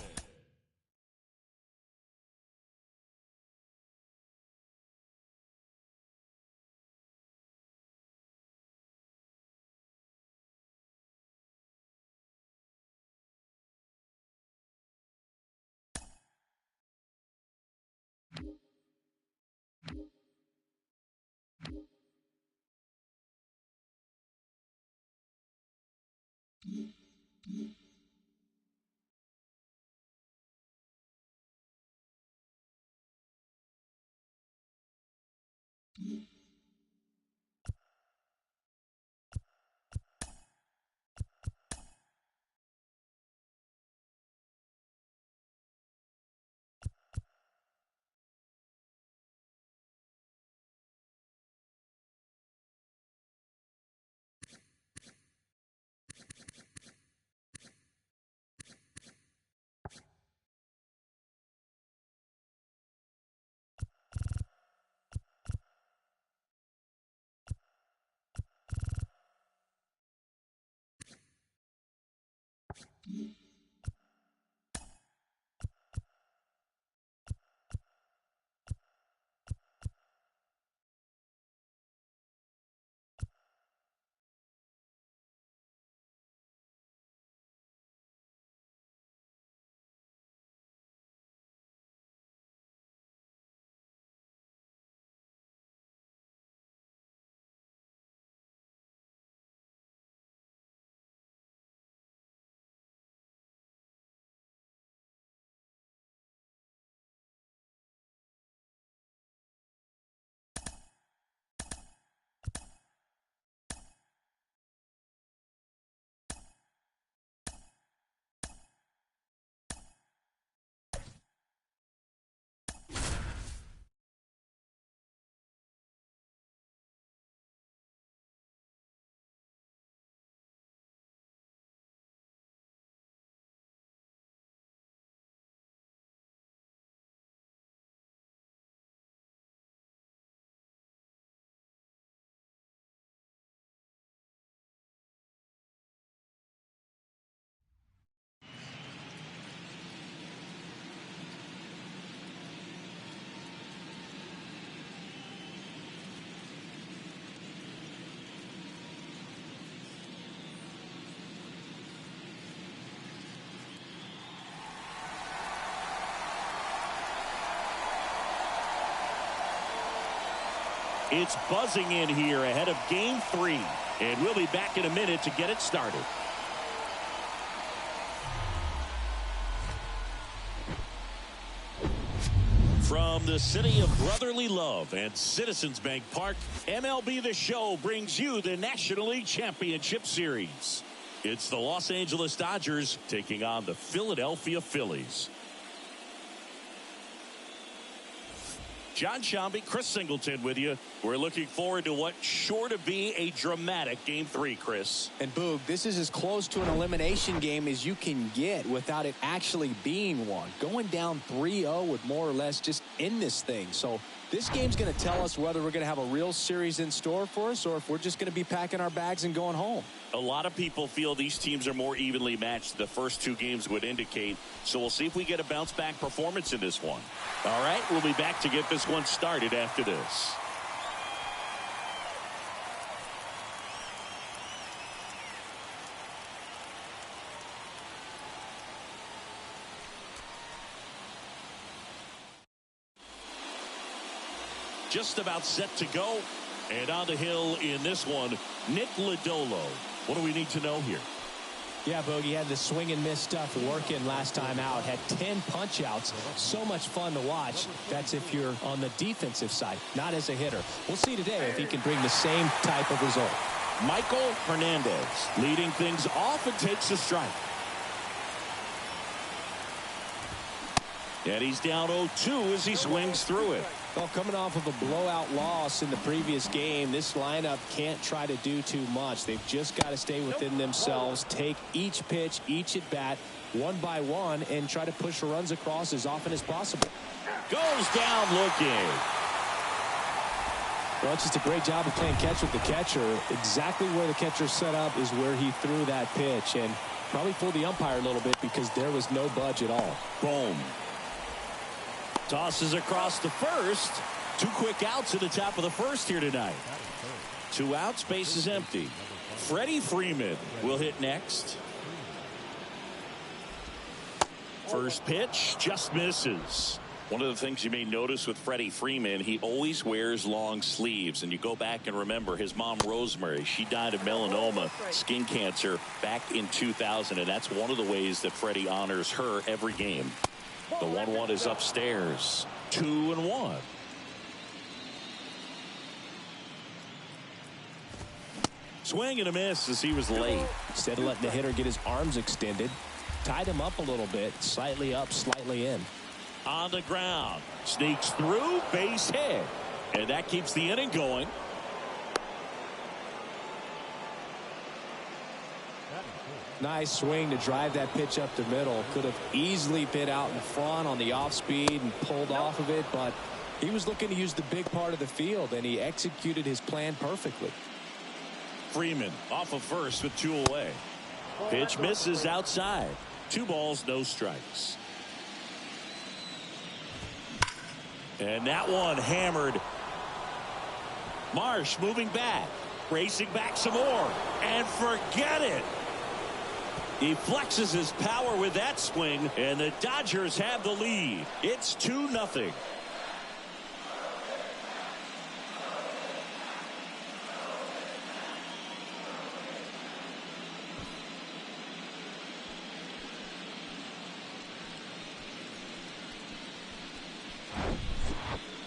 It's buzzing in here ahead of Game 3. And we'll be back in a minute to get it started. From the city of brotherly love and Citizens Bank Park, MLB The Show brings you the National League Championship Series. It's the Los Angeles Dodgers taking on the Philadelphia Phillies. John Shambi, Chris Singleton with you. We're looking forward to what's sure to be a dramatic Game 3, Chris. And Boog, this is as close to an elimination game as you can get without it actually being one. Going down 3-0 would more or less just end this thing. So this game's going to tell us whether we're going to have a real series in store for us or if we're just going to be packing our bags and going home. A lot of people feel these teams are more evenly matched. The first two games would indicate. So we'll see if we get a bounce-back performance in this one. All right, we'll be back to get this one started after this. Just about set to go. And on the hill in this one, Nick Lodolo. What do we need to know here? Yeah, Bogey had the swing and miss stuff working last time out. Had 10 punch outs. So much fun to watch. That's if you're on the defensive side, not as a hitter. We'll see today if he can bring the same type of result. Michael Hernandez leading things off and takes a strike. And he's down 0-2 as he swings through it. Well, coming off of a blowout loss in the previous game, this lineup can't try to do too much. They've just got to stay within themselves, take each pitch, each at bat, one by one, and try to push runs across as often as possible. Goes down looking. Well, it's just a great job of playing catch with the catcher. Exactly where the catcher set up is where he threw that pitch, and probably fooled the umpire a little bit because there was no budge at all. Boom. Tosses across the first. 2 quick outs at the top of the first here tonight. 2 outs, base is empty. Freddie Freeman will hit next. First pitch just misses. One of the things you may notice with Freddie Freeman, he always wears long sleeves. And you go back and remember his mom, Rosemary, she died of melanoma, skin cancer, back in 2000. And that's one of the ways that Freddie honors her every game. The 1-1 is upstairs. 2-1. Swing and a miss as he was late. Instead of letting the hitter get his arms extended, tied him up a little bit, slightly up, slightly in. On the ground. Sneaks through, base hit. And that keeps the inning going. Nice swing to drive that pitch up the middle. Could have easily been out in front on the off speed and pulled off of it, but he was looking to use the big part of the field, and he executed his plan perfectly. Freeman off of first with 2 away. Pitch misses outside. 2 balls, no strikes. And that one hammered. Marsh moving back. Racing back some more. And forget it. He flexes his power with that swing, and the Dodgers have the lead. It's 2-0.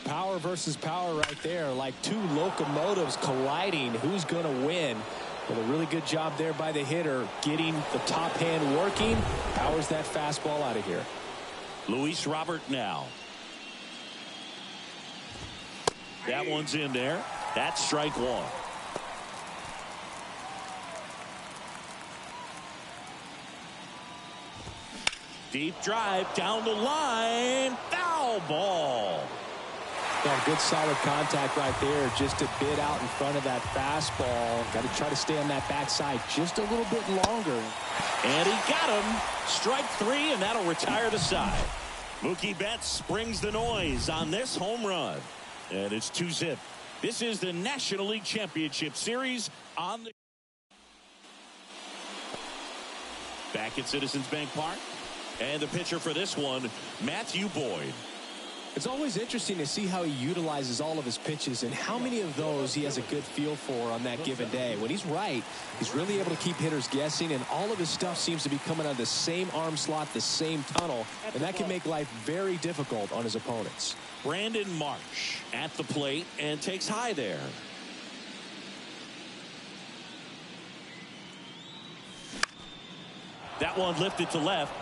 Power versus power right there, like 2 locomotives colliding. Who's going to win? Well, a really good job there by the hitter, getting the top hand working. Powers that fastball out of here. Luis Robert now. That one's in there. That's strike 1. Deep drive down the line. Foul ball. Well, good solid contact right there, just a bit out in front of that fastball. Got to try to stay on that backside just a little bit longer. And he got him. Strike 3, and that'll retire the side. Mookie Betts brings the noise on this home run. And it's 2-zip. This is the National League Championship Series on the... Back at Citizens Bank Park. And the pitcher for this one, Matthew Boyd. It's always interesting to see how he utilizes all of his pitches and how many of those he has a good feel for on that given day. When he's right, he's really able to keep hitters guessing, and all of his stuff seems to be coming out of the same arm slot, the same tunnel, and that can make life very difficult on his opponents. Brandon Marsh at the plate and takes high there. That one lifted to left.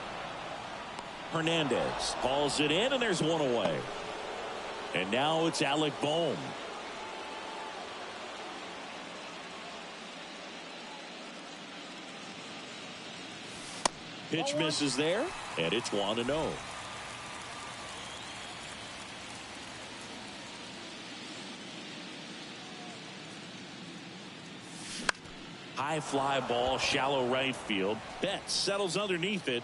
Hernandez hauls it in, and there's one away. And now it's Alec Bohm. Pitch misses there, and it's 1-0. High fly ball, shallow right field. Betts settles underneath it.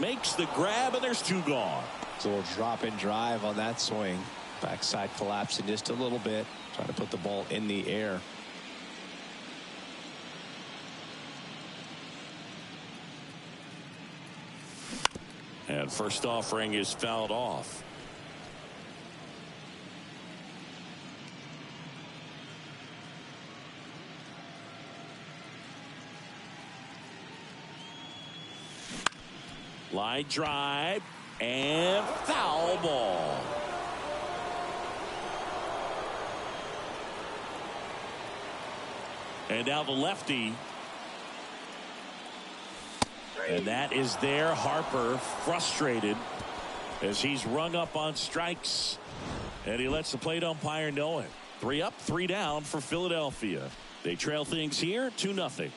Makes the grab, and there's 2 gone. It's a little drop and drive on that swing. Backside collapsing just a little bit. Trying to put the ball in the air. And first offering is fouled off. Line drive and foul ball. And now the lefty. And that is there. Harper frustrated as he's rung up on strikes. And he lets the plate umpire know it. 3 up, 3 down for Philadelphia. They trail things here 2-0.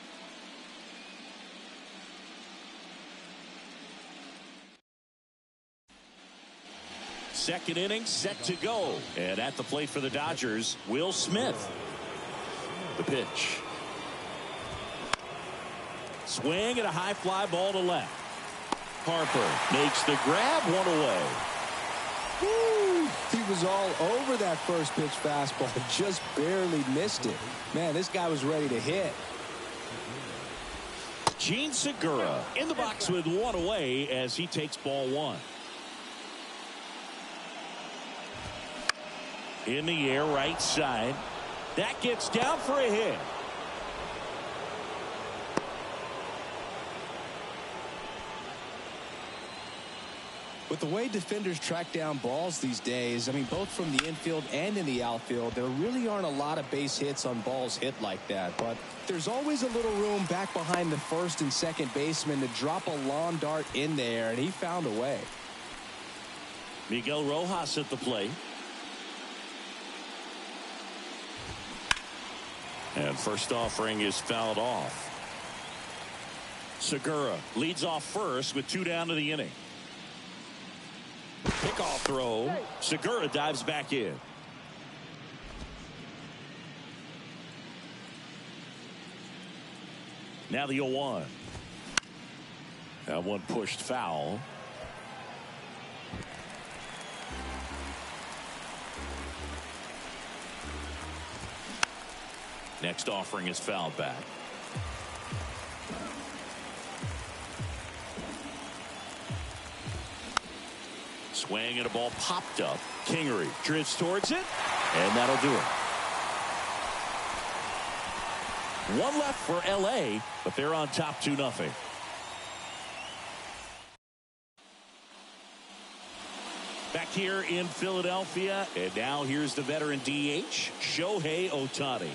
Second inning set to go. And at the plate for the Dodgers, Will Smith. The pitch. Swing and a high fly ball to left. Harper makes the grab, 1 away. Woo! He was all over that first pitch fastball. Just barely missed it. Man, this guy was ready to hit. Gene Segura in the box with 1 away as he takes ball 1. In the air, right side. That gets down for a hit. With the way defenders track down balls these days, I mean, both from the infield and in the outfield, there really aren't a lot of base hits on balls hit like that. But there's always a little room back behind the first and second baseman to drop a lawn dart in there, and he found a way. Miguel Rojas at the plate. And first offering is fouled off. Segura leads off first with 2 down to the inning. Pickoff throw. Segura dives back in. Now the 0-1. That one pushed foul. Next offering is fouled back. Swing and a ball popped up. Kingery drifts towards it, and that'll do it. One left for LA, but they're on top 2-0. Back here in Philadelphia, and now here's the veteran DH, Shohei Ohtani.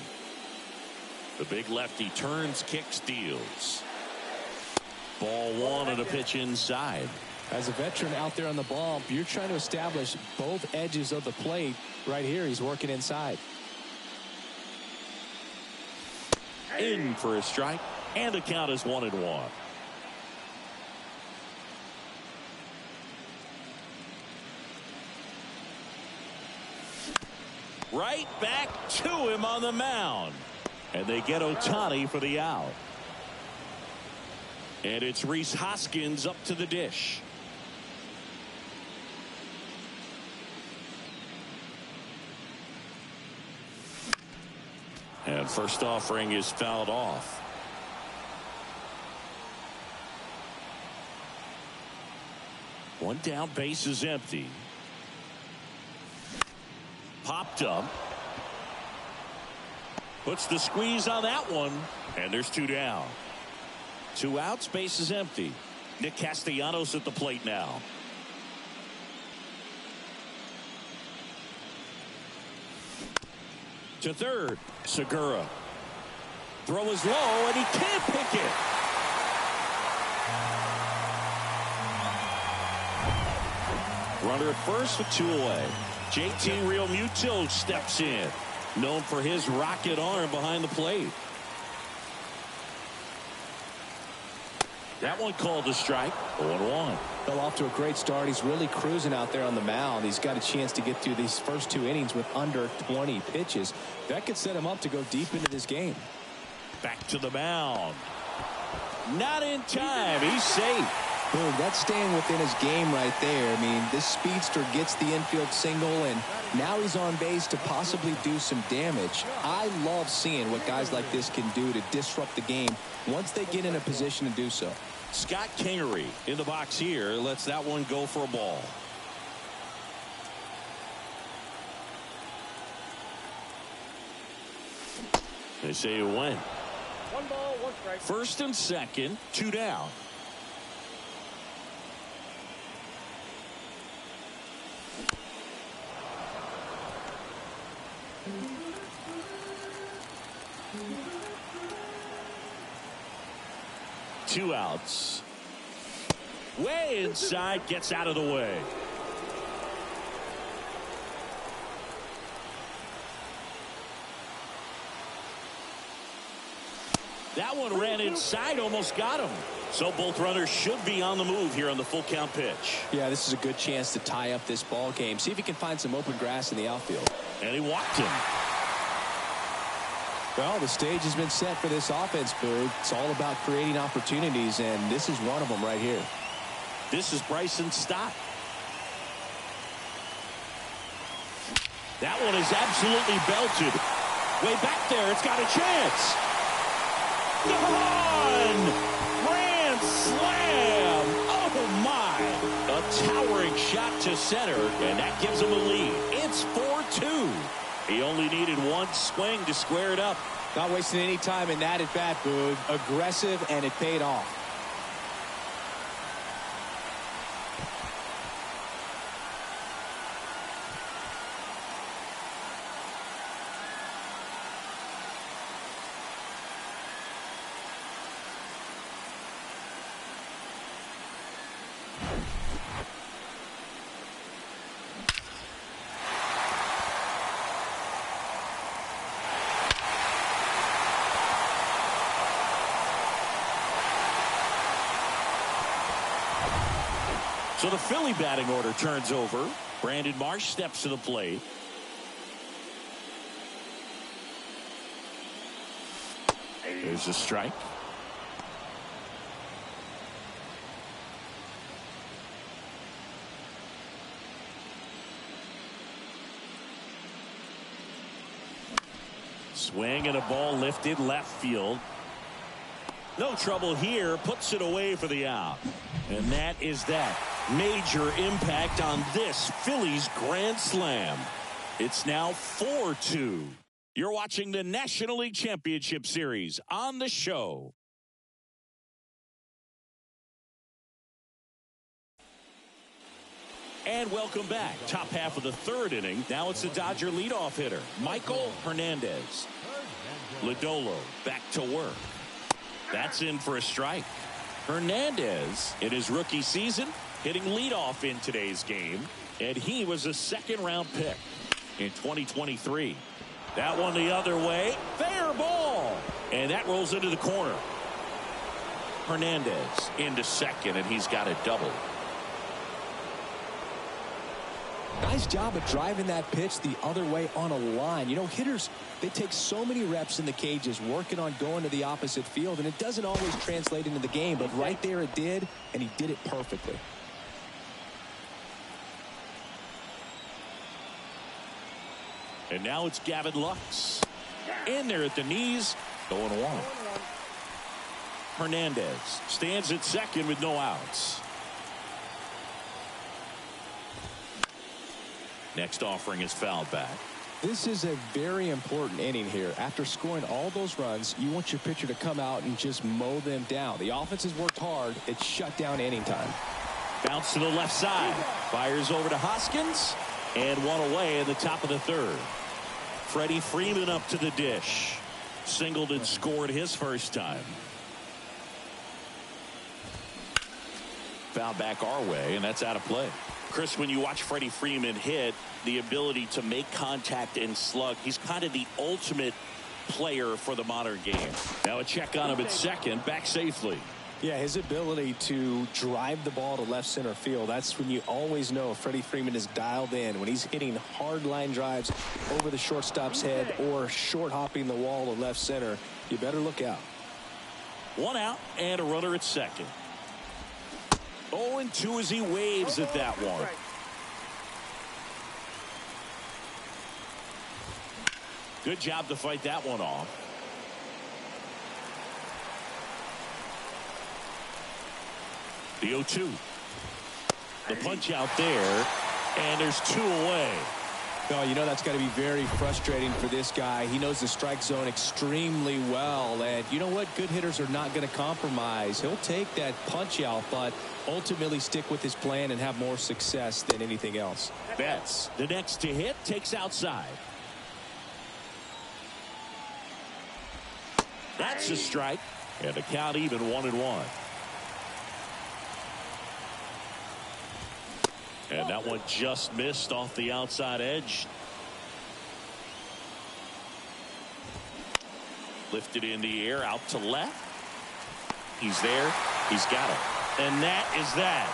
The big lefty turns, kicks, deals. Ball one and a pitch inside. As a veteran out there on the ball, you're trying to establish both edges of the plate. Right here, he's working inside. In for a strike, and the count is 1-1. Right back to him on the mound. And they get Ohtani for the out. And it's Rhys Hoskins up to the dish. And first offering is fouled off. One down, base is empty. Popped up. Puts the squeeze on that one. And there's two down. Two outs, base is empty. Nick Castellanos at the plate now. To third, Segura. Throw is low, and he can't pick it. Runner at first with two away. JT Realmuto steps in. Known for his rocket arm behind the plate. That one called a strike. 0-1. Fell off to a great start. He's really cruising out there on the mound. He's got a chance to get through these first two innings with under 20 pitches. That could set him up to go deep into this game. Back to the mound. Not in time. He's safe. Boom, that's staying within his game right there. I mean, this speedster gets the infield single, and now he's on base to possibly do some damage. I love seeing what guys like this can do to disrupt the game once they get in a position to do so. Scott Kingery in the box here lets that one go for a ball. They say it went. 1 ball, 1 strike. First and second, two down. Two outs. Way inside, gets out of the way. That one ran inside, almost got him. So both runners should be on the move here on the full count pitch. Yeah, this is a good chance to tie up this ball game. See if he can find some open grass in the outfield. And he walked him. Well, the stage has been set for this offense, Boog. It's all about creating opportunities, and this is one of them right here. This is Bryson Stott. That one is absolutely belted. Way back there, it's got a chance. Gone! Grand slam! Oh, my! A towering shot to center, and that gives him a lead. It's 4-2. He only needed one swing to square it up. Not wasting any time in that at bat, Boog. Aggressive, and it paid off. So the Philly batting order turns over. Brandon Marsh steps to the plate. There's a strike. Swing and a ball lifted left field. No trouble here. Puts it away for the out. And that is that. Major impact on this Phillies grand slam. It's now 4-2. You're watching the National League Championship Series on the show. And welcome back. Top half of the third inning. Now it's the Dodger leadoff hitter, Michael Hernandez. Lodolo back to work. That's in for a strike. Hernandez, in his rookie season, hitting leadoff in today's game. And he was a second-round pick in 2023. That one the other way. Fair ball. And that rolls into the corner. Hernandez into second, and he's got a double. Nice job of driving that pitch the other way on a line. You know, hitters, they take so many reps in the cages working on going to the opposite field, and it doesn't always translate into the game, but right there it did, and he did it perfectly. And now it's Gavin Lux. In there at the knees, 0-1. Hernandez stands at second with no outs. Next offering is fouled back. This is a very important inning here. After scoring all those runs, you want your pitcher to come out and just mow them down. The offense has worked hard. It's shut down inning time. Bounce to the left side. Fires over to Hoskins. And one away in the top of the third. Freddie Freeman up to the dish. Singled and scored his first time. Foul back our way, and that's out of play. Chris, when you watch Freddie Freeman hit, the ability to make contact and slug, he's kind of the ultimate player for the modern game. Now a check on him at second, back safely. Yeah, his ability to drive the ball to left center field, that's when you always know Freddie Freeman is dialed in. When he's hitting hard line drives over the shortstop's head or short hopping the wall to left center, you better look out. One out and a runner at second. 0-2 as he waves at that one. Good job to fight that one off. The 0-2. The punch out there, and there's two away. Oh, you know that's got to be very frustrating for this guy. He knows the strike zone extremely well, and you know what? Good hitters are not going to compromise. He'll take that punch out, but ultimately stick with his plan and have more success than anything else. Betts, the next to hit, takes outside. That's a strike, and the count even 1-1. And that one just missed off the outside edge. Lifted in the air out to left. He's there. He's got it. And that is that.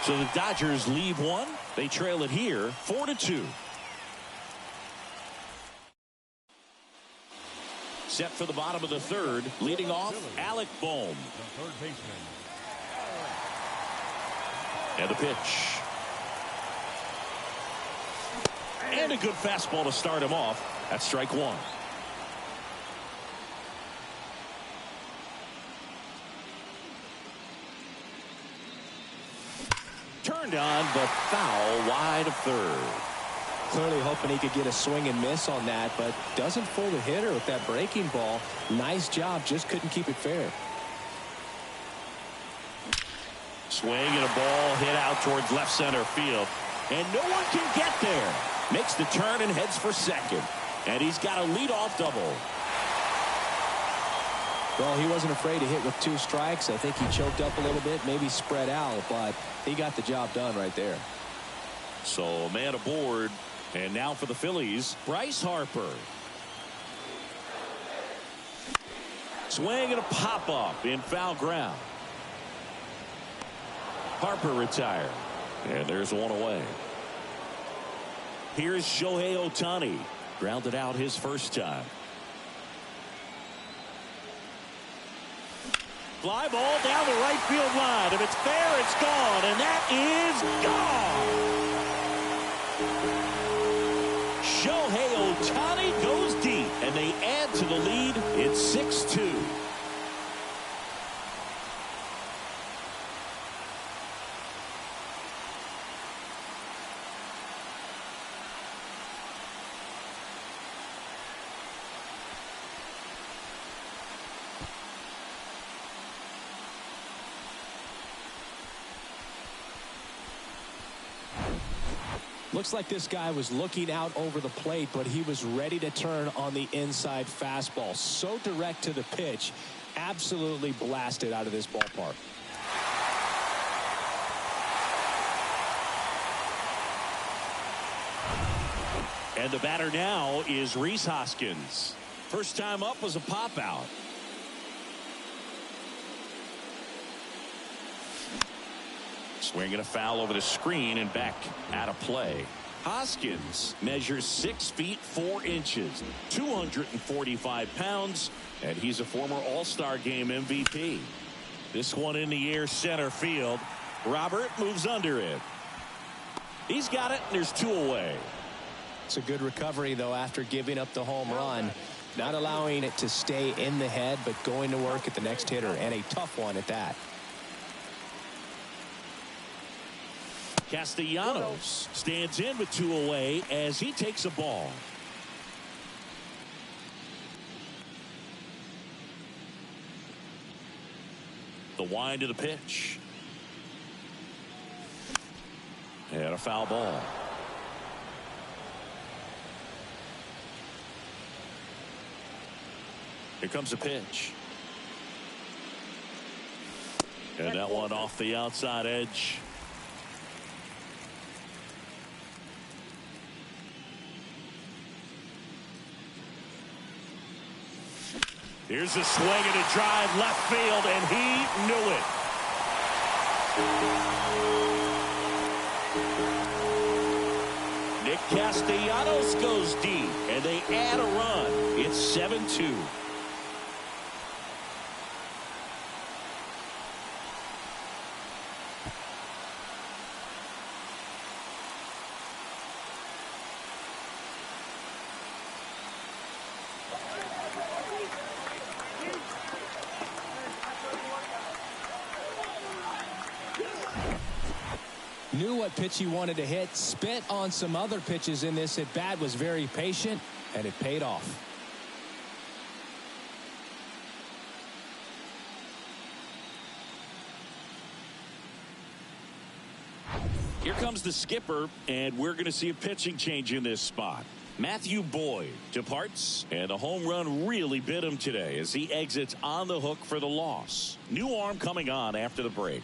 So the Dodgers leave one. They trail it here 4-2. Set for the bottom of the third. Leading off, Alec Bohm. The third baseman. And the pitch. And a good fastball to start him off. That's strike one. Turned on, but foul wide of third. Clearly hoping he could get a swing and miss on that, but doesn't fool the hitter with that breaking ball. Nice job, just couldn't keep it fair. Swing and a ball hit out towards left center field. And no one can get there. Makes the turn and heads for second. And he's got a leadoff double. Well, he wasn't afraid to hit with two strikes. I think he choked up a little bit, maybe spread out, but he got the job done right there. So a man aboard. And now for the Phillies, Bryce Harper. Swing and a pop-up in foul ground. Harper retired. And there's one away. Here's Shohei Ohtani. Grounded out his first time. Fly ball down the right field line. If it's fair, it's gone. And that is gone. Shohei Ohtani goes deep. It's 6-2. Looks like this guy was looking out over the plate, but he was ready to turn on the inside fastball. So direct to the pitch, absolutely blasted out of this ballpark. And the batter now is Rhys Hoskins. First time up was a pop out. Swinging a foul over the screen and back out of play. Hoskins measures 6 feet 4 inches, 245 pounds, and he's a former All-Star Game MVP. This one in the air center field. Robert moves under it. He's got it, and there's 2 away. It's a good recovery, though, after giving up the home run. Not allowing it to stay in the head, but going to work at the next hitter, and a tough one at that. Castellanos stands in with 2 away as he takes a ball. The wind to the pitch. And a foul ball. Here comes the pitch. And that one off the outside edge. Here's a swing and a drive left field, and he knew it. Nick Castellanos goes deep, and they add a run. It's 7-2. Knew what pitch he wanted to hit, spit on some other pitches in this at bat, was very patient, and it paid off. Here comes the skipper, and we're going to see a pitching change in this spot. Matthew Boyd departs, and a home run really bit him today as he exits on the hook for the loss. New arm coming on after the break.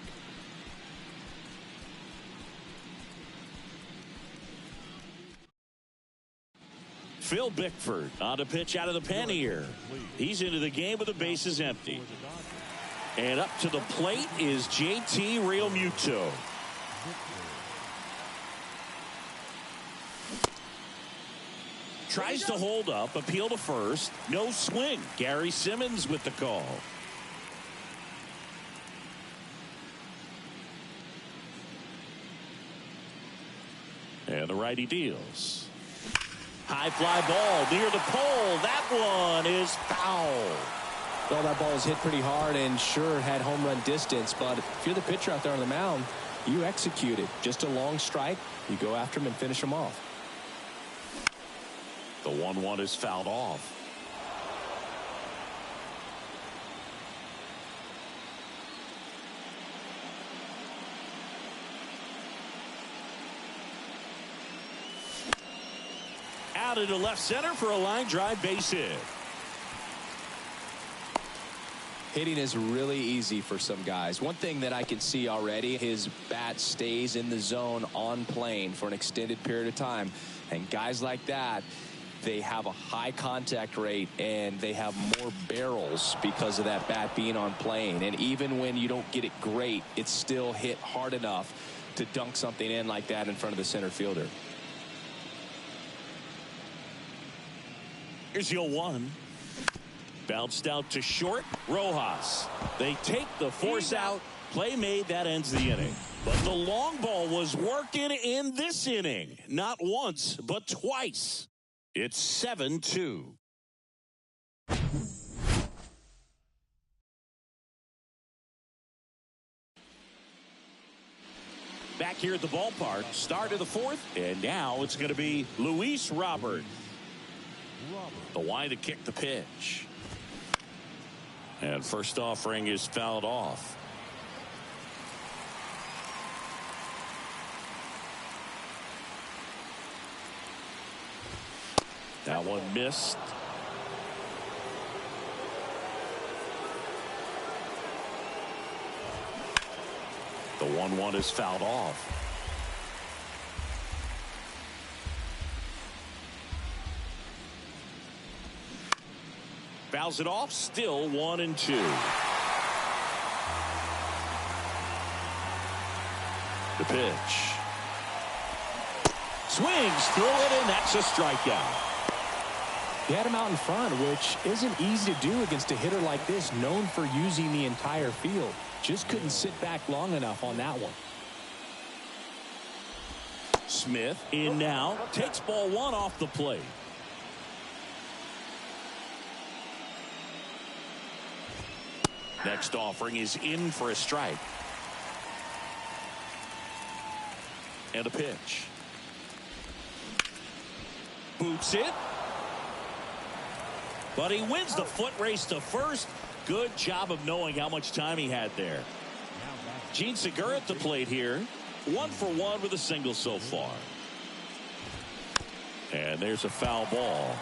Phil Bickford on a pitch out of the pen here. He's into the game with the bases empty. And up to the plate is JT Realmuto. Tries to hold up, appeal to first. No swing. Gary Simmons with the call. And the righty deals. High fly ball near the pole. That one is foul. Well, that ball was hit pretty hard and sure had home run distance, but if you're the pitcher out there on the mound, you execute it. Just a long strike. You go after him and finish him off. The 1-1 is fouled off. Out into left center for a line drive base hit. Hitting is really easy for some guys. One thing that I can see already, his bat stays in the zone on plane for an extended period of time. And guys like that, they have a high contact rate and they have more barrels because of that bat being on plane. And even when you don't get it great, it's still hit hard enough to dunk something in like that in front of the center fielder. Here's the 0-1. Bounced out to short. Rojas. They take the force out. Play made. That ends the inning. But the long ball was working in this inning. Not once, but twice. It's 7-2. Back here at the ballpark, start of the fourth, and now it's going to be Luis Robert. The line to kick the pitch. And first offering is fouled off. That one missed. The 1-1 is fouled off. Fouls it off, still 1-2. The pitch. Swings through it, and that's a strikeout. He had him out in front, which isn't easy to do against a hitter like this, known for using the entire field. Just couldn't sit back long enough on that one. Smith in now, takes ball 1 off the plate. Next offering is in for a strike. And a pitch. Boots it. But he wins the foot race to first. Good job of knowing how much time he had there. Gene Segura at the plate here. 1 for 1 with a single so far. And there's a foul ball.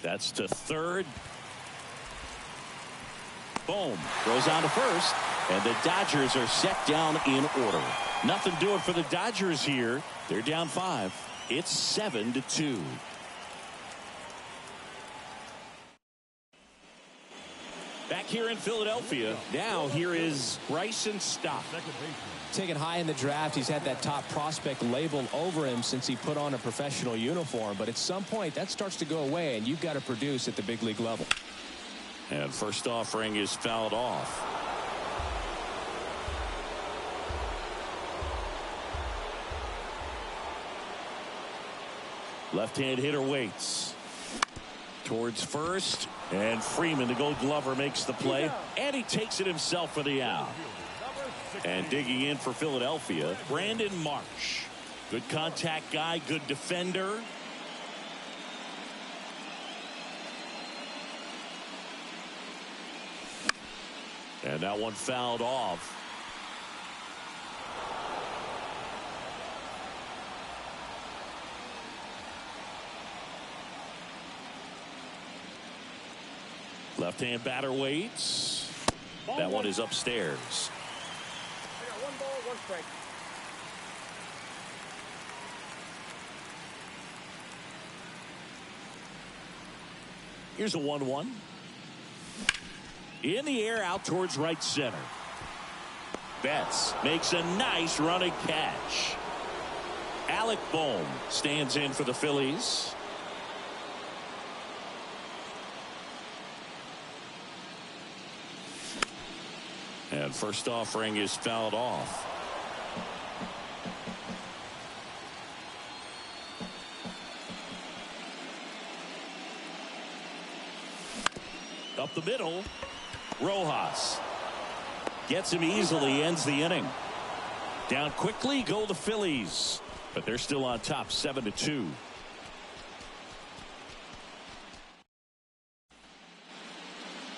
That's to third. Boom. Goes on to first. And the Dodgers are set down in order. Nothing doing for the Dodgers here. They're down 5. It's 7-2. Back here in Philadelphia, now here is Bryson Stott. Taken high in the draft, he's had that top prospect labeled over him since he put on a professional uniform. But at some point, that starts to go away, and you've got to produce at the big league level. And first offering is fouled off. Left-hand hitter waits. Towards first. And Freeman, the Gold Glover, makes the play. And he takes it himself for the out. And digging in for Philadelphia, Brandon Marsh. Good contact guy, good defender. And that one fouled off. Left-hand batter waits. That one is upstairs. I got 1 ball, 1 strike. Here's a 1-1. In the air, out towards right center. Betts makes a nice running catch. Alec Bohm stands in for the Phillies. And first offering is fouled off. Up the middle. Rojas gets him easily, ends the inning. Down quickly go the Phillies, but they're still on top 7-2.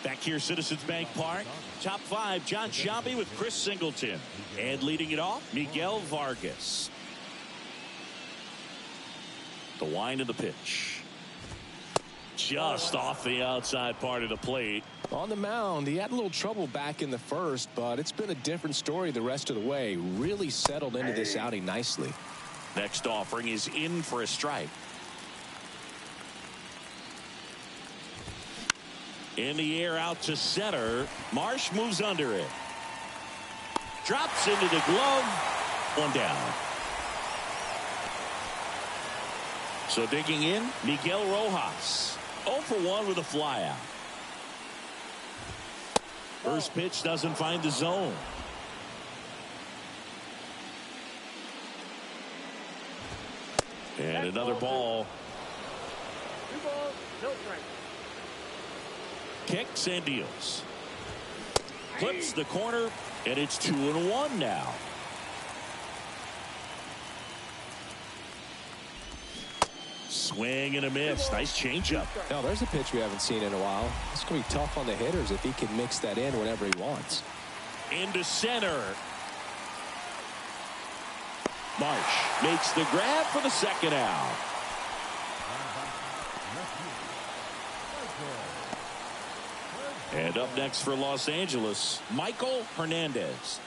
Back here, Citizens Bank Park. Top 5, John Sciambi with Chris Singleton. And leading it off, Miguel Vargas. The wind of the pitch. Just off the outside part of the plate. On the mound, he had a little trouble back in the first, but it's been a different story the rest of the way. Really settled into this outing nicely. Next offering is in for a strike. In the air, out to center. Marsh moves under it. Drops into the glove. 1 down. So digging in, Miguel Rojas. 0 for 1 with a flyout. First pitch doesn't find the zone. And another ball. 2 balls, no strike. Kicks and deals. Clips the corner, and it's 2-1 now. Swing and a miss. Nice changeup. Now there's a pitch we haven't seen in a while. It's going to be tough on the hitters if he can mix that in whenever he wants. Into center. Marsh makes the grab for the second out. And up next for Los Angeles, Michael Hernandez.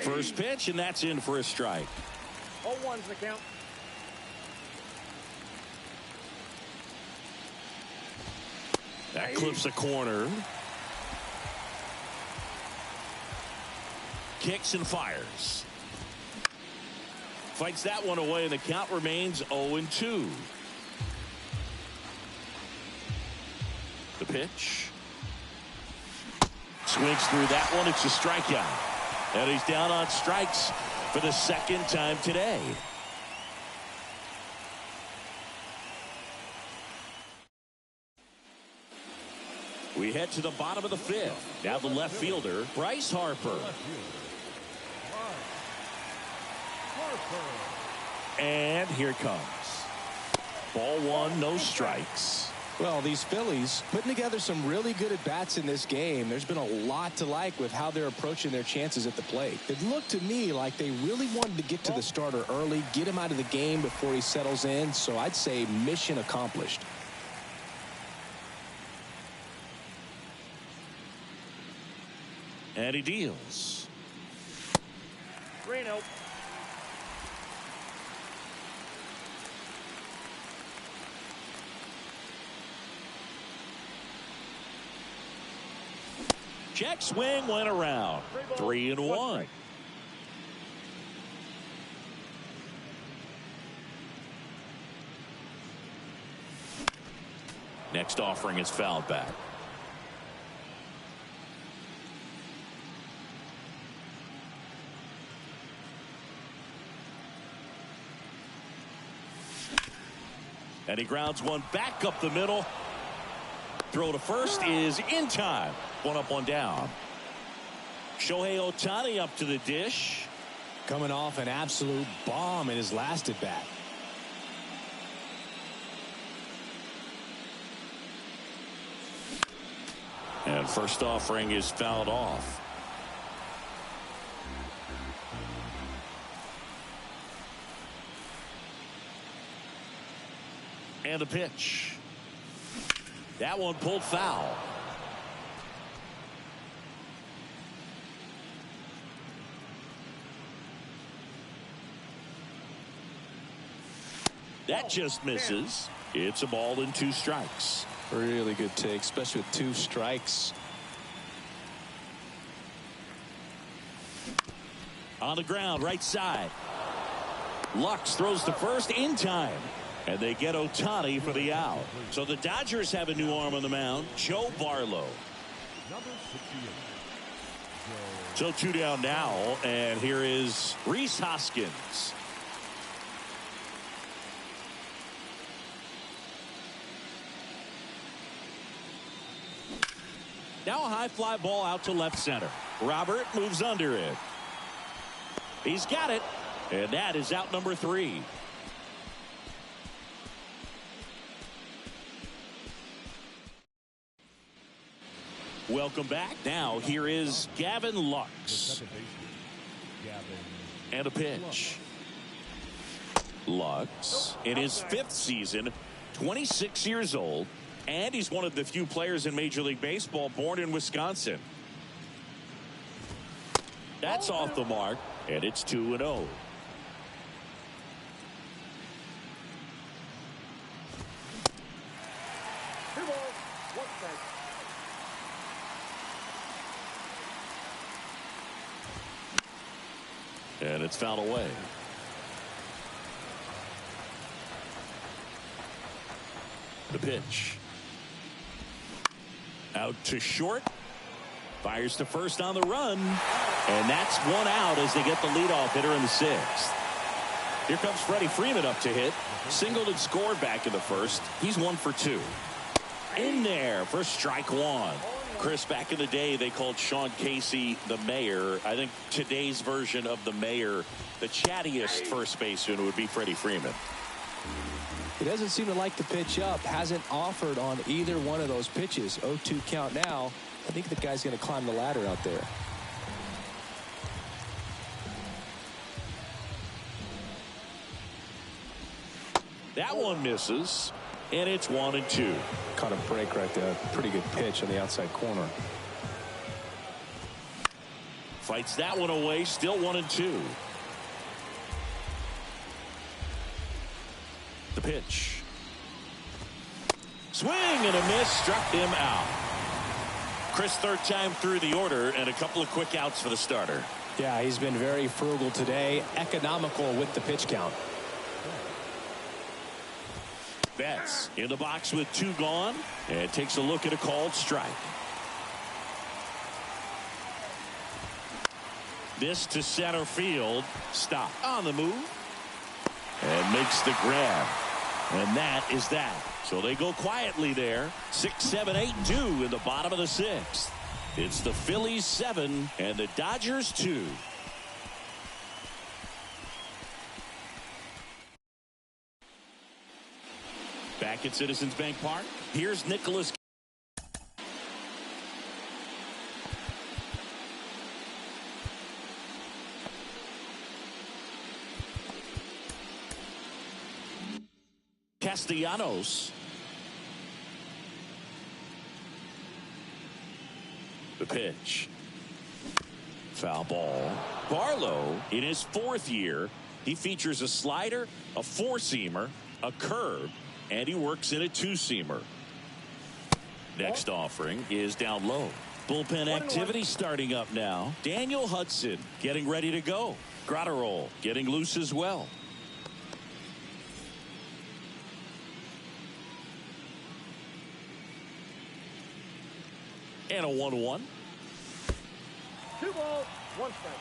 First pitch, and that's in for a strike. 0-1's the count. That clips the corner. Kicks and fires. Fights that one away, and the count remains 0-2. The pitch. Swings through that one. It's a strikeout. And he's down on strikes for the second time today. We head to the bottom of the fifth. Now the left fielder, Bryce Harper. And here it comes. Ball one, no strikes. Well, these Phillies putting together some really good at-bats in this game. There's been a lot to like with how they're approaching their chances at the plate. It looked to me like they really wanted to get to the starter early, get him out of the game before he settles in. So I'd say mission accomplished. And he deals. 3-0. Check swing went around. 3-1. Next offering is fouled back. And he grounds one back up the middle. Throw to first is in time. One up, one down. Shohei Ohtani up to the dish. Coming off an absolute bomb in his last at bat. And first offering is fouled off. And a pitch. That one pulled foul. That just misses. It's a ball and 2 strikes. Really good take, especially with 2 strikes. On the ground, right side. Lux throws to first in time. And they get Ohtani for the out. So the Dodgers have a new arm on the mound, Joe Barlow. So 2 down now, and here is Rhys Hoskins. Now a high fly ball out to left center. Robert moves under it. He's got it, and that is out number 3. Welcome back. Now here is Gavin Lux. And a pitch. Lux in his 5th season, 26 years old, and he's one of the few players in Major League Baseball born in Wisconsin. That's off the mark, and it's 2-0. 2 balls, 1 strike. And it's fouled away. The pitch. Out to short. Fires to first on the run. And that's one out as they get the leadoff hitter in the sixth. Here comes Freddie Freeman up to hit. Singled and scored back in the first. He's 1 for 2. In there for strike one. Chris, back in the day, they called Sean Casey the mayor. I think today's version of the mayor, the chattiest first baseman, would be Freddie Freeman. He doesn't seem to like the pitch up. Hasn't offered on either one of those pitches. 0-2 count now. I think the guy's going to climb the ladder out there. That one misses, and it's 1-2. Caught a break right there. Pretty good pitch on the outside corner. Fights that one away, still 1-2. The pitch. Swing and a miss, struck him out. Chris, third time through the order, and a couple of quick outs for the starter. Yeah, he's been very frugal today, economical with the pitch count. Betts in the box with 2 gone, and takes a look at a called strike. This to center field. Stop on the move. And makes the grab. And that is that. So they go quietly there. 6, 7, 8, 2 in the bottom of the sixth. It's the Phillies 7 and the Dodgers 2. Back at Citizens Bank Park, here's Nicholas. Castellanos. The pitch. Foul ball. Barlow, in his 4th year, he features a slider, a 4-seamer, a curve, and he works in a 2-seamer. Next offering is down low. Bullpen activity starting up now. Daniel Hudson getting ready to go. Gratterol getting loose as well. And a 1-1. 2 balls, 1 strike.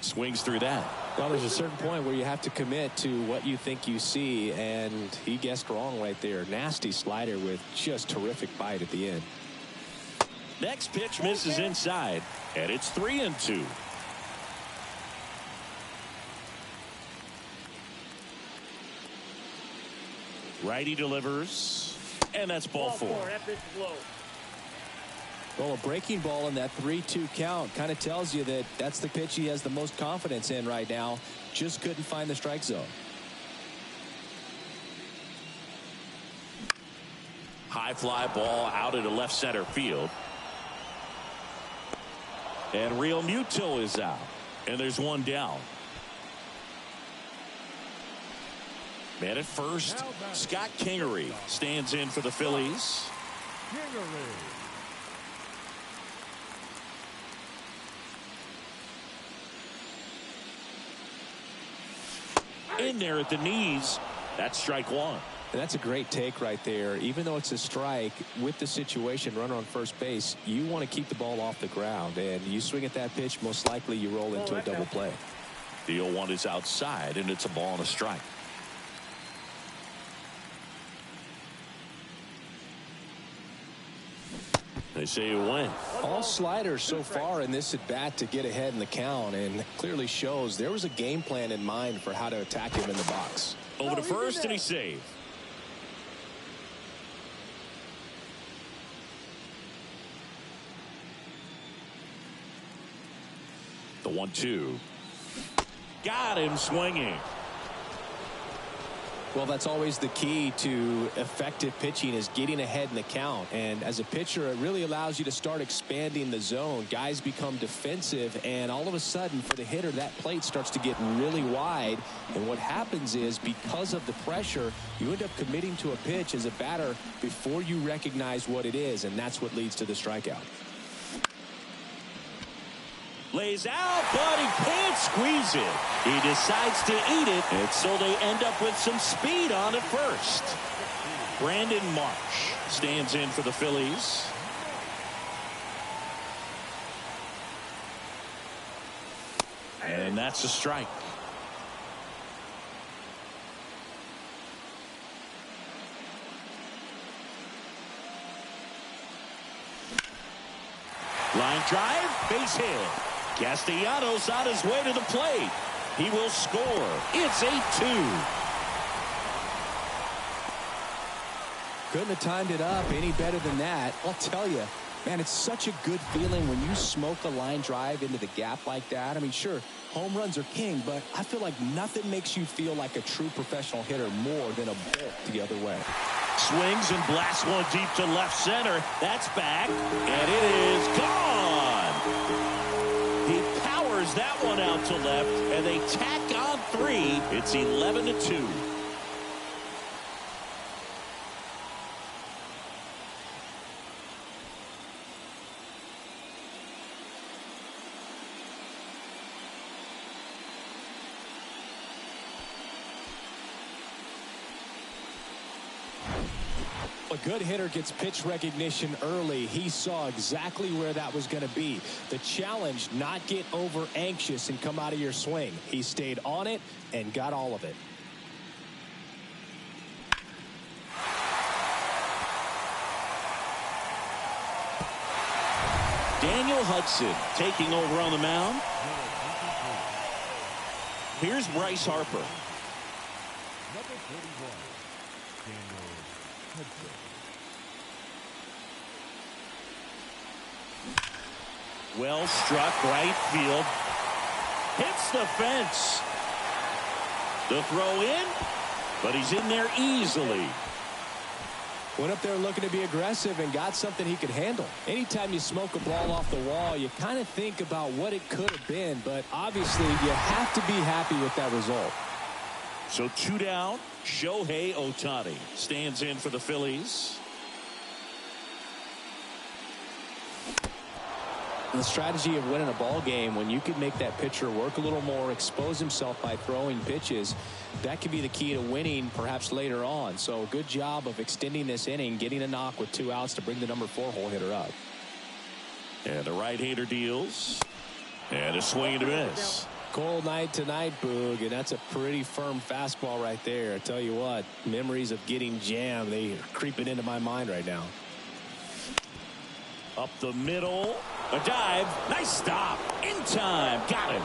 Swings through that. Well, there's a certain point where you have to commit to what you think you see, and he guessed wrong right there. Nasty slider with just terrific bite at the end. Next pitch misses inside, and it's 3-2. Righty delivers, and that's ball 4. That pitch is low. Well, a breaking ball in that 3-2 count kind of tells you that that's the pitch he has the most confidence in right now. Just couldn't find the strike zone. High fly ball out into left center field. And Real Muto is out. And there's one down. Man at first, Scott Kingery stands in for the Phillies. In there at the knees. That's strike 1. And that's a great take right there. Even though it's a strike, with the situation, runner on first base, you want to keep the ball off the ground. And you swing at that pitch, most likely you roll into a double play. The 0-1 is outside, and it's a ball and a strike. They say it went. All sliders so far in this at bat to get ahead in the count, and clearly shows there was a game plan in mind for how to attack him in the box. Over to first, and he saved. The 1-2. Got him swinging. Well, that's always the key to effective pitching, is getting ahead in the count. And as a pitcher, it really allows you to start expanding the zone. Guys become defensive, and all of a sudden, for the hitter, that plate starts to get really wide. And what happens is, because of the pressure, you end up committing to a pitch as a batter before you recognize what it is, and that's what leads to the strikeout. Lays out, but he can't squeeze it. He decides to eat it, and so they end up with some speed on at first. Brandon Marsh stands in for the Phillies. And that's a strike. Line drive, base hit. Castellanos on his way to the plate. He will score. It's 8-2. Couldn't have timed it up any better than that. I'll tell you, man, it's such a good feeling when you smoke a line drive into the gap like that. I mean, sure, home runs are king, but I feel like nothing makes you feel like a true professional hitter more than a bolt the other way. Swings and blasts one deep to left center. That's back, and it is gone. He powers that one out to left, and they tack on 3. It's 11-2. A good hitter gets pitch recognition early. He saw exactly where that was going to be. The challenge, not get over anxious and come out of your swing. He stayed on it and got all of it. Daniel Hudson taking over on the mound. Here's Bryce Harper. Number 41, Daniel Hudson. Well struck, right field. Hits the fence. The throw in, but he's in there easily. Went up there looking to be aggressive and got something he could handle. Anytime you smoke a ball off the wall, you kind of think about what it could have been, but obviously you have to be happy with that result. So 2 down. Shohei Ohtani stands in for the Phillies. The strategy of winning a ball game, when you can make that pitcher work a little more, expose himself by throwing pitches, that could be the key to winning perhaps later on. So good job of extending this inning, getting a knock with 2 outs to bring the number 4 hole hitter up. And the right-hander deals. And a swing and a miss. Cold night tonight, Boog, and that's a pretty firm fastball right there. I tell you what, memories of getting jammed, they are creeping into my mind right now. Up the middle. A dive. Nice stop. In time. Got him.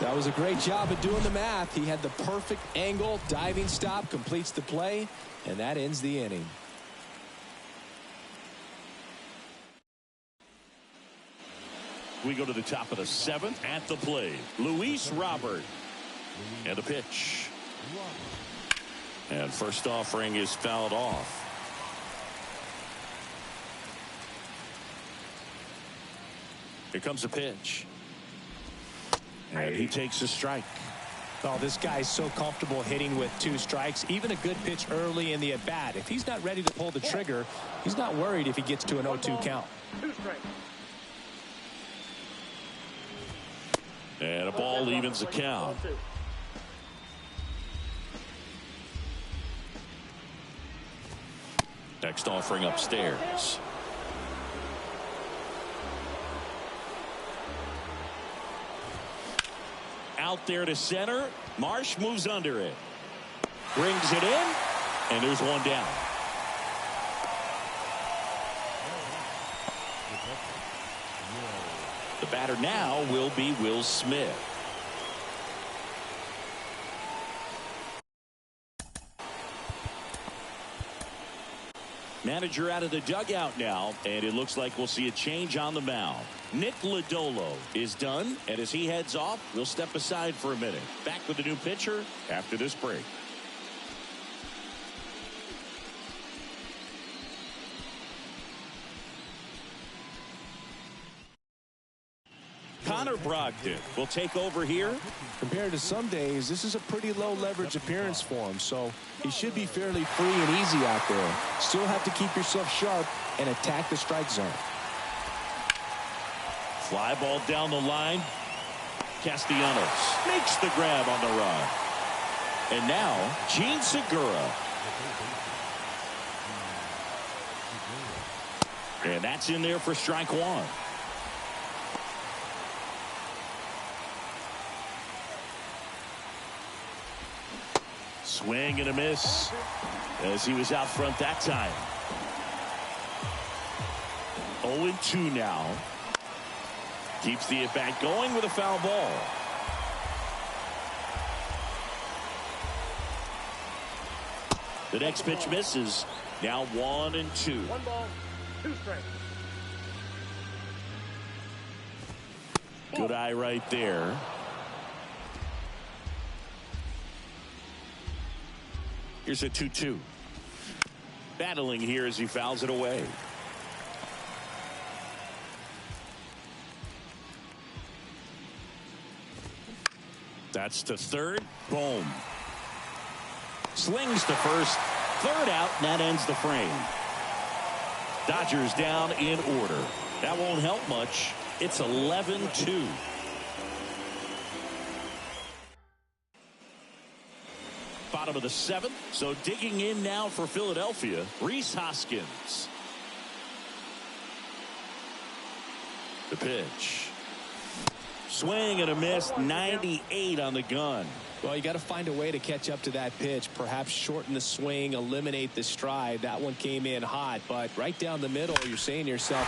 That was a great job of doing the math. He had the perfect angle. Diving stop completes the play, and that ends the inning. We go to the top of the 7th at the plate. Luis Robert. And a pitch. And first offering is fouled off. Here comes a pitch. And he takes a strike. Oh, this guy's so comfortable hitting with 2 strikes. Even a good pitch early in the at-bat. If he's not ready to pull the trigger, he's not worried if he gets to an 0-2 count. 2 strikes. And a ball evens the count. Next offering upstairs. Out there to center. Marsh moves under it. Brings it in. And there's one down. The batter now will be Will Smith. Manager out of the dugout now, and it looks like we'll see a change on the mound. Nick Lodolo is done, and as he heads off, we'll step aside for a minute. Back with the new pitcher after this break. Connor Brogdon will take over here. Compared to some days, this is a pretty low leverage appearance for him, so he should be fairly free and easy out there. Still have to keep yourself sharp and attack the strike zone. Fly ball down the line. Castellanos makes the grab on the run. And now Gene Segura. And that's in there for strike one. Swing and a miss as he was out front that time. 0-2 now. Keeps the at-bat going with a foul ball. The next pitch misses. Now 1-2. 1 ball, 2 strikes. Good eye right there. Here's a 2-2. Battling here as he fouls it away. That's to third. Boom. Slings to first. Third out, and that ends the frame. Dodgers down in order. That won't help much. It's 11-2. Bottom of the 7th. So digging in now for Philadelphia, Rhys Hoskins. The pitch. Swing and a miss. 98 on the gun. Well, you got to find a way to catch up to that pitch. Perhaps shorten the swing, eliminate the stride. That one came in hot, but right down the middle, you're saying to yourself,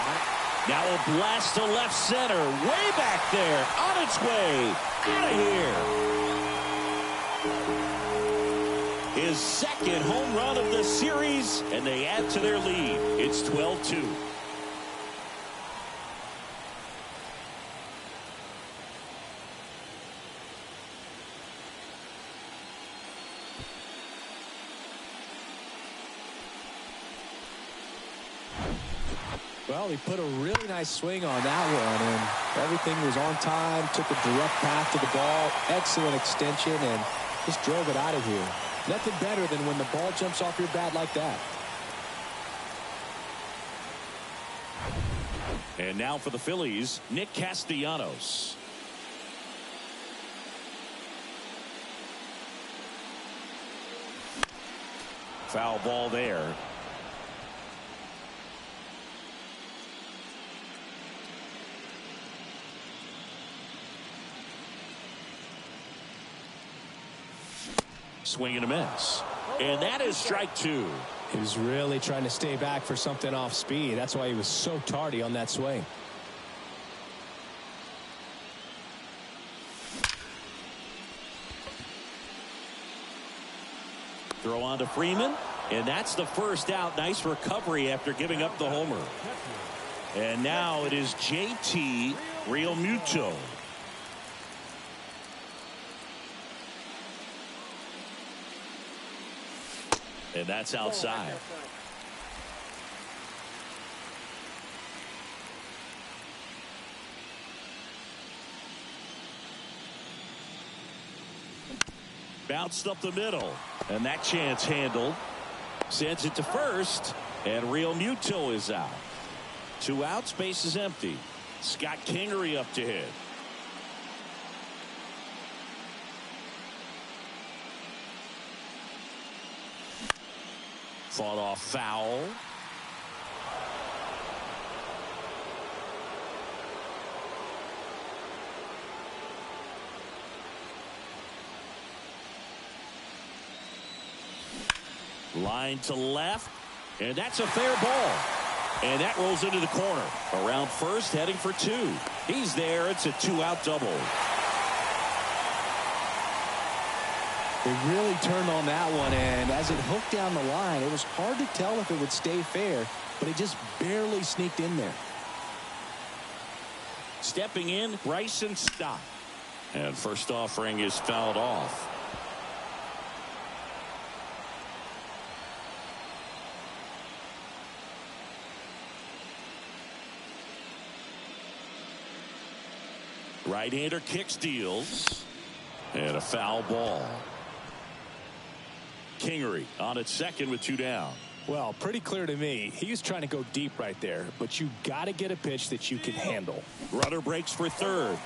now a blast to left center. Way back there. On its way. Out of here. His second home run of the series, and they add to their lead. It's 12-2. well, he put a really nice swing on that one, and everything was on time, took a direct path to the ball, excellent extension, and just drove it out of here. Nothing better than when the ball jumps off your bat like that. And now for the Phillies, Nick Castellanos. Foul ball there. Swing and a miss. And that is strike two. He was really trying to stay back for something off speed. That's why he was so tardy on that swing. Throw on to Freeman, and that's the first out. Nice recovery after giving up the homer. And now it is JT Realmuto. And that's outside. Bounced up the middle, and that chance handled. Sends it to first, and Realmuto is out. 2 outs, base is empty. Scott Kingery up to hit. Fought off foul. Line to left, and that's a fair ball. And that rolls into the corner. Around first, heading for 2. He's there. It's a 2-out double. They really turned on that one, and as it hooked down the line, it was hard to tell if it would stay fair, but it just barely sneaked in there. Stepping in, Bryson Stott. And first offering is fouled off. Right-hander kick steals. And a foul ball. Kingery on at second with 2 down. Well, pretty clear to me. He was trying to go deep right there, but you got to get a pitch that you can handle. Runner breaks for third.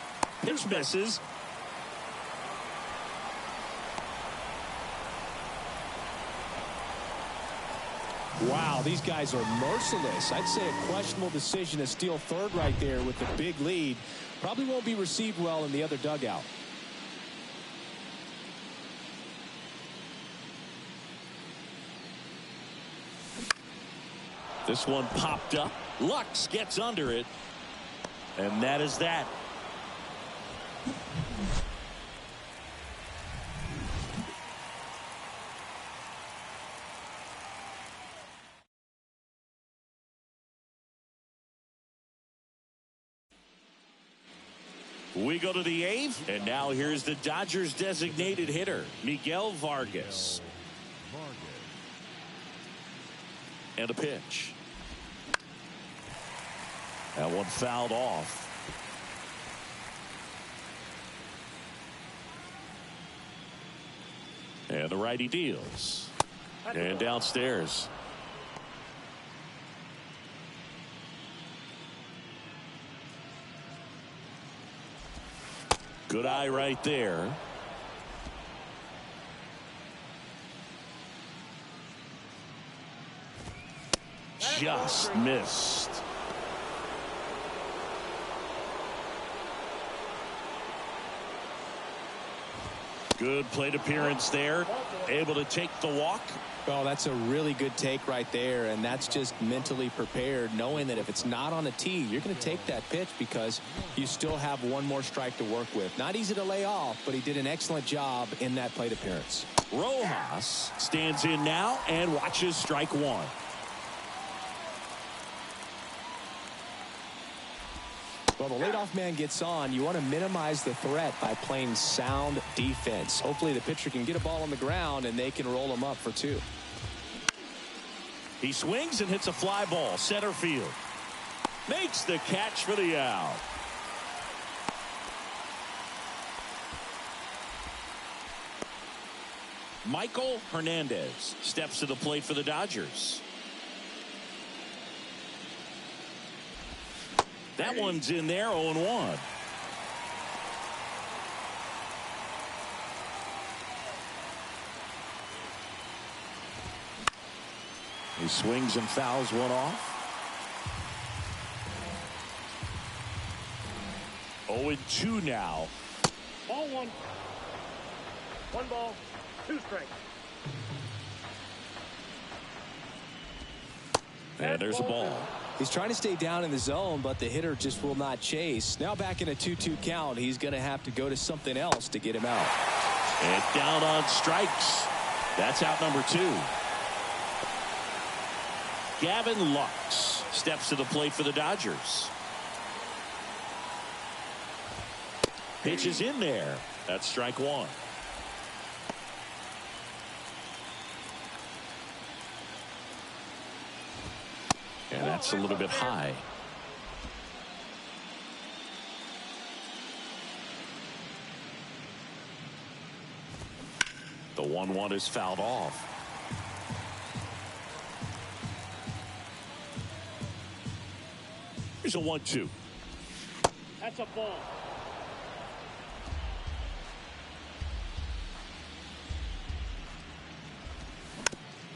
Pitch misses. Wow, these guys are merciless. I'd say a questionable decision to steal third right there with the big lead. Probably won't be received well in the other dugout. This one popped up. Lux gets under it. And that is that. We go to the eighth, and now here's the Dodgers designated hitter, Miguel Vargas. And a pitch. That one fouled off. And the righty deals. And downstairs. Good eye right there. Just missed. Good plate appearance there. Able to take the walk. Oh, that's a really good take right there, and that's just mentally prepared, knowing that if it's not on a tee, you're going to take that pitch because you still have one more strike to work with. Not easy to lay off, but he did an excellent job in that plate appearance. Rojas stands in now and watches strike one. Well, the leadoff man gets on. You want to minimize the threat by playing sound defense. Hopefully the pitcher can get a ball on the ground and they can roll him up for two. He swings and hits a fly ball center field. Makes the catch for the out. Michael Hernandez steps to the plate for the Dodgers. That one's in there, 0-1. He swings and fouls one off. 0-2 now. Ball one. One ball, two strikes. And there's a ball. He's trying to stay down in the zone, but the hitter just will not chase. Now back in a 2-2 count, he's going to have to go to something else to get him out. And down on strikes. That's out number two. Gavin Lux steps to the plate for the Dodgers. Pitch is in there. That's strike one. And that's a little bit high. The 1-1 is fouled off. Here's a 1-2. That's a ball.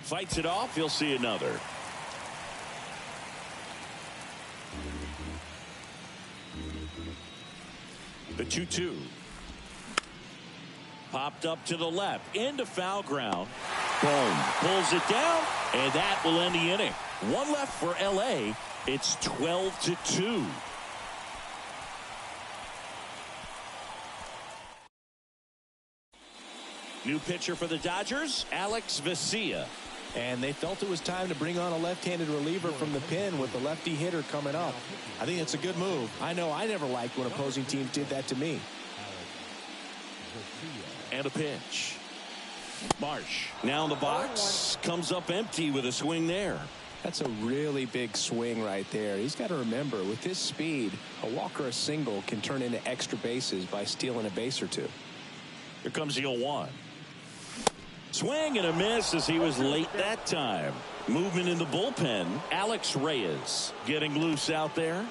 Fights it off. You'll see another. The 2-2. Popped up to the left. Into foul ground. Boom. Pulls it down. And that will end the inning. One left for L.A. It's 12-2. New pitcher for the Dodgers, Alex Vesia. And they felt it was time to bring on a left-handed reliever from the pen with the lefty hitter coming up. I think it's a good move. I know I never liked when opposing teams did that to me. And a pitch. Marsh now in the box. Comes up empty with a swing there. That's a really big swing right there. He's got to remember, with his speed, a walk or a single can turn into extra bases by stealing a base or two. Here comes the 0-1. Swing and a miss as he was late that time. Movement in the bullpen. Alex Reyes getting loose out there.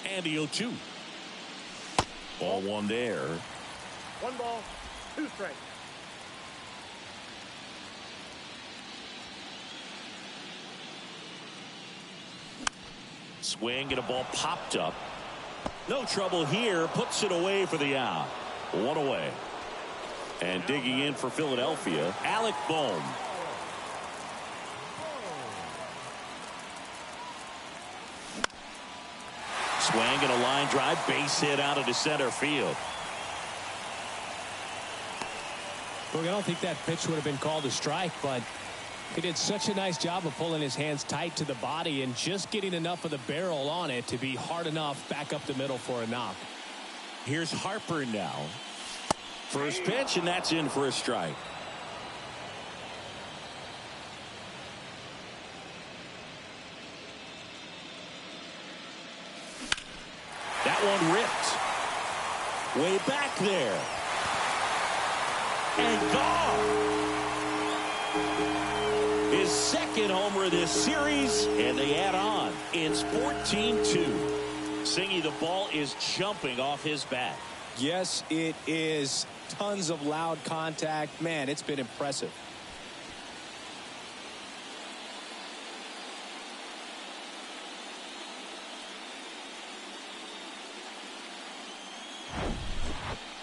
And the 0-2. Ball one there. 1 ball, 2 strikes. Swing and a ball popped up. No trouble here. Puts it away for the out. 1 away. And digging in for Philadelphia, Alec Bohm. Swing and a line drive. Base hit out into center field. Look, I don't think that pitch would have been called a strike, but he did such a nice job of pulling his hands tight to the body and just getting enough of the barrel on it to be hard enough back up the middle for a knock. Here's Harper now. First pitch, and that's in for a strike. That one ripped. Way back there. And gone. His second homer of this series, and they add on. It's 14-2. Singy, the ball is jumping off his bat. Yes, it is. Tons of loud contact. Man, it's been impressive.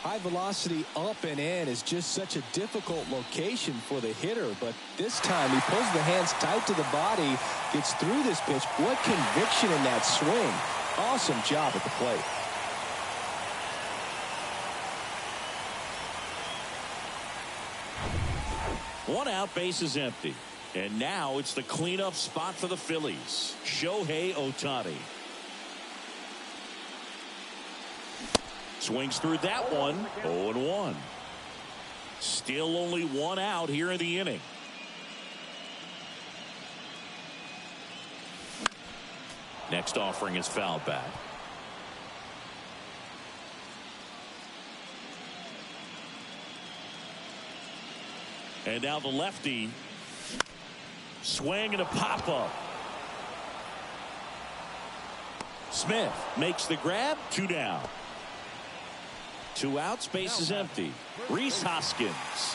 High velocity up and in is just such a difficult location for the hitter, but this time he pulls the hands tight to the body, gets through this pitch. What conviction in that swing. Awesome job at the plate. One out, base is empty. And now it's the cleanup spot for the Phillies. Shohei Ohtani. Swings through that one. 0-1. Still only 1 out here in the inning. Next offering is fouled back. And now the lefty. Swing and a pop-up. Smith makes the grab. 2 down. 2 outs, base is empty. Rhys Hoskins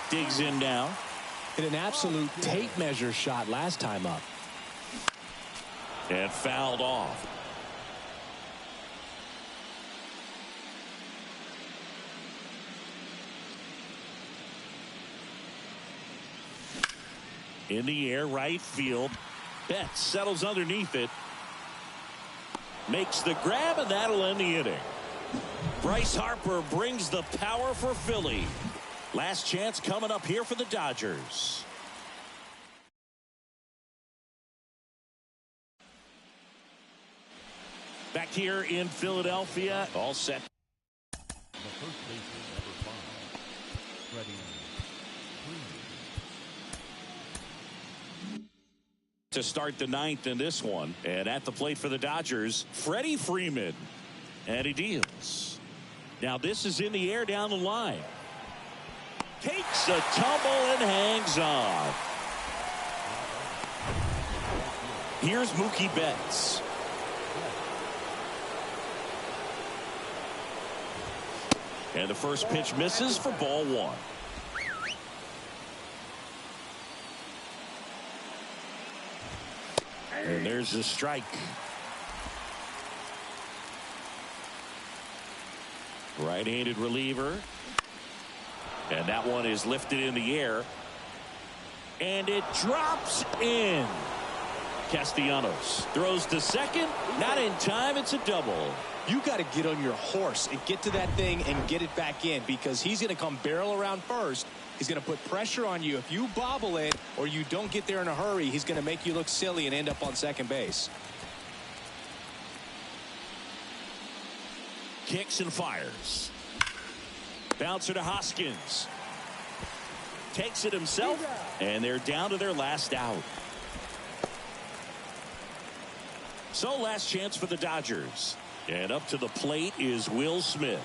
digs in now. Hit an absolute tape measure shot last time up. And fouled off. In the air, right field. Betts settles underneath it. Makes the grab, and that'll end the inning. Bryce Harper brings the power for Philly. Last chance coming up here for the Dodgers. Back here in Philadelphia, all set. The first baseman, number 5, Freddie Freeman. To start the 9th in this one, and at the plate for the Dodgers, Freddie Freeman, and he deals. Now this is in the air down the line. Takes a tumble and hangs on. Here's Mookie Betts. And the first pitch misses for ball 1. And there's the strike. Right-handed reliever. And that one is lifted in the air. And it drops in. Castellanos throws to second. Not in time. It's a double. You got to get on your horse and get to that thing and get it back in, because he's going to come barrel around first. He's going to put pressure on you. If you bobble it or you don't get there in a hurry, he's going to make you look silly and end up on second base. Kicks and fires. Bouncer to Hoskins. Takes it himself, and they're down to their last out. So last chance for the Dodgers. And up to the plate is Will Smith.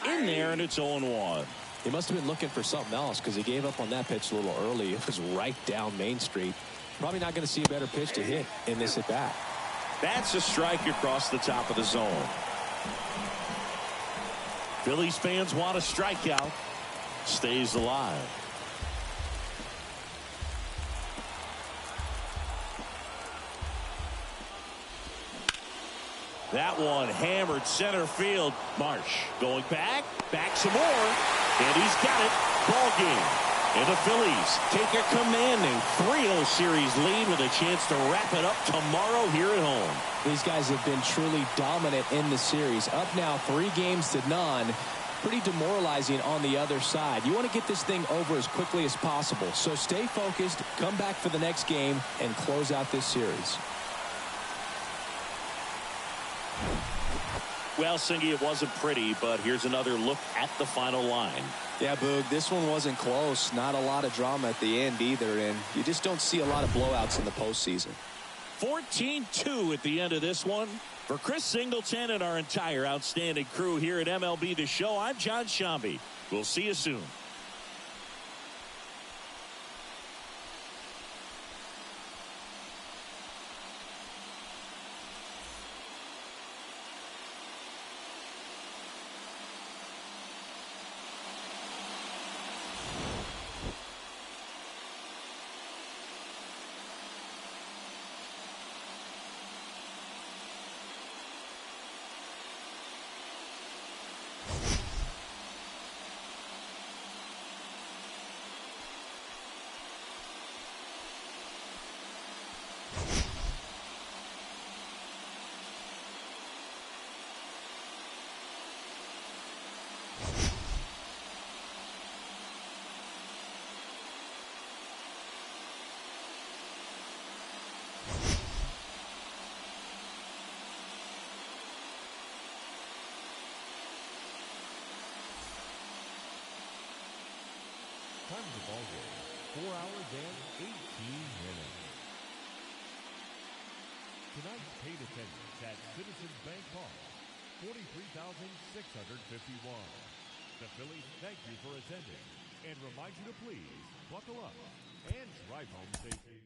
in there, and it's 0-1. He must have been looking for something else because he gave up on that pitch a little early. It was right down Main Street. Probably not going to see a better pitch to hit in this at bat. That's a strike across the top of the zone. Phillies fans want a strikeout. Stays alive. That one hammered center field. Marsh going back some more, and he's got it. Ball game. And the Phillies take a commanding 3-0 series lead with a chance to wrap it up tomorrow here at home. These guys have been truly dominant in the series. Up now 3-0. Pretty demoralizing on the other side. You want to get this thing over as quickly as possible. So stay focused, come back for the next game, and close out this series. Well, Singy, it wasn't pretty, but here's another look at the final line. Yeah, Boog, this one wasn't close. Not a lot of drama at the end either, and you just don't see a lot of blowouts in the postseason. 14-2 at the end of this one. For Chris Singleton and our entire outstanding crew here at MLB The Show, I'm John Shambi. We'll see you soon. Time of the ball game, 4 hours and 18 minutes. Tonight's paid attendance at Citizens Bank Park, 43,651. The Phillies thank you for attending and remind you to please buckle up and drive home safely.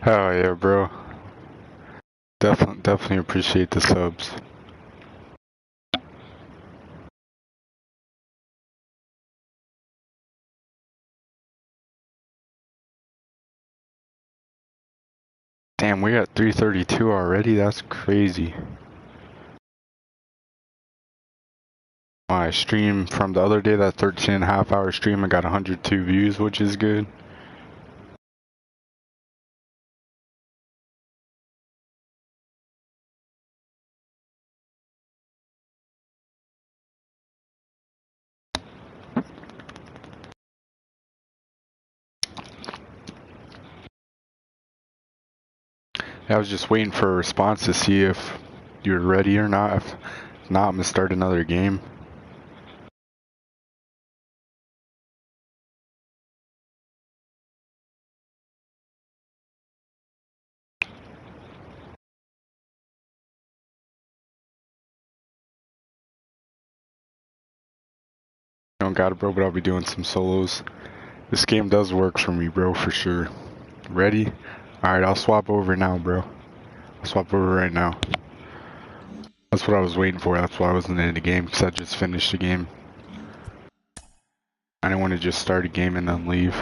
Hell yeah, bro. Definitely appreciate the subs. Damn, we got 332 already? That's crazy. My stream from the other day, that 13.5 hour stream, I got 102 views, which is good. I was just waiting for a response to see if you're ready or not. If not, I'm gonna start another game. Don't got it, bro, but I'll be doing some solos. This game does work for me, bro, for sure. Ready? Alright, I'll swap over now, bro. I'll swap over right now. That's what I was waiting for. That's why I wasn't in the game, because I just finished the game. I didn't want to just start a game and then leave.